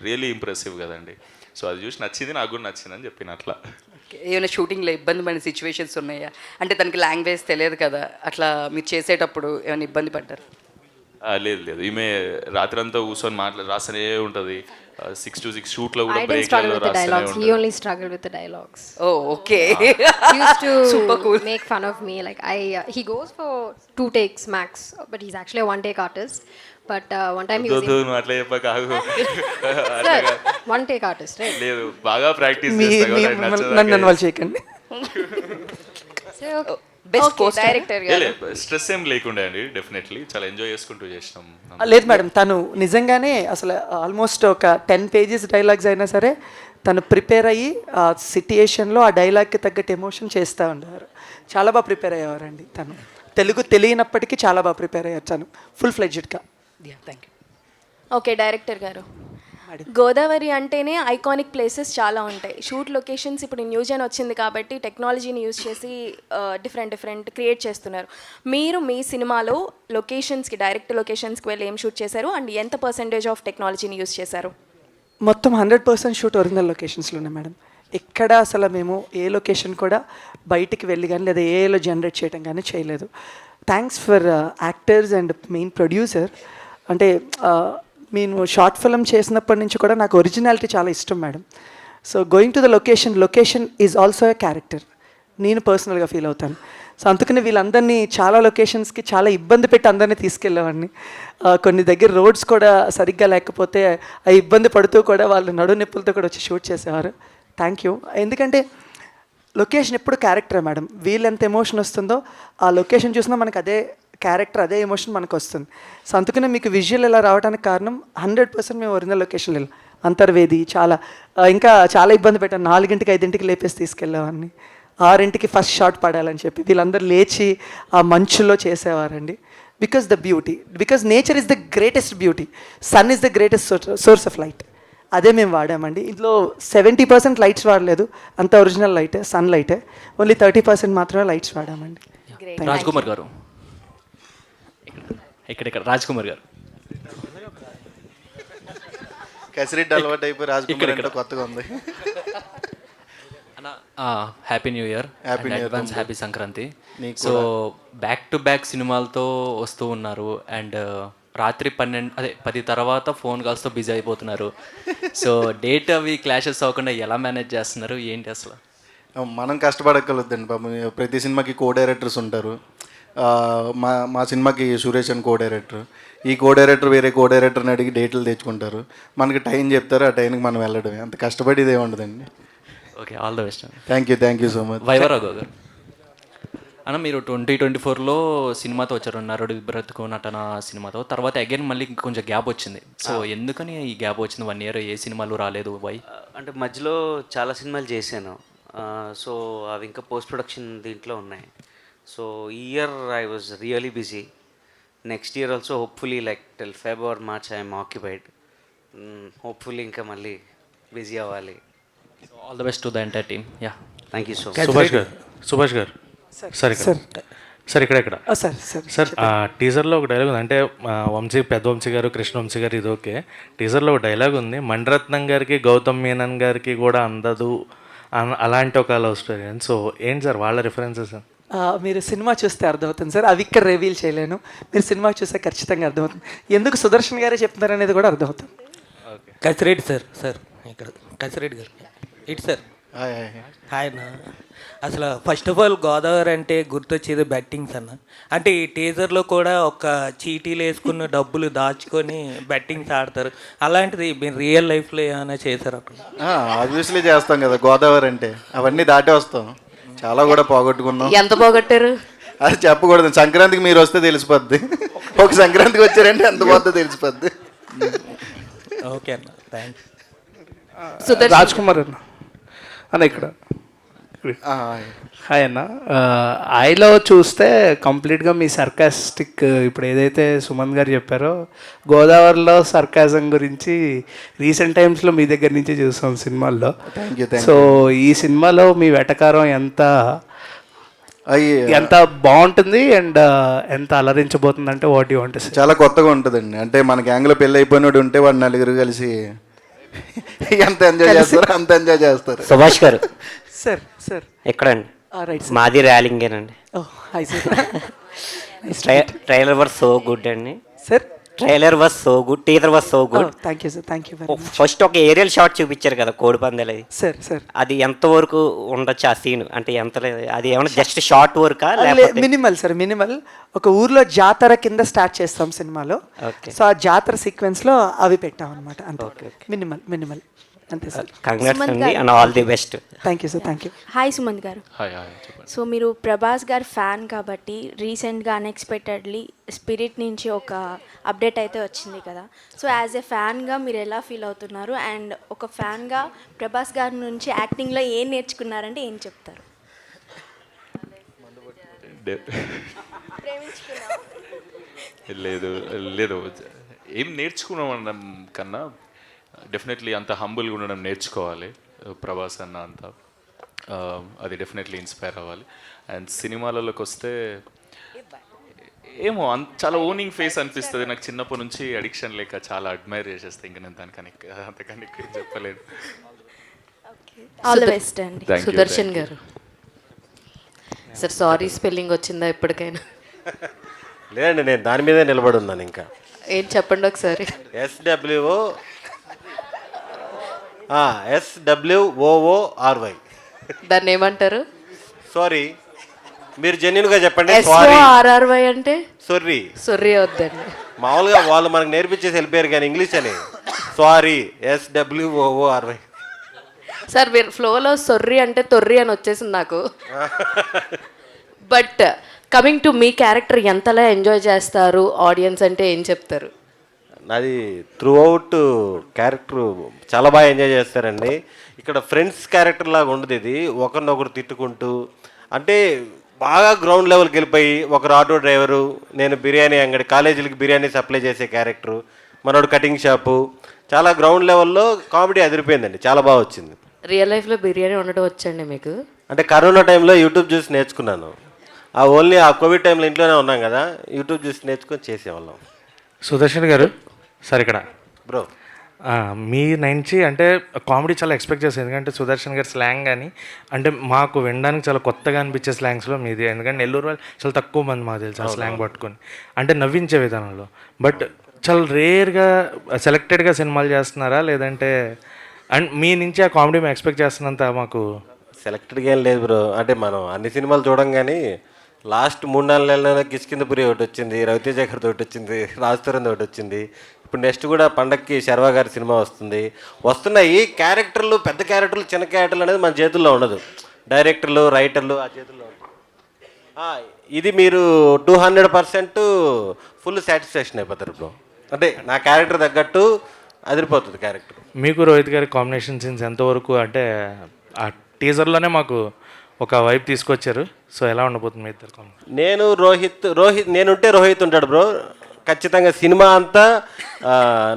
రియల్లీ ఇంప్రెసివ్ కదండి. సో అది చూసి నచ్చింది, నాకు కూడా నచ్చిందని చెప్పిన. అట్లా ఏమైనా షూటింగ్లో ఇబ్బంది పడిన సిచ్యువేషన్స్ ఉన్నాయా? అంటే తనకి లాంగ్వేజ్ తెలియదు కదా, అట్లా మీరు చేసేటప్పుడు ఏమైనా ఇబ్బంది పడ్డారు? లేదు లేదు, ఈమె రాత్రి అంతా కూర్చొని రాస్తూనే ఉంటుంది. 6 to 6 షూట్లో కూడా బ్రేక్లలో రాస్తూనే ఉంటుంది. He only struggled with the dialogues. Oh, okay. He used to super cool. make fun of me. Like he goes for 2 takes max, but he's actually a 1-take artist. But one time he was నువ్వు అట్లా చెప్పక ఆగు. Sir, 1-take artist, right? లేదు, బాగా practice చేస్తా కదా. నన్ను వాళ్ళు చేయకండి. So బెస్ట్ డైరెక్టర్ స్ట్రెస్ ఏం లేకుండా అండి, డెఫినెట్లీ చాలా ఎంజాయ్ చేసుకుంటూ చేసినాం. లేదు మేడం, తను నిజంగానే అసలు ఆల్మోస్ట్ ఒక 10 pages డైలాగ్స్ అయినా సరే తను ప్రిపేర్ అయ్యి ఆ సిట్యుయేషన్లో ఆ డైలాగ్కి తగ్గట్టు ఎమోషన్ చేస్తూ ఉండేవారు. చాలా బాగా ప్రిపేర్ అయ్యేవారండి తను. తెలుగు తెలియనప్పటికీ చాలా బాగా ప్రిపేర్ అయ్యారు తను ఫుల్ ఫ్లెడ్జ్డ్గా. Thank you. Okay director garu, Godavari అంటేనే ఐకానిక్ ప్లేసెస్ చాలా ఉంటాయి. షూట్ లొకేషన్స్ ఇప్పుడు న్యూజెన్ వచ్చింది కాబట్టి టెక్నాలజీని యూజ్ చేసి డిఫరెంట్ క్రియేట్ చేస్తున్నారు. మీరు మీ సినిమాలో లొకేషన్స్కి డైరెక్ట్ లొకేషన్స్కి వెళ్ళి ఏం షూట్ చేశారు అండ్ ఎంత పర్సెంటేజ్ ఆఫ్ టెక్నాలజీని యూజ్ చేశారు? మొత్తం 100% షూట్ ఒరిజినల్ లొకేషన్స్లోనే మేడం. ఎక్కడ అసలు మేము ఏ లొకేషన్ కూడా బయటికి వెళ్ళి కానీ లేదా ఏలో జనరేట్ చేయడం కానీ చేయలేదు. Thanks for actors and main producer. అంటే నేను షార్ట్ ఫిల్మ్ చేసినప్పటి నుంచి కూడా నాకు ఒరిజినాలిటీ చాలా ఇష్టం madam. So going to the location is also a character, నేను పర్సనల్గా ఫీల్ అవుతాను. సో అందుకని వీళ్ళందరినీ చాలా లొకేషన్స్కి చాలా ఇబ్బంది పెట్టి అందరినీ తీసుకెళ్ళేవాడిని. కొన్ని దగ్గర రోడ్స్ కూడా సరిగ్గా లేకపోతే ఆ ఇబ్బంది పడుతూ కూడా వాళ్ళు నడు నొప్పులతో కూడా వచ్చి షూట్ చేసేవారు. Thank you. ఎందుకంటే లొకేషన్ ఎప్పుడు క్యారెక్టరే మేడం. వీళ్ళు ఎంత ఎమోషన్ వస్తుందో ఆ లొకేషన్ చూసినా మనకు అదే క్యారెక్టర్ అదే ఎమోషన్ మనకు వస్తుంది. సో అందుకనే మీకు విజువల్ ఇలా రావడానికి కారణం 100% మేము ఒరిజినల్ లొకేషన్లో వెళ్ళాం. అంతర్వేది ఇంకా చాలా ఇబ్బంది పెట్టాను. 4ంటికి 5ంటికి లేపేసి తీసుకెళ్ళేవాడిని. 6ంటికి ఫస్ట్ షాట్ పడాలని చెప్పి వీళ్ళందరూ లేచి ఆ మంచులో చేసేవారండి. Because the beauty, because nature is the greatest beauty, sun is the greatest source of light. అదే మేము వాడామండి. ఇందులో 70% లైట్స్ వాడలేదు, అంత ఒరిజినల్ లైటే, సన్ లైటే. ఓన్లీ 30% మాత్రమే లైట్స్ వాడామండి. రాజ్ కుమార్ గారు, ఇక్కడ రాజ్ కుమార్ గారు. కసిరెడ్డి అలవాటు అయిపోయి రాజ్ కుమార్ అంటే కొత్తగా ఉంది. Happy new year, advance happy Sankranti. So back to back సినిమాలతో వస్తూ ఉన్నారు అండ్ రాత్రి 10 తర్వాత ఫోన్ కాల్స్తో బిజీ అయిపోతున్నారు. సో డేట్ అవి క్లాషెస్ అవ్వకుండా ఎలా మేనేజ్ చేస్తున్నారు, ఏంటి అసలు? మనం కష్టపడగలుగుతండి పాపం. ప్రతి సినిమాకి కో డైరెక్టర్స్ ఉంటారు. మా సినిమాకి సురేష్ అని కో డైరెక్టర్. ఈ కో డైరెక్టర్ వేరే కో డైరెక్టర్ని అడిగి డేట్లు తెచ్చుకుంటారు. మనకి టైం చెప్తారు, ఆ టైంకి మనం వెళ్ళడమే. అంత కష్టపడేది ఏముండదండి. Okay, all the best. Thank you so much. వైవరాఘవ్ గారు అన్న, మీరు 2024లో సినిమాతో వచ్చారు, నరుడి బ్రతుకు నటన సినిమాతో. తర్వాత అగైన్ మళ్ళీ కొంచెం గ్యాప్ వచ్చింది. సో ఎందుకని ఈ గ్యాప్ వచ్చింది? 1 year ఏ సినిమాలు రాలేదు, వై? అంటే మధ్యలో చాలా సినిమాలు చేశాను. సో అవి ఇంకా పోస్ట్ ప్రొడక్షన్ దీంట్లో ఉన్నాయి. సో ఈ year I was really busy. Next year also hopefully like till February March I'm occupied. Hopefully ఇంకా మళ్ళీ బిజీ అవ్వాలి. All the best to the entire team. Yeah, thank you so much. Subhash గారు సరే sir, sir ఇక్కడ sir sir sir టీజర్లో ఒక dialogue ఉంది, అంటే పెద్ద వంశీ గారు, కృష్ణ వంశీ గారు, ఇది ఓకే. టీజర్లో ఒక డైలాగ్ ఉంది, మణిరత్నం గారికి గౌతమ్ మీనన్ గారికి కూడా అందదు అలాంటి ఒక లవ్ స్టోరీ అని. సో ఏంటి సార్ వాళ్ళ రిఫరెన్సెస్? మీరు సినిమా చూస్తే అర్థమవుతుంది సార్, అవి ఇక్కడ రివీల్ చేయలేను. మీరు సినిమా చూస్తే ఖచ్చితంగా అర్థమవుతుంది ఎందుకు సుదర్శన్ గారే చెప్తున్నారు అనేది కూడా అర్థమవుతుంది. కసిరెడ్డి సార్ ఇక్కడ కసిరెడ్డి గారు ఇటు సార్. హాయ్ అన్న. అసలు ఫస్ట్ ఆఫ్ ఆల్ గోదావరి అంటే గుర్తొచ్చేది బెట్టింగ్స్ అన్న. అంటే ఈ టీజర్లో కూడా ఒక చీటీలు వేసుకున్న డబ్బులు దాచుకొని బెట్టింగ్స్ ఆడతారు. అలాంటిది మీరు రియల్ లైఫ్లో ఏమైనా చేశారు అక్కడ? ఆబ్వియస్లీ చేస్తాం కదా, గోదావరి అంటే అవన్నీ దాటి వస్తాం. చాలా కూడా పోగొట్టుకున్నాం. ఎంత పోగొట్టారు అది చెప్పకూడదు, సంక్రాంతికి మీరు వస్తే తెలిసిపోద్ది. ఒక సంక్రాంతికి వచ్చారంటే ఎంత పోద్దో తెలిసిపోద్ది. ఓకే అన్న, థ్యాంక్స్. రాజ్ కుమార్ అన్న ఇక్కడ. హాయ్ అన్న. ఐలో చూస్తే కంప్లీట్గా మీ సర్కాస్టిక్, ఇప్పుడు ఏదైతే సుమంత్ గారు చెప్పారో గోదావరిలో సర్కాజం గురించి రీసెంట్ టైమ్స్లో మీ దగ్గర నుంచి చూస్తాం సినిమాల్లో. సో ఈ సినిమాలో మీ వెటకారం ఎంత బాగుంటుంది అండ్ ఎంత అలరించబోతుంది అంటే వాట్ యూ వాంట్? చాలా కొత్తగా ఉంటుందండి. అంటే మన గ్యాంగ్లో పెళ్ళి అయిపోయినోడు ఉంటే వాడు నలుగురు కలిసి ఎంత ఎంజాయ్ చేస్తారు అంత ఎంజాయ్ చేస్తారు. సుభాష్ గారు సార్ సార్ ఎక్కడండి? రైట్ మాది ర్యాలింగేనండి. Hi sir. Trailer was so good అండి sir. Trailer was so good, teaser was so good. Thank you sir, thank you very much. First ఒక ఏరియల్ షాట్ చూపించారు కదా కోడి పందాలు. సార్ సార్ అది ఎంతవరకు ఉండొచ్చు ఆ సీన్? అంటే ఎంత, అది ఏమన్నా జస్ట్ షార్ట్ వర్కా? Minimal sir, minimal. ఒక ఊర్లో జాతర కింద స్టార్ట్ చేస్తాం సినిమాలో. సో ఆ జాతర సీక్వెన్స్లో అవి పెట్టాం అనమాట. అంతే, మినిమల్ అంతే సార్. కంగ్రాట్స్ అండి and all the best. Thank you sir, thank you. Hi Sumanth గారు. హాయ్. సో మీరు ప్రభాస్ గారు ఫ్యాన్ కాబట్టి రీసెంట్గా అన్ఎక్స్పెక్టెడ్లీ స్పిరిట్ నుంచి ఒక అప్డేట్ అయితే వచ్చింది కదా. సో యాజ్ ఎ ఫ్యాన్గా మీరు ఎలా ఫీల్ అవుతున్నారు? అండ్ ఒక ఫ్యాన్గా ప్రభాస్ గారి నుంచి యాక్టింగ్లో ఏం నేర్చుకున్నారంటే ఏం చెప్తారు? లేదు ఏం నేర్చుకున్నాం కన్నా డెఫినెట్లీ అంత హంబుల్గా ఉండడం నేర్చుకోవాలి. ప్రభాస్ అన్న అంత అది డెఫినెట్లీ ఇన్స్పైర్ అవ్వాలి. అండ్ సినిమాలలోకి వస్తే ఏమో చాలా ఓనింగ్ ఫేస్ అనిపిస్తుంది నాకు. చిన్నప్పటి నుంచి అడిక్షన్ లేక చాలా అడ్మైర్ చేసేస్తాను. ఇంకా నేను దానికని అంతకని ఏం చెప్పలేదు. ఆల్ ది బెస్ట్ అండి. సుదర్శన్ గారు సార్, సారీ స్పెల్లింగ్ వచ్చిందా ఎప్పటికైనా? లేదండి, నేను దాని మీదే నిలబడి ఉన్నాను. ఇంకా ఏం చెప్పండి ఒకసారి. SWOORY. దాన్ని ఏమంటారు? సారీ, మీరు జెన్యున్గా చెప్పండి. SORRY అంటే సొర్రీ వద్దండి. మామూలుగా వాళ్ళు మనకు నేర్పించేసి వెళ్ళిపోయారు కానీ ఇంగ్లీష్ అని. Sorry, SWOORY. సార్ మీరు ఫ్లోలో సొర్రీ అంటే తొర్రి అని వచ్చేసింది నాకు. But coming to me character ఎంతలా ఎంజాయ్ చేస్తారు ఆడియన్స్ అంటే ఏం చెప్తారు? నాది త్రూ అవుట్ క్యారెక్టర్ చాలా బాగా ఎంజాయ్ చేస్తారండి. ఇక్కడ ఫ్రెండ్స్ క్యారెక్టర్ లాగా ఉండదు ఇది. ఒకరినొకరు తిట్టుకుంటూ, అంటే బాగా గ్రౌండ్ లెవెల్కి వెళ్ళిపోయి, ఒకరు ఆటో డ్రైవరు, నేను బిర్యానీ అంగడి, కాలేజీలకి బిర్యానీ సప్లై చేసే క్యారెక్టరు, మనోడు కటింగ్ షాపు, చాలా గ్రౌండ్ లెవెల్లో కామెడీ అదిరిపోయిందండి. చాలా బాగా వచ్చింది. రియల్ లైఫ్లో బిర్యానీ వండడం వచ్చండి మీకు? అంటే కరోనా టైంలో యూట్యూబ్ చూసి నేర్చుకున్నాను. ఓన్లీ ఆ కోవిడ్ టైంలో ఇంట్లోనే ఉన్నాం కదా, యూట్యూబ్ చూసి నేర్చుకొని చేసేవాళ్ళం. సుదర్శన్ గారు సార్ ఇక్కడ. బ్రో మీ నుంచి అంటే కామెడీ చాలా ఎక్స్పెక్ట్ చేస్తాను. ఎందుకంటే సుదర్శన్ గారి స్లాంగ్ కానీ అంటే మాకు వినడానికి చాలా కొత్తగా అనిపించే స్లాంగ్స్లో మీది. ఎందుకంటే నెల్లూరు వాళ్ళు చాలా తక్కువ మంది మాకు తెలుసు ఆ స్లాంగ్ పట్టుకొని అంటే నవ్వించే విధానంలో. బట్ చాలా రేర్గా సెలెక్టెడ్గా సినిమాలు చేస్తున్నారా, లేదంటే అండ్ మీ నుంచి ఆ కామెడీ మేము ఎక్స్పెక్ట్ చేస్తున్నంత మాకు? సెలెక్టెడ్గా ఏం లేదు బ్రో. అంటే మనం అన్ని సినిమాలు చూడం కానీ లాస్ట్ 3-4 నెలల కిష్కిందపురి ఒకటి వచ్చింది, రవితేజ గారితో ఒకటి వచ్చింది, రాజతరుణ్ ఒకటి వచ్చింది. ఇప్పుడు నెక్స్ట్ కూడా పండక్కి శర్వా గారి సినిమా వస్తున్నాయి. క్యారెక్టర్లు, పెద్ద క్యారెక్టర్లు, చిన్న క్యారెక్టర్లు అనేది మన చేతుల్లో ఉండదు. డైరెక్టర్లు, రైటర్లు ఆ చేతుల్లో ఉండదు. ఇది మీరు 200% ఫుల్ సాటిస్ఫాక్షన్ అయిపోతారు బ్రో. అంటే నా క్యారెక్టర్ తగ్గట్టు అదిరిపోతుంది క్యారెక్టర్. మీకు రోహిత్ గారి కాంబినేషన్ సీన్స్ ఎంతవరకు అంటే ఆ టీజర్లోనే మాకు ఒక వైపు తీసుకొచ్చారు. సో ఎలా ఉండబోతుంది మీ ఇద్దరు? నేనుంటే రోహిత్ ఉంటాడు బ్రో ఖచ్చితంగా. సినిమా అంతా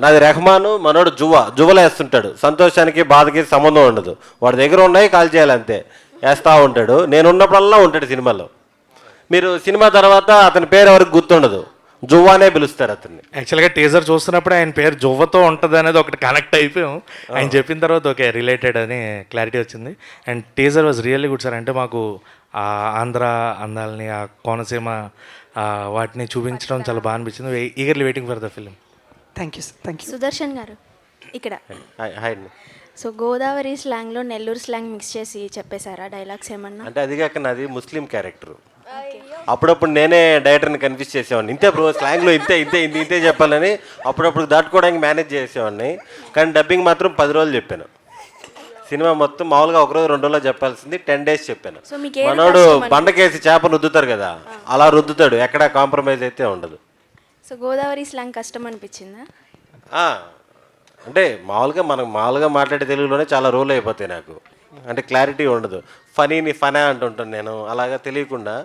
నాది రెహమాను, మనోడు జువ్వలు వేస్తుంటాడు. సంతోషానికి బాధకి సంబంధం ఉండదు. వాడి దగ్గర ఉన్నాయి కాల్ చేయాలి అంతే, వేస్తూ ఉంటాడు. నేను ఉన్నప్పుడల్లా ఉంటాడు సినిమాలో. మీరు సినిమా తర్వాత అతని పేరు ఎవరికి గుర్తుండదు, జువ్వానే పిలుస్తారు అతన్ని. యాక్చువల్గా టీజర్ చూస్తున్నప్పుడు ఆయన పేరు జువ్వతో ఉంటుంది అనేది ఒకటి కనెక్ట్ అయిపోయాం. ఆయన చెప్పిన తర్వాత ఓకే రిలేటెడ్ అని క్లారిటీ వచ్చింది. And teaser was really good sir. అంటే మాకు ఆ ఆంధ్ర అందాలని, ఆ కోనసీమ వాటిని చూపించడం చాలా బాగా అనిపించింది. Eagerly waiting for the film. Thank you sir. Thank you. Sudarshan garu ఇక్కడ. హాయ్ అండి. సో గోదావరి స్లాంగ్లో నెల్లూరు స్లాంగ్ మిక్స్ చేసి చెప్పేశారా డైలాగ్స్ ఏమన్నా? అంటే అది కాక నాది ముస్లిం క్యారెక్టర్. అప్పుడప్పుడు నేనే డైరెక్టర్ని కన్ఫ్యూజ్ చేసేవాడిని. ఇంతే బ్రో స్లాంగ్లో ఇంతే ఇంతే ఇంతే చెప్పాలని అప్పుడప్పుడు దాటుకోవడానికి మేనేజ్ చేసేవాడిని. కానీ డబ్బింగ్ మాత్రం 10 రోజులు చెప్పాను. సినిమా మొత్తం మామూలుగా 1 రోజు 2 రోజుల్లో చెప్పాల్సింది 10 days చెప్పాను. మనోడు బండకేసి చేప రుద్దుతారు కదా, అలా రుద్దుతాడు, ఎక్కడ కాంప్రమైజ్ అయితే ఉండదు. సో గోదావరి స్లాంగ్ కష్టం అనిపించిందా? అంటే మామూలుగా మాట్లాడే తెలుగులోనే చాలా రోల్ అయిపోతాయి నాకు. అంటే క్లారిటీ ఉండదు. ఫనీని ఫనా అంటుంటాను నేను, అలాగా తెలియకుండా.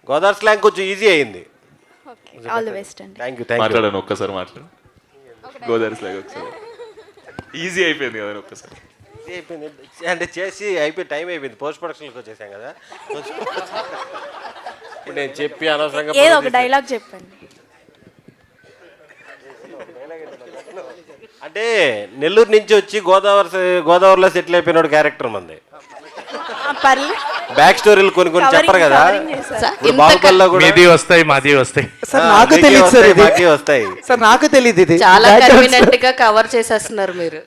గోదావరి స్లాంగ్ కొంచెం ఈజీ అయింది. ఆల్ ది బెస్ట్ అండి. Thank you. మాట్లాడాను ఒక్కసారి మాట్లాడు. గోదావరి స్లాంగ్ ఒకసారి ఈజీ అయిపోయింది కదా ఒక్కసారి. ఈజీ అయిపోయింది అంటే చేసి అయిపోయి టైం అయిపోయింది. పోస్ట్ ప్రొడక్షన్కి వచ్చేసాం కదా. ఇప్పుడు నేను చెప్పి అనవసరంగా ఏదో ఒక డైలాగ్ చెప్పండి. అంటే నెల్లూరు నుంచి వచ్చి గోదావరిలో సెటిల్ అయిపోయినాడు క్యారెక్టర్ మంది. బ్యాక్ స్టోరీలు కొన్ని చెప్పరు కదా. బాహుబలిలో కూడా మీది వస్తాయి, మాది వస్తాయి. సార్ నాకు తెలియదు సార్, ఇది మాకి వస్తాయి. సార్ నాకు తెలియదు, ఇది చాలా కన్వీనియంట్ గా కవర్ చేసేస్తున్నారు మీరు.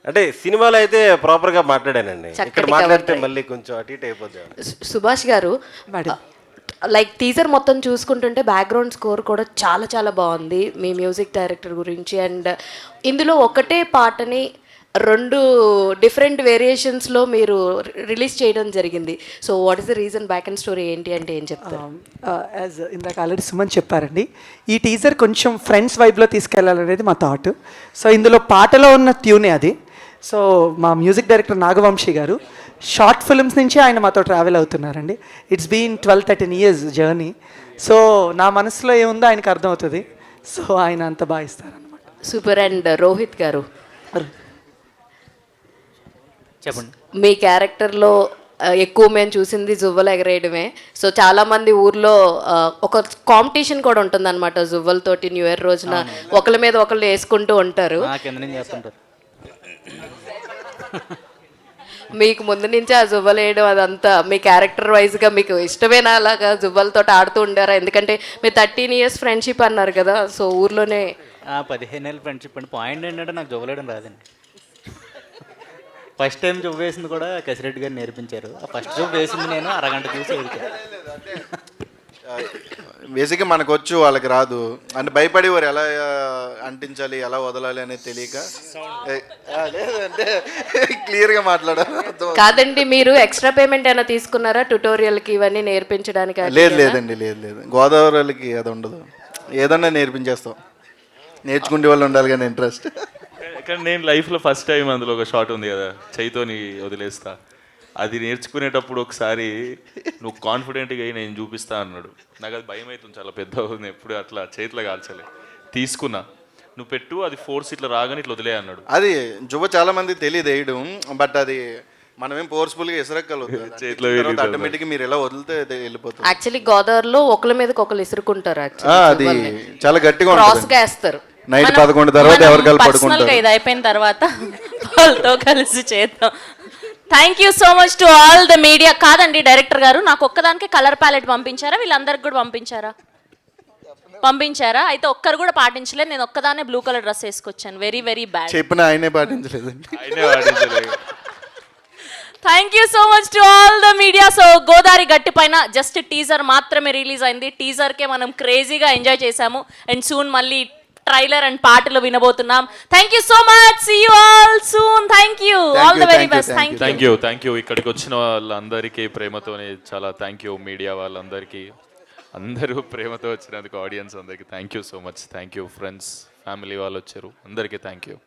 అంటే సినిమాలో అయితే ప్రాపర్ గా మాట్లాడానండి, ఇక్కడ మాట్లాడితే మళ్ళీ కొంచెం అటు ఇటు అయిపోద్ది. సుభాష్ గారు, లైక్ టీజర్ మొత్తం చూసుకుంటుంటే బ్యాక్గ్రౌండ్ స్కోర్ కూడా చాలా చాలా బాగుంది మీ మ్యూజిక్ డైరెక్టర్ గురించి. అండ్ ఇందులో ఒకటే పాటని 2 డిఫరెంట్ వేరియేషన్స్లో మీరు రిలీజ్ చేయడం జరిగింది. So what is the reason, back and story ఏంటి అంటే ఏం చెప్తారు? యాజ్ ఇందాక ఆల్రెడీ సుమన్ చెప్పారండి, ఈ టీజర్ కొంచెం ఫ్రెండ్స్ వైబ్లో తీసుకెళ్లాలనేది మా థాట్. సో ఇందులో పాటలో ఉన్న ట్యూనే అది. సో మా మ్యూజిక్ డైరెక్టర్ నాగవంశీ గారు షార్ట్ ఫిల్మ్స్ నుంచి ఆయన మాతో ట్రావెల్ అవుతున్నారండి. It's been 12-13 years journey. So నా మనసులో ఏముందో ఆయనకు అర్థమవుతుంది. సో ఆయన అంత బాగా ఇస్తారనమాట. సూపర్. అండ్ రోహిత్ గారు, చెప్పండి. మీ క్యారెక్టర్లో ఎక్కువ మేము చూసింది జువ్వలు ఎగరేయడమే. సో చాలామంది ఊర్లో ఒక కాంపిటీషన్ కూడా ఉంటుందన్నమాట జువ్వలతోటి. న్యూ ఇయర్ రోజున ఒకళ్ళ మీద ఒకళ్ళు వేసుకుంటూ ఉంటారు. మీకు ముందు నుంచి ఆ జువ్వలు వేయడం అదంతా మీ క్యారెక్టర్ వైజ్గా మీకు ఇష్టమేనా అలాగా జువ్వలతో ఆడుతూ ఉండారా? ఎందుకంటే మీరు 13 years ఫ్రెండ్షిప్ అన్నారు కదా, సో ఊర్లోనే 15 ఏళ్ళ ఫ్రెండ్షిప్ అండి. పాయింట్ ఏంటంటే నాకు జువ్వలేయడం రాదండి. ఫస్ట్ టైం జువ్వ వేసింది కూడా కసిరెడ్డి గారు నేర్పించారు. ఆ ఫస్ట్ జువ్వ వేసింది నేను అరగంట చూసి బేసిక్గా మనకు వచ్చు, వాళ్ళకి రాదు. అంటే భయపడి వారు ఎలా అంటించాలి, ఎలా వదలాలి అనేది తెలియక. లేదంటే క్లియర్గా మాట్లాడారు. కాదండి, మీరు ఎక్స్ట్రా పేమెంట్ అయినా తీసుకున్నారా ట్యుటోరియల్కి ఇవన్నీ నేర్పించడానికి? లేదండి, లేదు. గోదావరికి అది ఉండదు, ఏదన్నా నేర్పించేస్తాం. నేర్చుకునే వాళ్ళు ఉండాలి కానీ ఇంట్రెస్ట్. కానీ నేను లైఫ్లో ఫస్ట్ టైం అందులో ఒక షాట్ ఉంది కదా, చైతోని వదిలేస్తా, అది నేర్చుకునేటప్పుడు ఒకసారి నువ్వు కాన్ఫిడెంట్గా అయ్యి నేను చూపిస్తా అన్నాడు. నాకు అది భయం అవుతుంది, చాలా పెద్ద అవుతుంది, ఎప్పుడు అట్లా చేతిలో కాల్చలే. తీసుకున్నా, నువ్వు పెట్టు, అది ఫోర్స్ ఇట్లా రాగానే ఇట్లా వదిలే అన్నాడు. అది జువ్వ చాలా మంది తెలియదు వేయడం, బట్ అది మనమేం ఫోర్స్ఫుల్గా ఇసరక్కలేదు, చేతిలో ఆటోమేటిక్గా మీరు ఎలా వదిలితే వెళ్ళిపోతుంది. యాక్చువల్లీ గోదావరిలో ఒకళ్ళ మీదకి ఒకళ్ళు ఇసురుకుంటారు. అది చాలా గట్టిగా క్రాస్గా వేస్తారు. నైట్ 11 తర్వాత ఎవరు కలిపి పడుకుంటారు. ఇది అయిపోయిన తర్వాత వాళ్ళతో కలిసి చేద్దాం. Thank you so much to all the media. కాదండి డైరెక్టర్ గారు, నాకు ఒక్కదానికి కలర్ ప్యాలెట్ పంపించారా, వీళ్ళందరికి కూడా పంపించారా? అయితే ఒక్కరు కూడా పాటించలేదు. నేను ఒక్కదానే బ్లూ కలర్ డ్రెస్ వేసుకొచ్చాను. Very very bad. చెప్పిన ఆయనే పాటించలేదండి. Thank you so much to all the media. So Godavari గట్టి పైన జస్ట్ టీజర్ మాత్రమే రిలీజ్ అయింది. టీజర్కే మనం క్రేజీగా ఎంజాయ్ చేసాము. అండ్ సూన్ మళ్ళీ ట్రైలర్ అండ్ పాటలు వినబోతున్నాం. Thank you so much. See you all soon. Thank you. All the very best. Thank you. ఇక్కడికి వచ్చిన వాళ్ళందరికీ ప్రేమతోనే చాలా థ్యాంక్ యూ. మీడియా వాళ్ళందరికీ, అందరూ ప్రేమతో వచ్చినందుకు, ఆడియన్స్ అందరికీ thank you so much. Thank you. Friends, family వాళ్ళు వచ్చారు, అందరికీ థ్యాంక్ యూ.